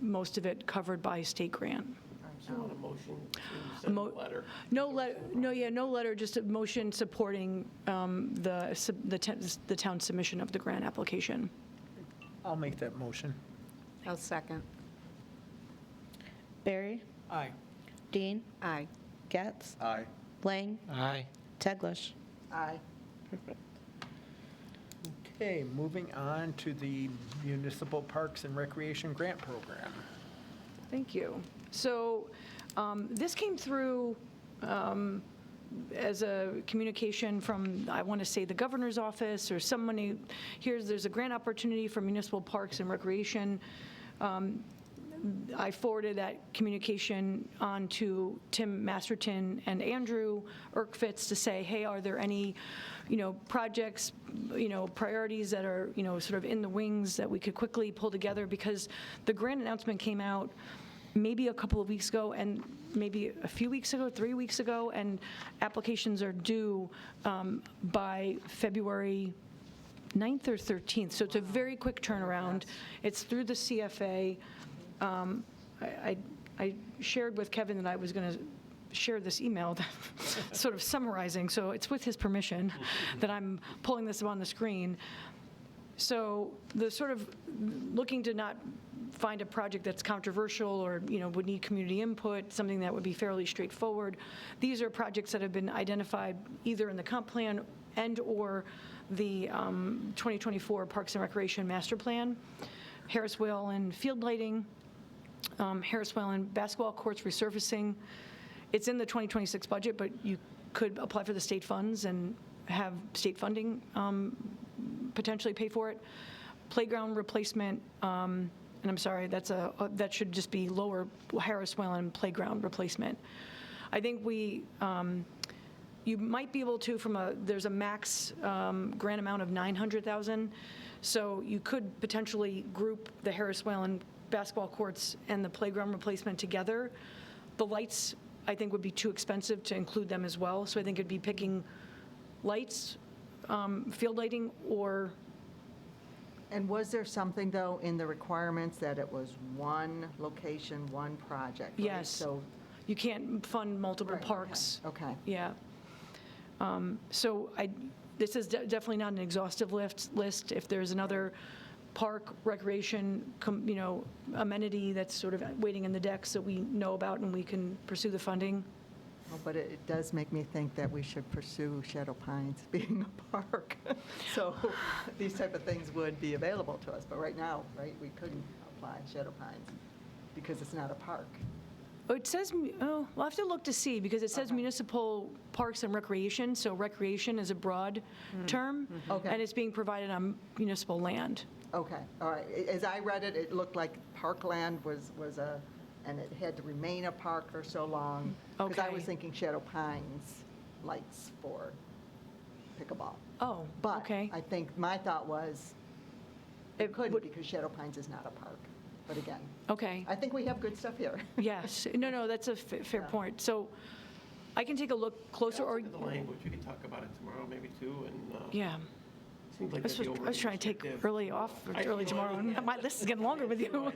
most of it covered by state grant. So you want a motion to send a letter? No letter, just a motion supporting the town submission of the grant application. I'll make that motion. I'll second. Barry? Aye. Dean? Aye. Getz? Aye. Lang? Aye. Teglash? Aye. Okay, moving on to the Municipal Parks and Recreation Grant Program. Thank you. So this came through as a communication from, I want to say, the governor's office or somebody. There's a grant opportunity for municipal parks and recreation. I forwarded that communication on to Tim Masterton and Andrew Erkfitz to say, hey, are there any, projects, priorities that are, sort of in the wings that we could quickly pull together, because the grant announcement came out maybe a couple of weeks ago, and maybe a few weeks ago, 3 weeks ago, and applications are due by February 9th or 13th. So it's a very quick turnaround. It's through the CFA. I shared with Kevin that I was going to share this email sort of summarizing, so it's with his permission that I'm pulling this up on the screen. So the sort of looking to not find a project that's controversial or, would need community input, something that would be fairly straightforward. These are projects that have been identified either in the comp plan and or the 2024 Parks and Recreation Master Plan. Harris Whalen field lighting, Harris Whalen basketball courts resurfacing. It's in the 2026 budget, but you could apply for the state funds and have state funding potentially pay for it. Playground replacement, and I'm sorry, that should just be lower Harris Whalen playground replacement. I think you might be able to there's a max grant amount of $900,000, so you could potentially group the Harris Whalen basketball courts and the playground replacement together. The lights, I think, would be too expensive to include them as well, so I think it'd be picking lights, field lighting, or... And was there something, though, in the requirements that it was one location, one project? Right? Yes. So you can't fund multiple parks. Okay. Yeah. So this is definitely not an exhaustive list. If there's another park, recreation, amenity that's sort of waiting in the decks that we know about and we can pursue the funding. Well, but it does make me think that we should pursue Shadow Pines being a park. So these type of things would be available to us. But right now, we couldn't apply Shadow Pines because it's not a park. Oh, it says, we'll have to look to see, because it says municipal parks and recreation, so recreation is a broad term, and it's being provided on municipal land. Okay, all right. As I read it, it looked like parkland was and it had to remain a park for so long. Because I was thinking Shadow Pines lights for pickleball. Oh, okay. But I think my thought was it couldn't because Shadow Pines is not a park. But again, okay. I think we have good stuff here. Yes, no, that's a fair point. So I can take a look closer. Look at the language, we can talk about it tomorrow maybe too, and. Yeah. Seems like I was trying to take early tomorrow. My list is getting longer with you.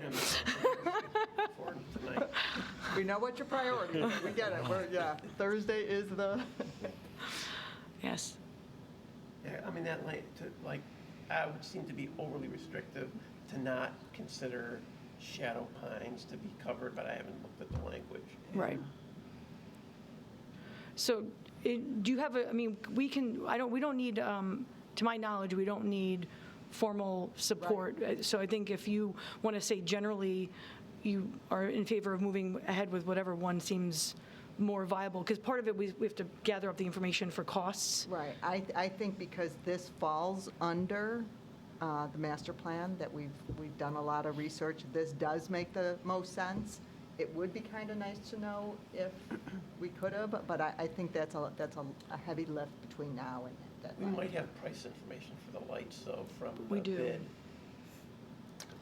We know what your priority is. We get it. Yeah, Thursday is the, Yes. Yeah, I mean, that I would seem to be overly restrictive to not consider shadow pines to be covered, but I haven't looked at the language. Right. So do you have we don't need, to my knowledge, we don't need formal support. So I think if you want to say generally you are in favor of moving ahead with whatever one seems more viable, because part of it, we have to gather up the information for costs. right. I think because this falls under the master plan, that we've done a lot of research, this does make the most sense. It would be kind of nice to know if we could have, but I think that's a heavy lift between now and that. We might have price information for the lights, though, from We the do. bid.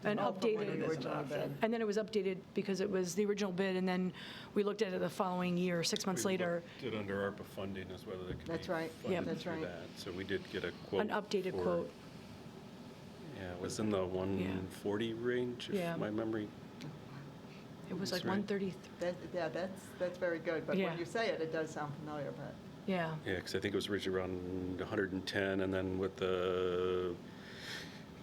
And Oh, from when updated. the original bid. And then it was updated because it was the original bid, and then we looked at it the following year, 6 months later. Did under ARPA funding as whether it could be That's right. Yep. funded That's through right. that. So we did get a quote. An updated for- quote. Yeah, it was in the 140 range, Yeah. if my memory. It was like That's right. 133. Yeah, that's very good, but Yeah. when you say it, it does sound familiar, but. Yeah. Yeah, because I think it was originally around 110, and then with the,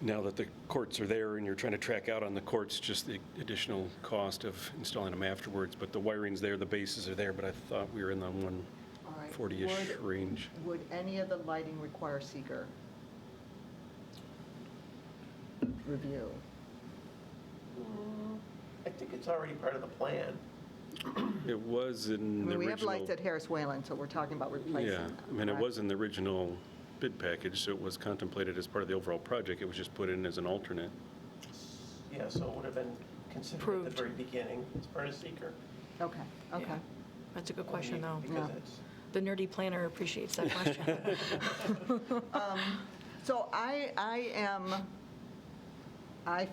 now that the courts are there and you're trying to track out on the courts, just the additional cost of installing them afterwards. But the wiring's there, the bases are there, but I thought we were in the All right. 140-ish range. Would any of the lighting require seeker review? I think it's already part of the plan. It was I in the mean, we have original. lights at Harris Whalen, so we're talking about replacing Yeah, them. I mean, it correct? was in the original bid package, so it was contemplated as part of the overall project. It was just put in as an alternate. Yeah, so it would have been considered at Approved. the very beginning as part of seeker. Okay, okay. Yeah. That's a good question, though. Because Yeah. it's, The nerdy planner appreciates that question. So I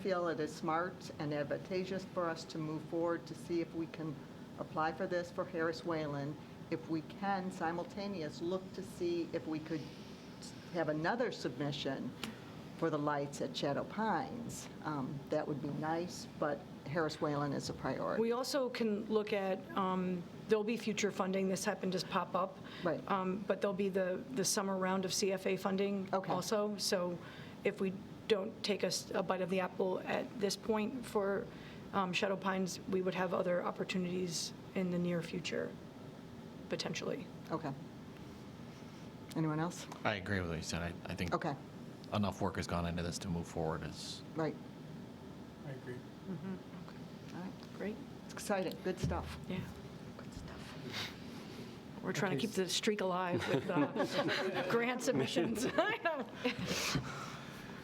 feel it is smart and advantageous for us to move forward to see if we can apply for this for Harris Whalen. If we can look to see if we could have another submission for the lights at Shadow Pines. That would be nice, but Harris Whalen is a priority. We also can look at, there'll be future funding, this happened to just pop up. Right. But there'll be the summer round of CFA funding Okay. also. So if we don't take a bite of the apple at this point for Shadow Pines, we would have other opportunities in the near future, potentially. Okay. Anyone else? I agree with what you said. I think Okay, enough work has gone into this to move forward. right. I agree. All right. Great, It's exciting, good stuff. yeah. We're trying to keep the streak alive with grant submissions. I know.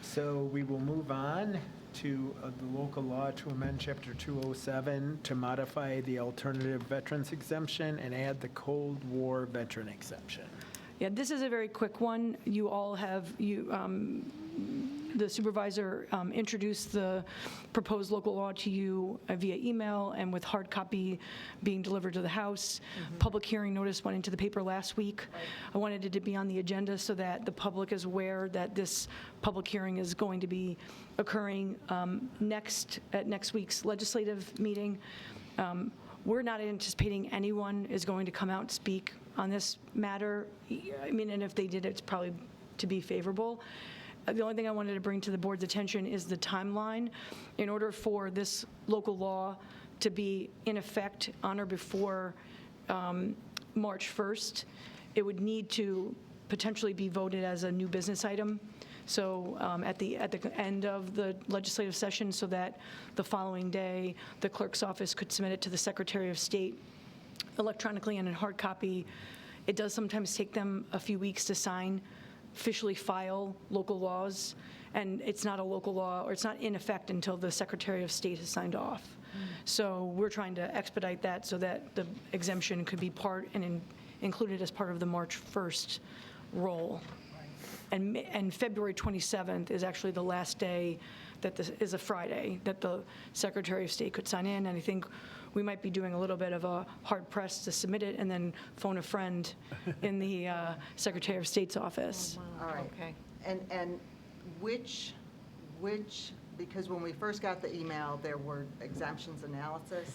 So we will move on to the local law to amend Chapter 207 to modify the alternative veterans exemption and add the Cold War veteran exemption. Yeah, this is a very quick one. You all have, the supervisor introduced the proposed local law to you via email and with hard copy being delivered to the House. Public hearing notice went into the paper last week. I wanted it to be on the agenda so that the public is aware that this public hearing is going to be occurring at next week's legislative meeting. We're not anticipating anyone is going to come out and speak on this matter. I mean, and if they did, it's probably to be favorable. The only thing I wanted to bring to the board's attention is the timeline. In order for this local law to be in effect on or before March 1st, it would need to potentially be voted as a new business item. So at the end of the legislative session, so that the following day, the clerk's office could submit it to the Secretary of State electronically and in hard copy. It does sometimes take them a few weeks to sign, officially file local laws, and it's not a local law, or it's not in effect until the Secretary of State has signed off. So we're trying to expedite that so that the exemption could be part and included as part of the March 1st roll. And February 27th is actually the last day that this is a Friday, that the Secretary of State could sign in, and I think we might be doing a little bit of a hard press to submit it and then phone a friend in the Secretary of State's office. All right. Okay. And which, because when we first got the email, there were exemptions analysis.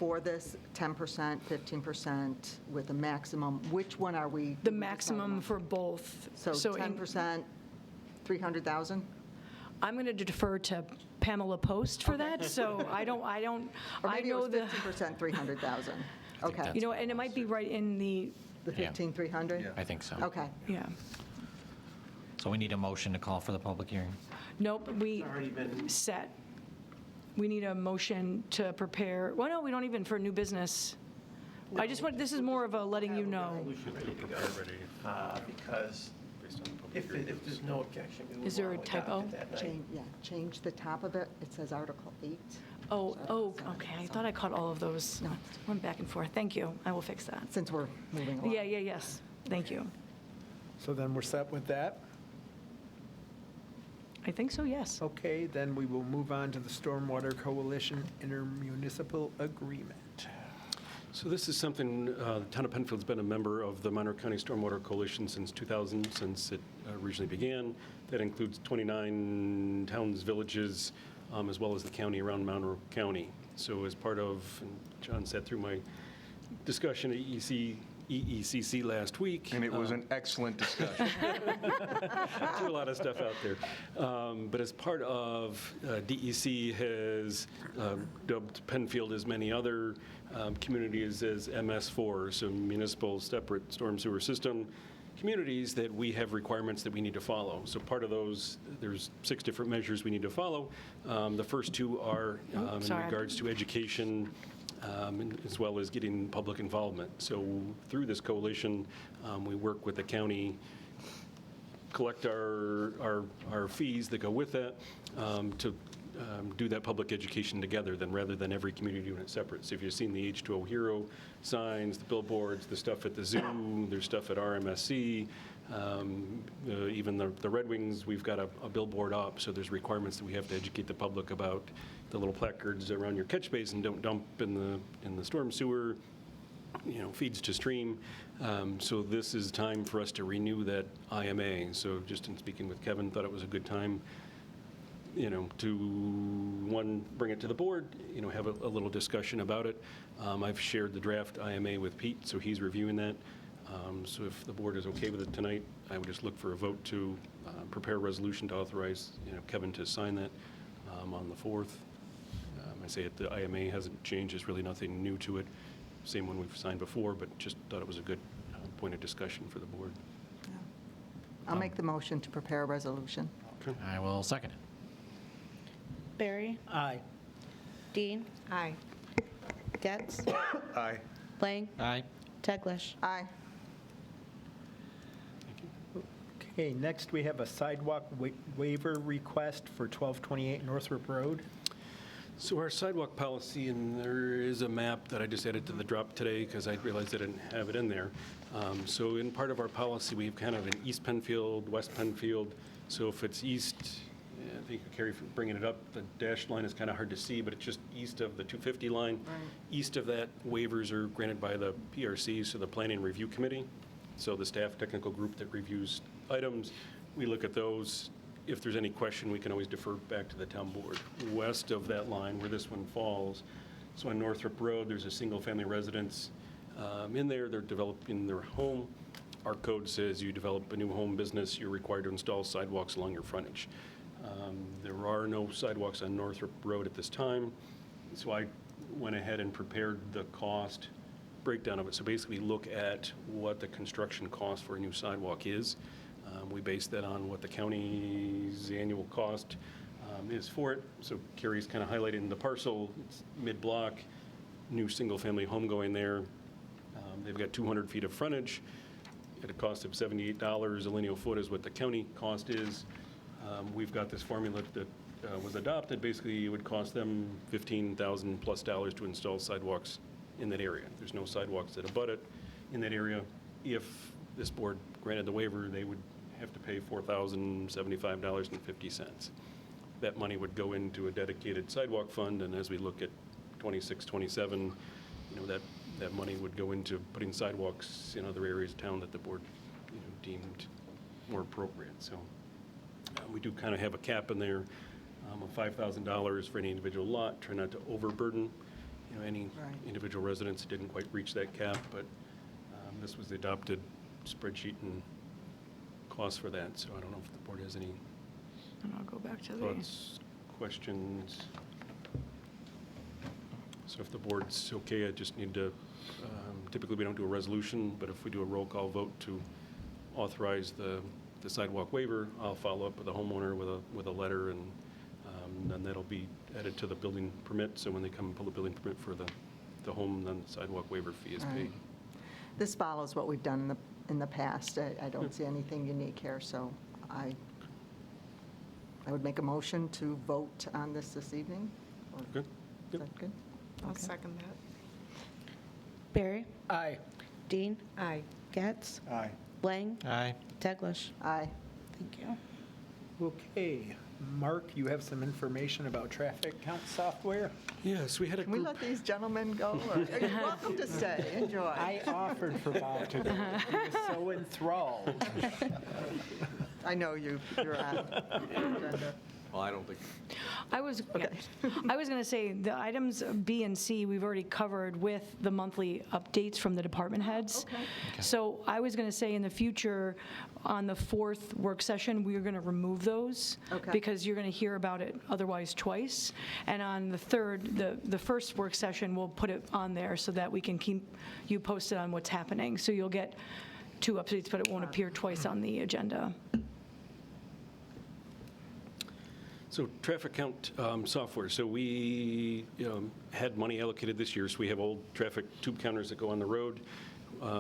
for this, 10%, 15%, with a maximum, which one are we? The maximum for both. So in- 10%, 300,000? I'm going to defer to Pamela Post for that, so I don't, Or I maybe it know was the, 15%, 300,000? Okay. you know, and it might be right in the, The 15,300? I think so. Okay. yeah. So we need a motion to call for the public hearing. Nope, we Already been, set. We need a motion to prepare, well, no, we don't even for new business. I just want, this is more of a letting you know. resolution ready to go, because if there's no objection, we Is will there a want to adopt typo? it that night. Change the top of it. It says Article 8. Oh, okay, I thought I caught all of those. No. Went back and forth. Thank you, I will fix that. Since we're moving along. Yes, thank you. So then we're set with that? I think so, yes. Okay, then we will move on to the Stormwater Coalition Inter-Municipal Agreement. So this is something, the Town of Penfield's been a member of the Monroe County Stormwater Coalition since 2000, since it originally began. That includes 29 towns, villages, as well as the county around Monroe County. So as part of, and John sat through my discussion at EECC last week. And it was an excellent discussion. Threw a lot of stuff out there. But as part of, DEC has dubbed Penfield, as many other communities, as MS4, so Municipal Separate Storm Sewer System communities, that we have requirements that we need to follow. So part of those, there's 6 different measures we need to follow. The first 2 are in sorry. regards to education, as well as getting public involvement. So through this coalition, we work with the county, collect our fees that go with that, to do that public education together, then rather than every community doing it separate. So if you've seen the H2O Hero signs, the billboards, the stuff at the zoo, there's stuff at RMSC, even the Red Wings, we've got a billboard up, so there's requirements that we have to educate the public about. The little placards around your catch basin, don't dump in the storm sewer, feeds to stream. So this is time for us to renew that IMA. So just in speaking with Kevin, thought it was a good time, to, one, bring it to the board, have a little discussion about it. I've shared the draft IMA with Pete, so he's reviewing that. So if the board is okay with it tonight, I would just look for a vote to prepare a resolution to authorize, Kevin to sign that on the 4th. I say it, the IMA hasn't changed, there's really nothing new to it. Same one we've signed before, but just thought it was a good point of discussion for the board. I'll make the motion to prepare a resolution. I will second it. Barry, Aye. Dean, Aye. Getz, Aye. Lang, Aye. Teglash. Aye. Okay, next we have a sidewalk waiver request for 1228 Northrup Road. So our sidewalk policy, and there is a map that I just added to the drop today because I realized I didn't have it in there. So in part of our policy, we have kind of an East Penfield, West Penfield. So if it's east, I think Carrie bringing it up, the dashed line is kind of hard to see, but it's just east of the 250 line. Right. East of that, waivers are granted by the PRC, so the Planning Review Committee. So the staff technical group that reviews items, we look at those. If there's any question, we can always defer back to the town board. West of that line, where this one falls, so on Northrup Road, there's a single-family residence in there. They're developing their home. Our code says you develop a new home business, you're required to install sidewalks along your frontage. There are no sidewalks on Northrup Road at this time, so I went ahead and prepared the cost breakdown of it. So basically look at what the construction cost for a new sidewalk is. We base that on what the county's annual cost is for it. So Carrie's kind of highlighting the parcel, it's mid-block, new single-family home going there. They've got 200 feet of frontage at a cost of $78. A lineal foot is what the county cost is. We've got this formula that was adopted. Basically, it would cost them $15,000 plus to install sidewalks in that area. There's no sidewalks that abut it in that area. If this board granted the waiver, they would have to pay $4,075.50. That money would go into a dedicated sidewalk fund, and as we look at 26, 27, that money would go into putting sidewalks in other areas of town that the board deemed more appropriate. So we do kind of have a cap in there of $5,000 for any individual lot, try not to overburden any Right. individual residents didn't quite reach that cap, but this was the adopted spreadsheet and cost for that, so I don't know if the board has any And I'll go back to the, thoughts, questions. So if the board's okay, I just need to, typically we don't do a resolution, but if we do a roll call vote to authorize the sidewalk waiver, I'll follow up with the homeowner with a letter, and then that'll be added to the building permit, so when they come and pull the building permit for the home, then the sidewalk waiver fee is paid. Right. This follows what we've done in the past. I don't see anything unique here, so I would make a motion to vote on this evening. Or- Good? Is that good? I'll Okay. second that. Barry, Aye. Dean, Aye. Getz, Aye. Lang, Aye. Teglash. Aye. Thank you. Okay, Mark, you have some information about traffic count software? Yes, we had a Can we group. let these gentlemen go? Or are you welcome to stay? Enjoy. I offered for Bob to go. He was so enthralled. I know you're on the agenda. Well, I don't think, I was going to say, the items B and C, we've already covered with the monthly updates from the department heads. Okay. So I was going to say, in the future, on the 4th work session, we are going to remove those. Okay. Because you're going to hear about it otherwise twice. And on the 3rd, the first work session, we'll put it on there so that we can keep you posted on what's happening. So you'll get 2 updates, but it won't appear twice on the agenda. So traffic count software, so we had money allocated this year, so we have old traffic tube counters that go on the road.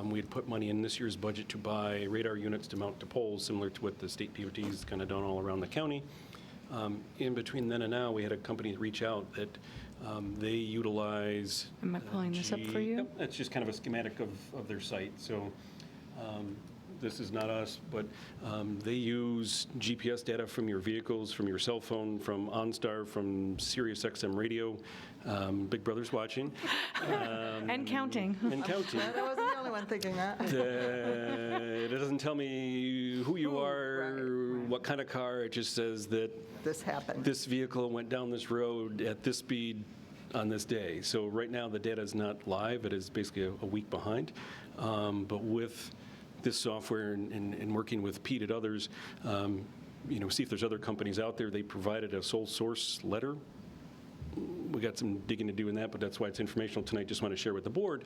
We had put money in this year's budget to buy radar units to mount to poles, similar to what the state POT's kind of done all around the county. In between then and now, we had a company reach out that they utilize. Am I pulling this up for you? Yep, that's just kind of a schematic of their site. So this is not us, but they use GPS data from your vehicles, from your cell phone, from OnStar, from Sirius XM radio. Big Brother's watching. And counting. And counting. I wasn't the only one thinking that. It doesn't tell me who you are, right. what kind of car. It just says that This happened. this vehicle went down this road at this speed on this day. So right now, the data is not live. It is basically a week behind. But with this software and working with Pete and others, see if there's other companies out there. They provided a sole source letter. We got some digging to do in that, but that's why it's informational tonight. Just want to share with the board.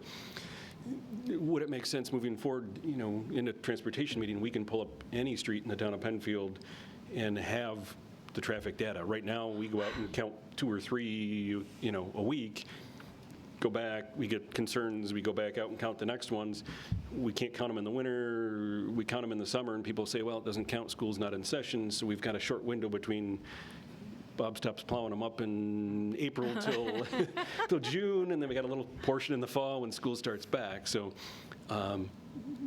Would it make sense moving forward, in a transportation meeting, we can pull up any street in the town of Penfield and have the traffic data. Right now, we go out and count 2 or 3, a week, go back, we get concerns, we go back out and count the next ones. We can't count them in the winter, we count them in the summer, and people say, well, it doesn't count, school's not in session, so we've got a short window between Bob stops plowing them up in April till June, and then we got a little portion in the fall when school starts back. So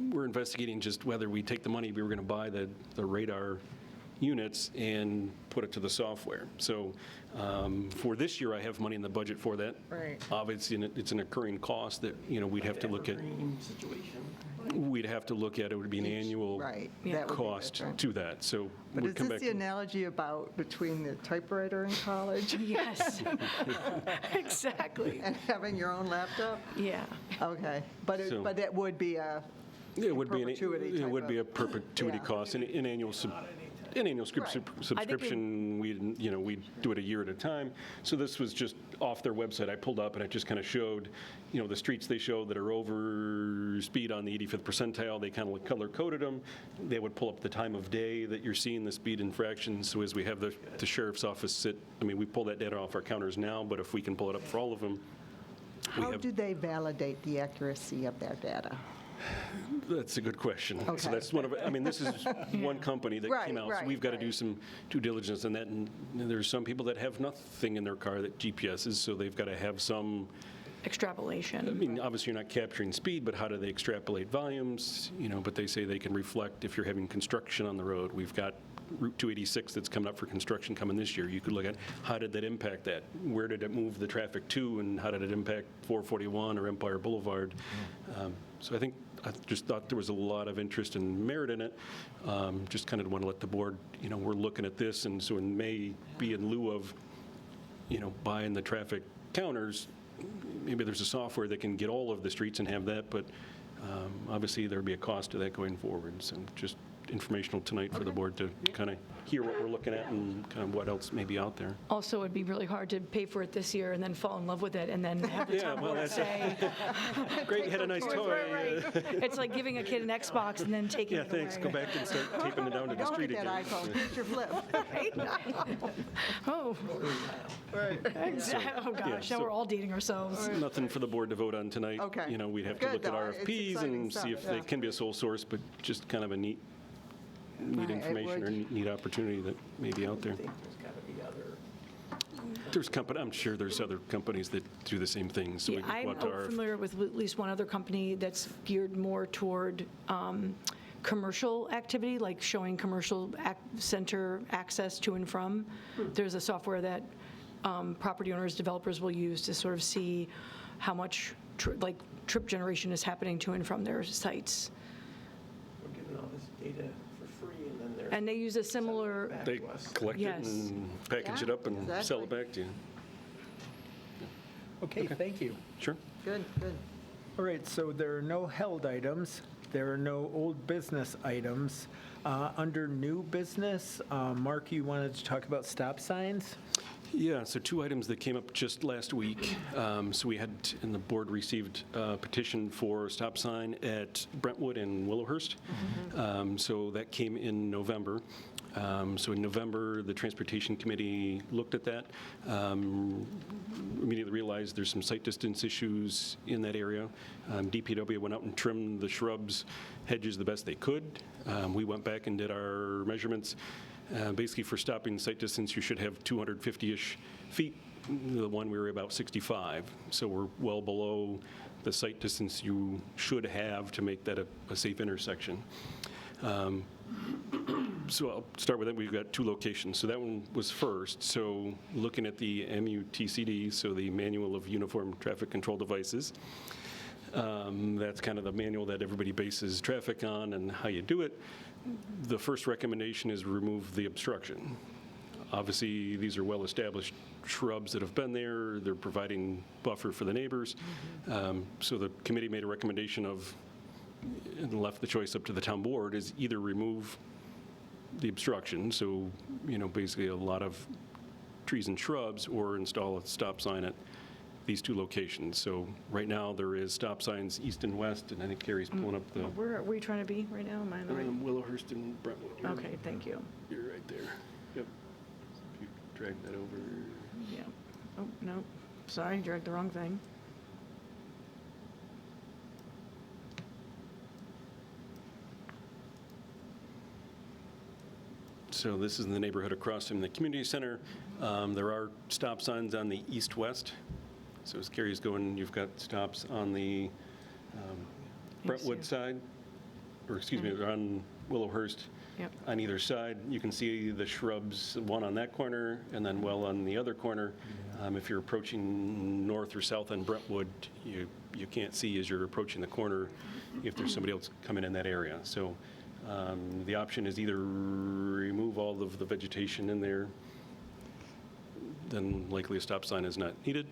we're investigating just whether we take the money we were going to buy the radar units and put it to the software. So for this year, I have money in the budget for that. Right. Obviously, it's an occurring cost that, we'd have to look at. Evergreen situation. We'd have to look at, it would be an annual Right, that would be cost different. to that. So But we'd is come this back. the analogy about between the typewriter in college Yes. Exactly. and having your own laptop? Yeah. Okay, but So- but it would be a It would be perpetuity it type would be a of- perpetuity Yeah. cost, an annual subscription. We do it a year at a time. So this was just off their website. I pulled up and it just kind of showed, the streets they showed that are over speed on the 85th percentile. They kind of color coded them. They would pull up the time of day that you're seeing the speed infractions. So as we have the sheriff's office sit, we pull that data off our counters now, but if we can pull it up for all of them, How do they validate the accuracy of their data? That's a good question. Okay. So that's one of, this is one company that came out. So we've got to do some due diligence on that. And there's some people that have nothing in their car that GPSs, so they've got to have some. Extrapolation. Obviously you're not capturing speed, but how do they extrapolate volumes? But they say they can reflect if you're having construction on the road. We've got Route 286 that's coming up for construction coming this year. You could look at how did that impact that? Where did it move the traffic to, and how did it impact 441 or Empire Boulevard? So I just thought there was a lot of interest and merit in it. Just kind of want to let the board, we're looking at this, and so it may be in lieu of, buying the traffic counters, maybe there's a software that can get all of the streets and have that, but obviously there'd be a cost to that going forward. So just informational tonight for the board to kind of hear what we're looking at and kind of what else may be out there. Also, it'd be really hard to pay for it this year and then fall in love with it and then have the town board say. Great, you had a nice toy. Right. It's like giving a kid an Xbox and then taking Yeah, it away. thanks. Go back and start taping it down to the street Don't again. get that iPhone, here's your flip. Oh. Exactly. Oh, gosh, now so- we're all dating ourselves. Nothing for the board to vote on tonight. Okay. You know, we'd have to Good, look at though. It's RFPs exciting and see stuff, if they yeah. can be a sole source, but just kind of a neat Right, it information or would. neat opportunity that may be out there. I think there's got to be other, There's company, I'm sure there's other companies that do the same thing, so we Yeah, can go I'm out to RFP. familiar with at least one other company that's geared more toward commercial activity, like showing commercial center access to and from. There's a software that property owners, developers will use to sort of see how much trip generation is happening to and from their sites. we're giving all this data for free, and then they're. And they use a similar, back They to us. collect it Yes. and package it Yeah, up and sell it exactly. back to you. Okay, thank you. Sure. Good, good. All right, so there are no held items. There are no old business items. Under new business, Mark, you wanted to talk about stop signs? Yeah, so two items that came up just last week. So we had, and the board received a petition for a stop sign at Brentwood and Willowhurst. So that came in November. So in November, the Transportation Committee looked at that, immediately realized there's some sight distance issues in that area. DPW went out and trimmed the shrubs, hedges the best they could. We went back and did our measurements. Basically, for stopping sight distance, you should have 250-ish feet. The one we were about 65. So we're well below the sight distance you should have to make that a safe intersection. So I'll start with that. We've got two locations. So that one was first. So looking at the MUTCD, so the Manual of Uniform Traffic Control Devices, that's kind of the manual that everybody bases traffic on and how you do it. The first recommendation is remove the obstruction. Obviously, these are well-established shrubs that have been there. They're providing buffer for the neighbors. So the committee made a recommendation of, and left the choice up to the town board, is either remove the obstruction, so, you know, basically a lot of trees and shrubs, or install a stop sign at these two locations. So right now, there is stop signs east and west, and I think Carrie's pulling up the where are we trying to be right now? Am I in the right? Willowhurst and Brentwood. Okay, thank you. You're right there. Yep. If you drag that over. Yeah. Oh, no, sorry, dragged the wrong thing. So this is in the neighborhood across from the community center. There are stop signs on the east-west. So as Carrie's going, you've got stops on the Brentwood side, or excuse me, on Willowhurst. Yep. On either side. You can see the shrubs, one on that corner and then well on the other corner. If you're approaching north or south on Brentwood, you can't see as you're approaching the corner if there's somebody else coming in that area. So the option is either remove all of the vegetation in there, then likely a stop sign is not needed,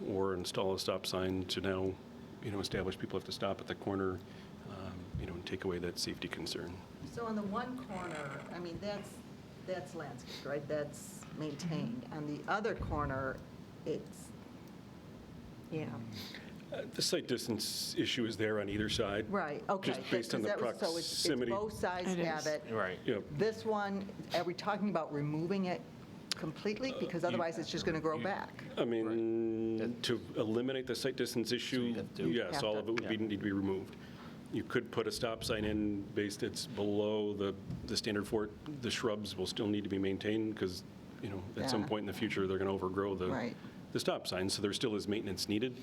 or install a stop sign to now, you know, establish people have to stop at the corner, you know, and take away that safety concern. So on the one corner, I mean, that's landscaped, right? That's maintained. On the other corner, it's, yeah. The site distance issue is there on either side. Right, okay. Just based on the So it's proximity. both sides It have is. it. Right. Yep. This one, are we talking about removing it completely? Because otherwise, it's just going to grow back. I mean, to eliminate the site distance issue, yes, Have all to- of it would need to be removed. You could put a stop sign in based, it's below the standard for it. The shrubs will still need to be maintained because, you know, at some Yeah. point in the future, they're going to overgrow Right. the stop sign. So there still is maintenance needed,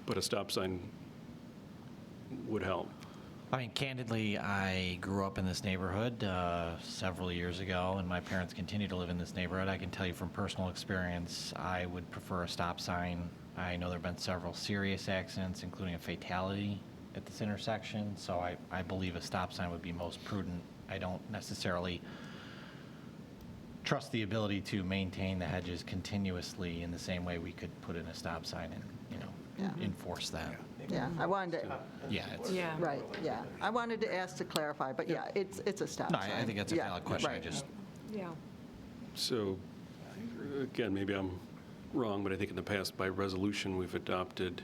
but a stop sign would help. I mean, candidly, I grew up in this neighborhood several years ago, and my parents continue to live in this neighborhood. I can tell you from personal experience, I would prefer a stop sign. I know there have been several serious accidents, including a fatality at this intersection, so I believe a stop sign would be most prudent. I don't necessarily trust the ability to maintain the hedges continuously in the same way we could put in a stop sign and, enforce that. Yeah, I wanted to, Yeah, it's, Yeah. right, yeah. I wanted to ask to clarify, but yeah, it's a stop no, sign. I think that's a Yeah, valid question. I right. just, Yeah. So, again, maybe I'm wrong, but I think in the past, by resolution, we've adopted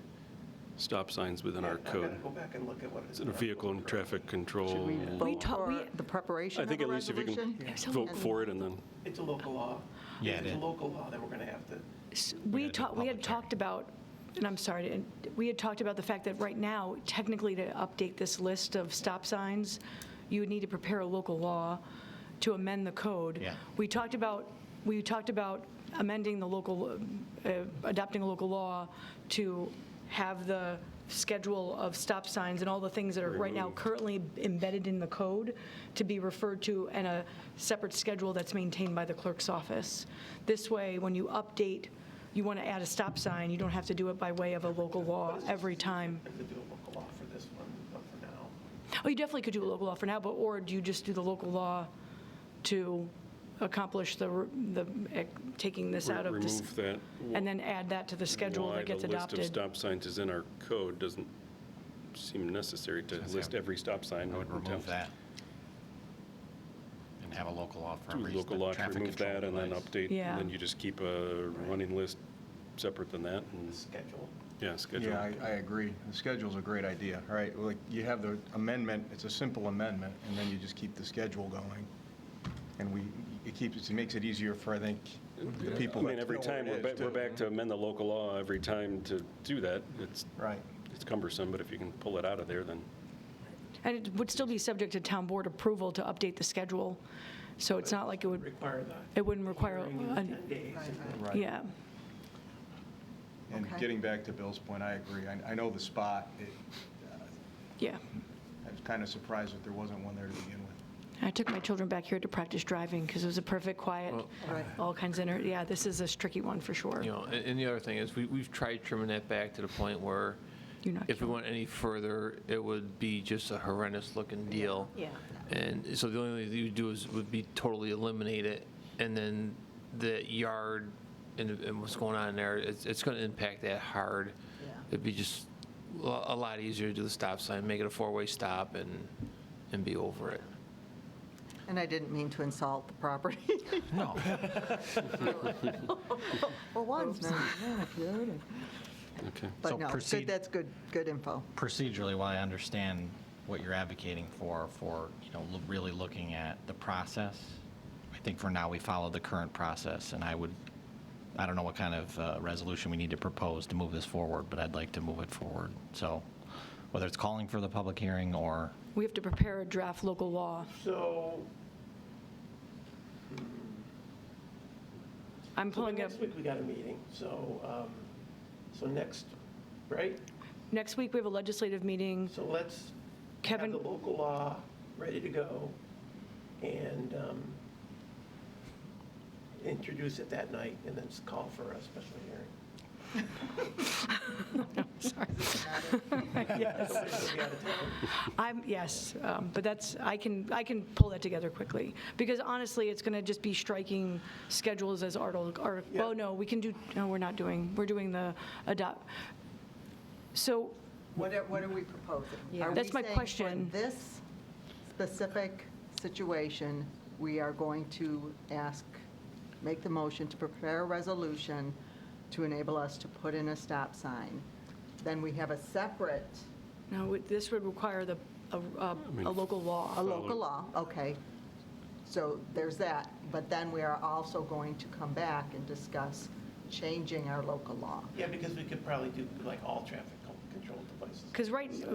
stop signs within our I've got code. to go back and look at what it is. It's in vehicle and traffic control. Should we We vote ta- we- for the preparation I of think a at least if you resolution? can vote for it and then, It's a local law. Yeah, If it it's a is. local law, then we're going to have to, We gotta do a had public talked about, and I'm sorry, we had talked about the fact that right now, technically to update this list of stop signs, you would need to prepare a local law to amend the code. Yeah. We talked about amending the local, adopting a local law to have the schedule of stop signs and all the things that are right now currently embedded in the code to be referred to in a separate schedule that's maintained by the clerk's office. This way, when you update, you want to add a stop sign, you don't have to do it by way of a local law every time. I could do a local law for this one, but for now. Oh, you definitely could do a local law for now, but, or do you just do the local law to accomplish taking this out of this? remove that. And then add that to the schedule that gets Why the list of adopted? stop signs is in our code doesn't seem necessary to list every stop sign. I would in town. remove that. And have a local law for Do every local law to traffic remove control that and then device. update, Yeah. and then you just keep a running list separate than that, and, The schedule. yeah, schedule. Yeah, I agree. The schedule's a great idea, right? Like, you have the amendment, it's a simple amendment, and then you just keep the schedule going. And it makes it easier for, I think, the people. I mean, that every know time, what it is, we're too. back to amend the local law every time to do that. It's Right. cumbersome, but if you can pull it out of there, then. And it would still be subject to town board approval to update the schedule, so it's not like it would, Require that. it wouldn't require, Hearing in 10 days. Right. yeah. And Okay. getting back to Bill's point, I agree. I know the spot. Yeah. I was kind of surprised that there wasn't one there to begin with. I took my children back here to practice driving because it was a perfect, quiet, Right. all kinds of, yeah, this is a tricky one for sure. You know, and the other thing is, we've tried trimming that back to the point where You're not if we killing- went any further, it would be just a horrendous looking deal. Yeah. And so the only thing you would do would be totally eliminate it, and then the yard and what's going on there, it's going to impact that hard. Yeah. It'd be just a lot easier to do the stop sign, make it a four-way stop, and be over it. And I didn't mean to insult the property. No. Well, one's not manicured. Okay. So But no, proceed- that's good info. Procedurally, while I understand what you're advocating for, really looking at the process, I think for now we follow the current process, and I don't know what kind of resolution we need to propose to move this forward, but I'd like to move it forward. So whether it's calling for the public hearing or, We have to prepare a draft local law. So, I'm pulling up, next week we got a meeting, so next, right? next week we have a legislative meeting. So let's have Kevin, the local law ready to go and introduce it that night and then call for a special hearing. sorry. Somebody's Yes. gonna be out of town. Yes, but I can pull that together quickly, because honestly, it's going to just be striking schedules as article, Yeah. oh, no, we're doing the adopt. So, What are we proposing? Yeah. Are we That's my saying question. For this specific situation, we are going to make the motion to prepare a resolution to enable us to put in a stop sign. Then we have a separate, no, this would require a local law. a local law, okay. So there's that, but then we are also going to come back and discuss changing our local law. Yeah, because we could probably do like all traffic control devices. Because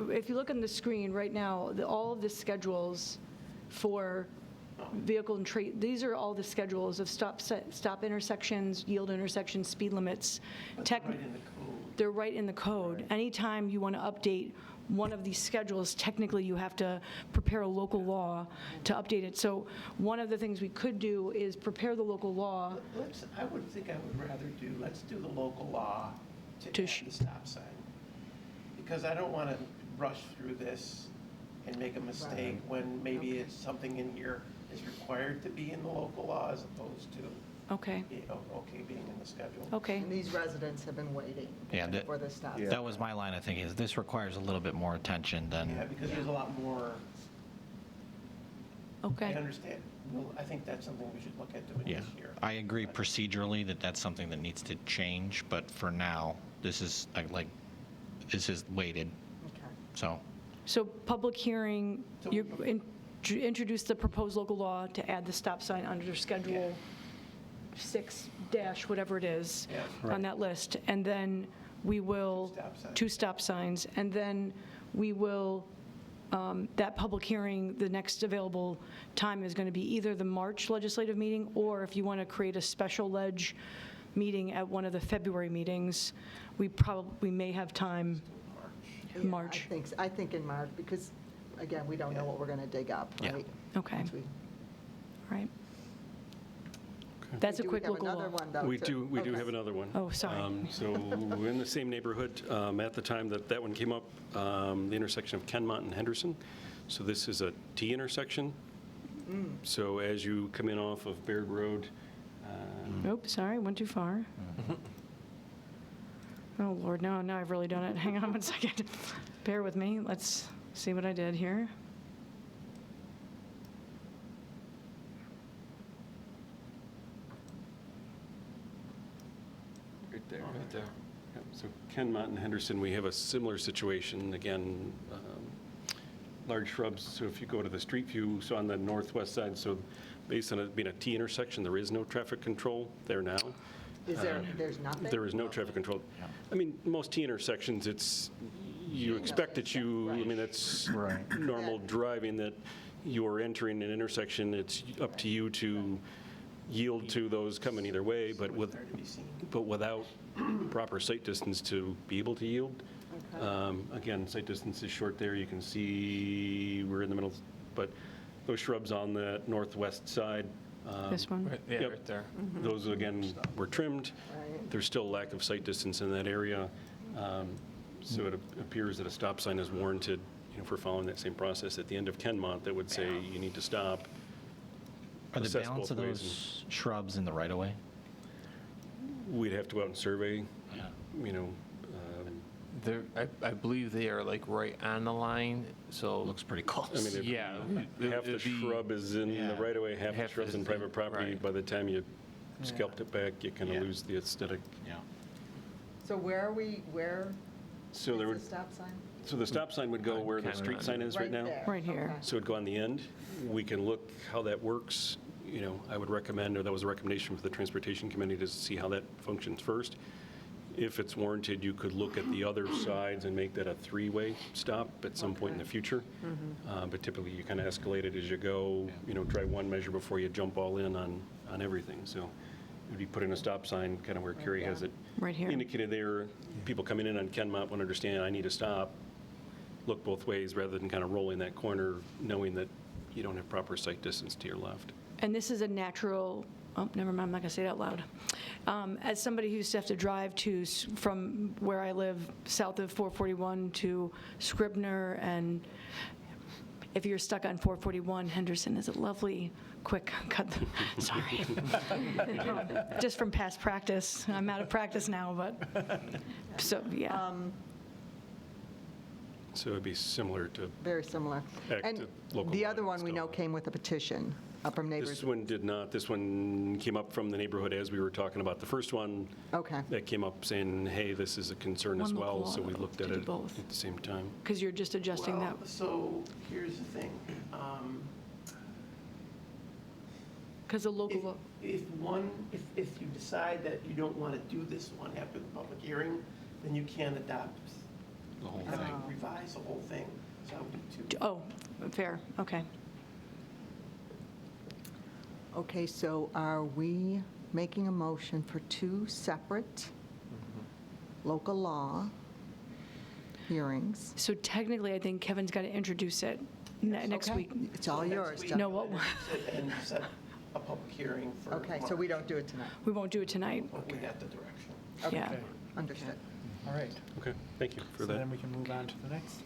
if you look on the screen right now, all of the schedules for vehicle and trade, these are all the schedules of stop intersections, yield intersections, speed limits. But they're right in the code. They're right in the code. Anytime you want to update one of these schedules, technically you have to prepare a local law to update it. So one of the things we could do is prepare the local law. I would rather let's do the local law to To add the stop sign. Because I don't want to rush through this and make a mistake when maybe it's something in here is required to be in the local law as opposed to, Okay, being in the schedule. okay. And these residents have been waiting Yeah, for this stop. That was my line of thinking, is this requires a little bit more attention than, Yeah, because there's a lot more, I Okay, understand. Well, I think that's something we should look at doing yeah. this year. I agree procedurally that that's something that needs to change, but for now, this is like, this is weighted, Okay. so. so public hearing, you introduce the proposed local law to add the stop sign under Schedule 6 dash whatever it is Yeah. on that list, and then we will, two stop signs, and then we will, that public hearing, the next available time is going to be either the March legislative meeting, or if you want to create a special ledge meeting at one of the February meetings, we may have time in March. I think in March, because, again, we don't know what we're going to dig up, Yeah. right? Okay, Once we- all right. That's a Do we quick have local another law. one, though? We too? do Okay. have another one. Oh, sorry. So we're in the same neighborhood. At the time that one came up, the intersection of Kenmont and Henderson. So this is a T intersection. So as you come in off of Baird Road, Oops, sorry, went too far. Oh, Lord, no, now I've really done it. Hang on one second. Bear with me. Let's see what I did here. right there. Right there. So Kenmont and Henderson, we have a similar situation. Again, large shrubs. So if you go to the street view, so on the northwest side, so based on it being a T intersection, there is no traffic control there now. There's nothing? There is no traffic control. I mean, most T intersections, you expect that you, I mean, that's normal driving, that you're entering an intersection, it's up to you to yield to those coming either way, but without proper sight distance to be able to yield. Again, sight distance is short there. You can see we're in the middle, but those shrubs on the northwest side. This one? Yeah, Yep. right there. Those, again, were trimmed. There's still a lack of sight distance in that area. So it appears that a stop sign is warranted, if we're following that same process at the end of Kenmont that would say you need to stop. Are the assess balance of both ways, those shrubs in the right-of-way? and We'd have to go out and survey, I believe they are like right on the line, so. Looks pretty close. I mean, Yeah. half the shrub is in the right-of-way, half the half shrub's is in in- private property. right. By the time you scalped it back, you kind of lose the aesthetic. Yeah. So where So there is would, the stop sign? so the stop sign would go where the street sign is right now. there. Right here. Okay. So it'd go on the end. We can look how that works. I would recommend, or that was a recommendation for the Transportation Committee, to see how that functions first. If it's warranted, you could look at the other sides and make that a three-way stop at some point in the future. But typically, you kind of escalate it as you go, try one measure before you jump all in on everything. So if you put in a stop sign, kind of where Carrie has it Right here. indicated there, people coming in on Kenmont would understand, I need to stop, look both ways, rather than kind of rolling that corner, knowing that you don't have proper sight distance to your left. And this is a natural, oh, never mind, I'm not going to say it out loud. As somebody who used to have to drive from where I live, south of 441 to Scribner, and if you're stuck on 441, Henderson is a lovely, quick cut. Sorry. Just from past practice. I'm out of practice now, but, so, yeah. So it'd be similar to, Very similar. Act And of local the law other one we know installed. came with a petition from neighbors. this one did not. This one came up from the neighborhood as we were talking about the first one. Okay. That came up saying, hey, this is a concern as One local well, so law we looked at to do it both. at the same time. Because you're just adjusting that. So here's the thing. Because the local law. If you decide that you don't want to do this one after the public hearing, then you can adopt, The whole have to thing. revise the whole thing. So I would do two. Oh, fair, okay. Okay, so are we making a motion for two separate local law hearings? So technically, I think Kevin's got to introduce it next Okay. week. It's all So next yours. week, Jeff. No, what- And set a public hearing for. Okay, so we don't do it tonight. We won't do it tonight. But we got the direction. Okay. Yeah. Understood. All right. Okay, thank you for So that. then we can move on to the next.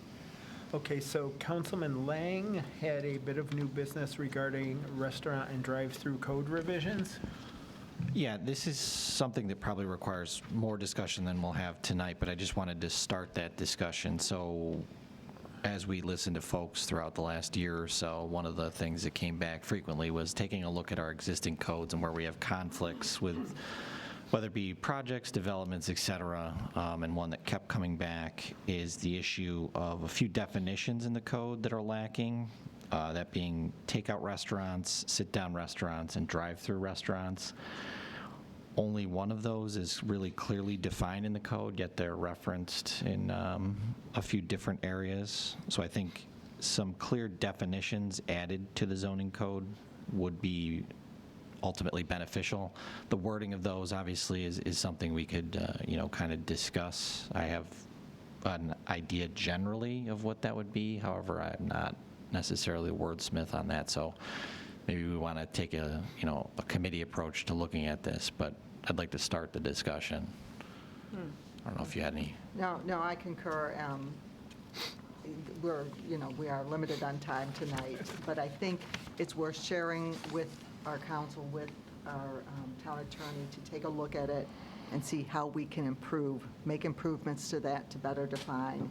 Okay, so Councilman Lang had a bit of new business regarding restaurant and drive-through code revisions. Yeah, this is something that probably requires more discussion than we'll have tonight, but I just wanted to start that discussion. So as we listened to folks throughout the last year or so, one of the things that came back frequently was taking a look at our existing codes and where we have conflicts with whether it be projects, developments, et cetera. And one that kept coming back is the issue of a few definitions in the code that are lacking, that being takeout restaurants, sit-down restaurants, and drive-through restaurants. Only one of those is really clearly defined in the code, yet they're referenced in a few different areas. So I think some clear definitions added to the zoning code would be ultimately beneficial. The wording of those obviously is something we could, kind of discuss. I have an idea generally of what that would be. However, I'm not necessarily a wordsmith on that. So maybe we want to take a committee approach to looking at this, but I'd like to start the discussion. I don't know if you had any. No, I concur. We are limited on time tonight, but I think it's worth sharing with our council, with our town attorney, to take a look at it and see how we can make improvements to that to better define,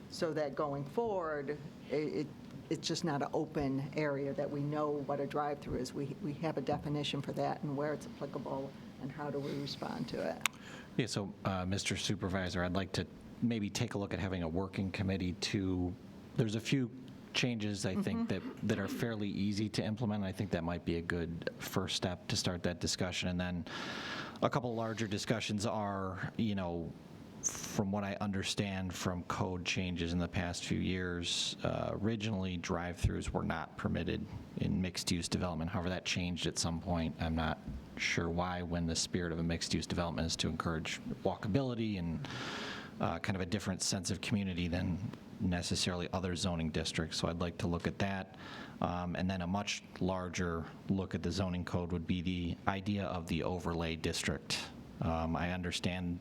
so that going forward, it's just not an open area, that we know what a drive-through is. We have a definition for that and where it's applicable and how do we respond to it. Yeah, so Mr. Supervisor, I'd like to maybe take a look at having a working committee there's a few changes, I think, that are fairly easy to implement. I think that might be a good first step to start that discussion. And then a couple larger discussions are, from what I understand from code changes in the past few years, originally drive-throughs were not permitted in mixed-use development. However, that changed at some point. I'm not sure why, when the spirit of a mixed-use development is to encourage walkability and kind of a different sense of community than necessarily other zoning districts. So I'd like to look at that. And then a much larger look at the zoning code would be the idea of the overlay district. I understand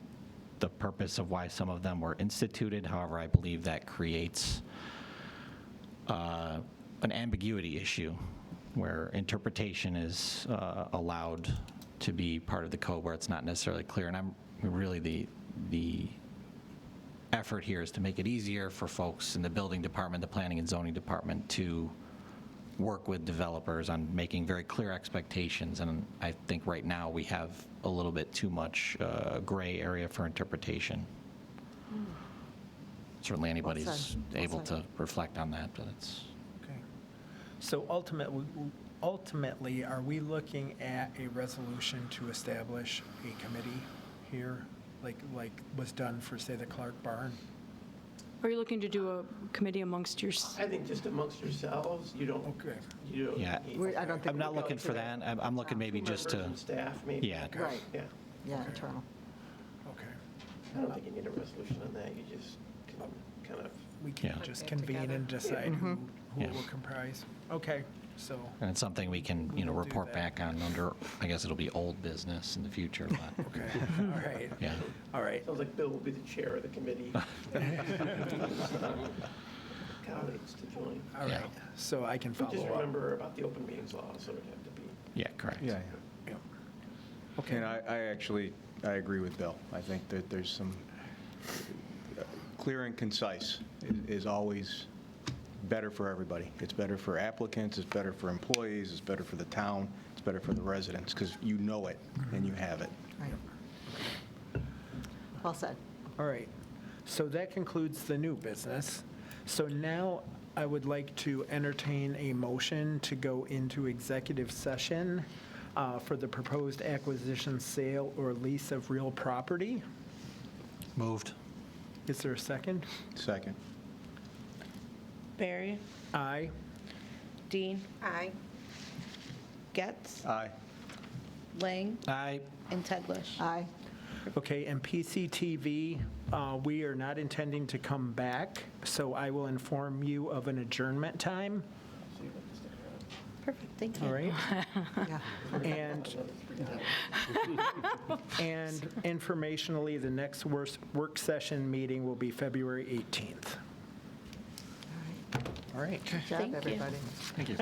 the purpose of why some of them were instituted. However, I believe that creates an ambiguity issue where interpretation is allowed to be part of the code where it's not necessarily clear. And I'm really the effort here is to make it easier for folks in the building department, the planning and zoning department, to work with developers on making very clear expectations. And I think right now we have a little bit too much gray area for interpretation. Certainly anybody's able to reflect on that, but it's... Okay. So ultimately, are we looking at a resolution to establish a committee here, like was done for, say, the Clark Barn? Are you looking to do a committee amongst your... I think just amongst yourselves, you don't. Okay. You don't. Yeah. need- I don't think I'm not looking for that. I'm looking maybe just to... Members and staff, maybe. Yeah. Right. Yeah. Yeah, internal. Okay. I don't think you need a resolution on that. You just can kind of. We can Yeah. just Get convene together. and decide who Yeah. it will comprise. Okay, so, And it's something we can, We will do report that. back on under, I guess it'll be old business in the future, but, okay, all right, yeah. all right. Sounds like Bill will be the chair of the committee. Colleagues to join. All Yeah. right, so I can But just follow up. remember about the open meetings law, so it'd have to be. Yeah, correct. Yeah, Yep. okay. And I agree with Bill. I think that there's some, clear and concise is always better for everybody. It's better for applicants, it's better for employees, it's better for the town, it's better for the residents, because you know it and you have it. Right. Well said. All right, so that concludes the new business. So now I would like to entertain a motion to go into executive session for the proposed acquisition, sale, or lease of real property. Moved. Is there a second? Second. Barry, Aye. Dean, Aye. Getz, Aye. Lang, Aye. and Teglash. Aye. Okay, and PCTV, we are not intending to come back, so I will inform you of an adjournment time, Perfect, thank you. all right? Yeah. And informationally, the next work session meeting will be February 18th. All right. Good job, Thank you. everybody. Thank you.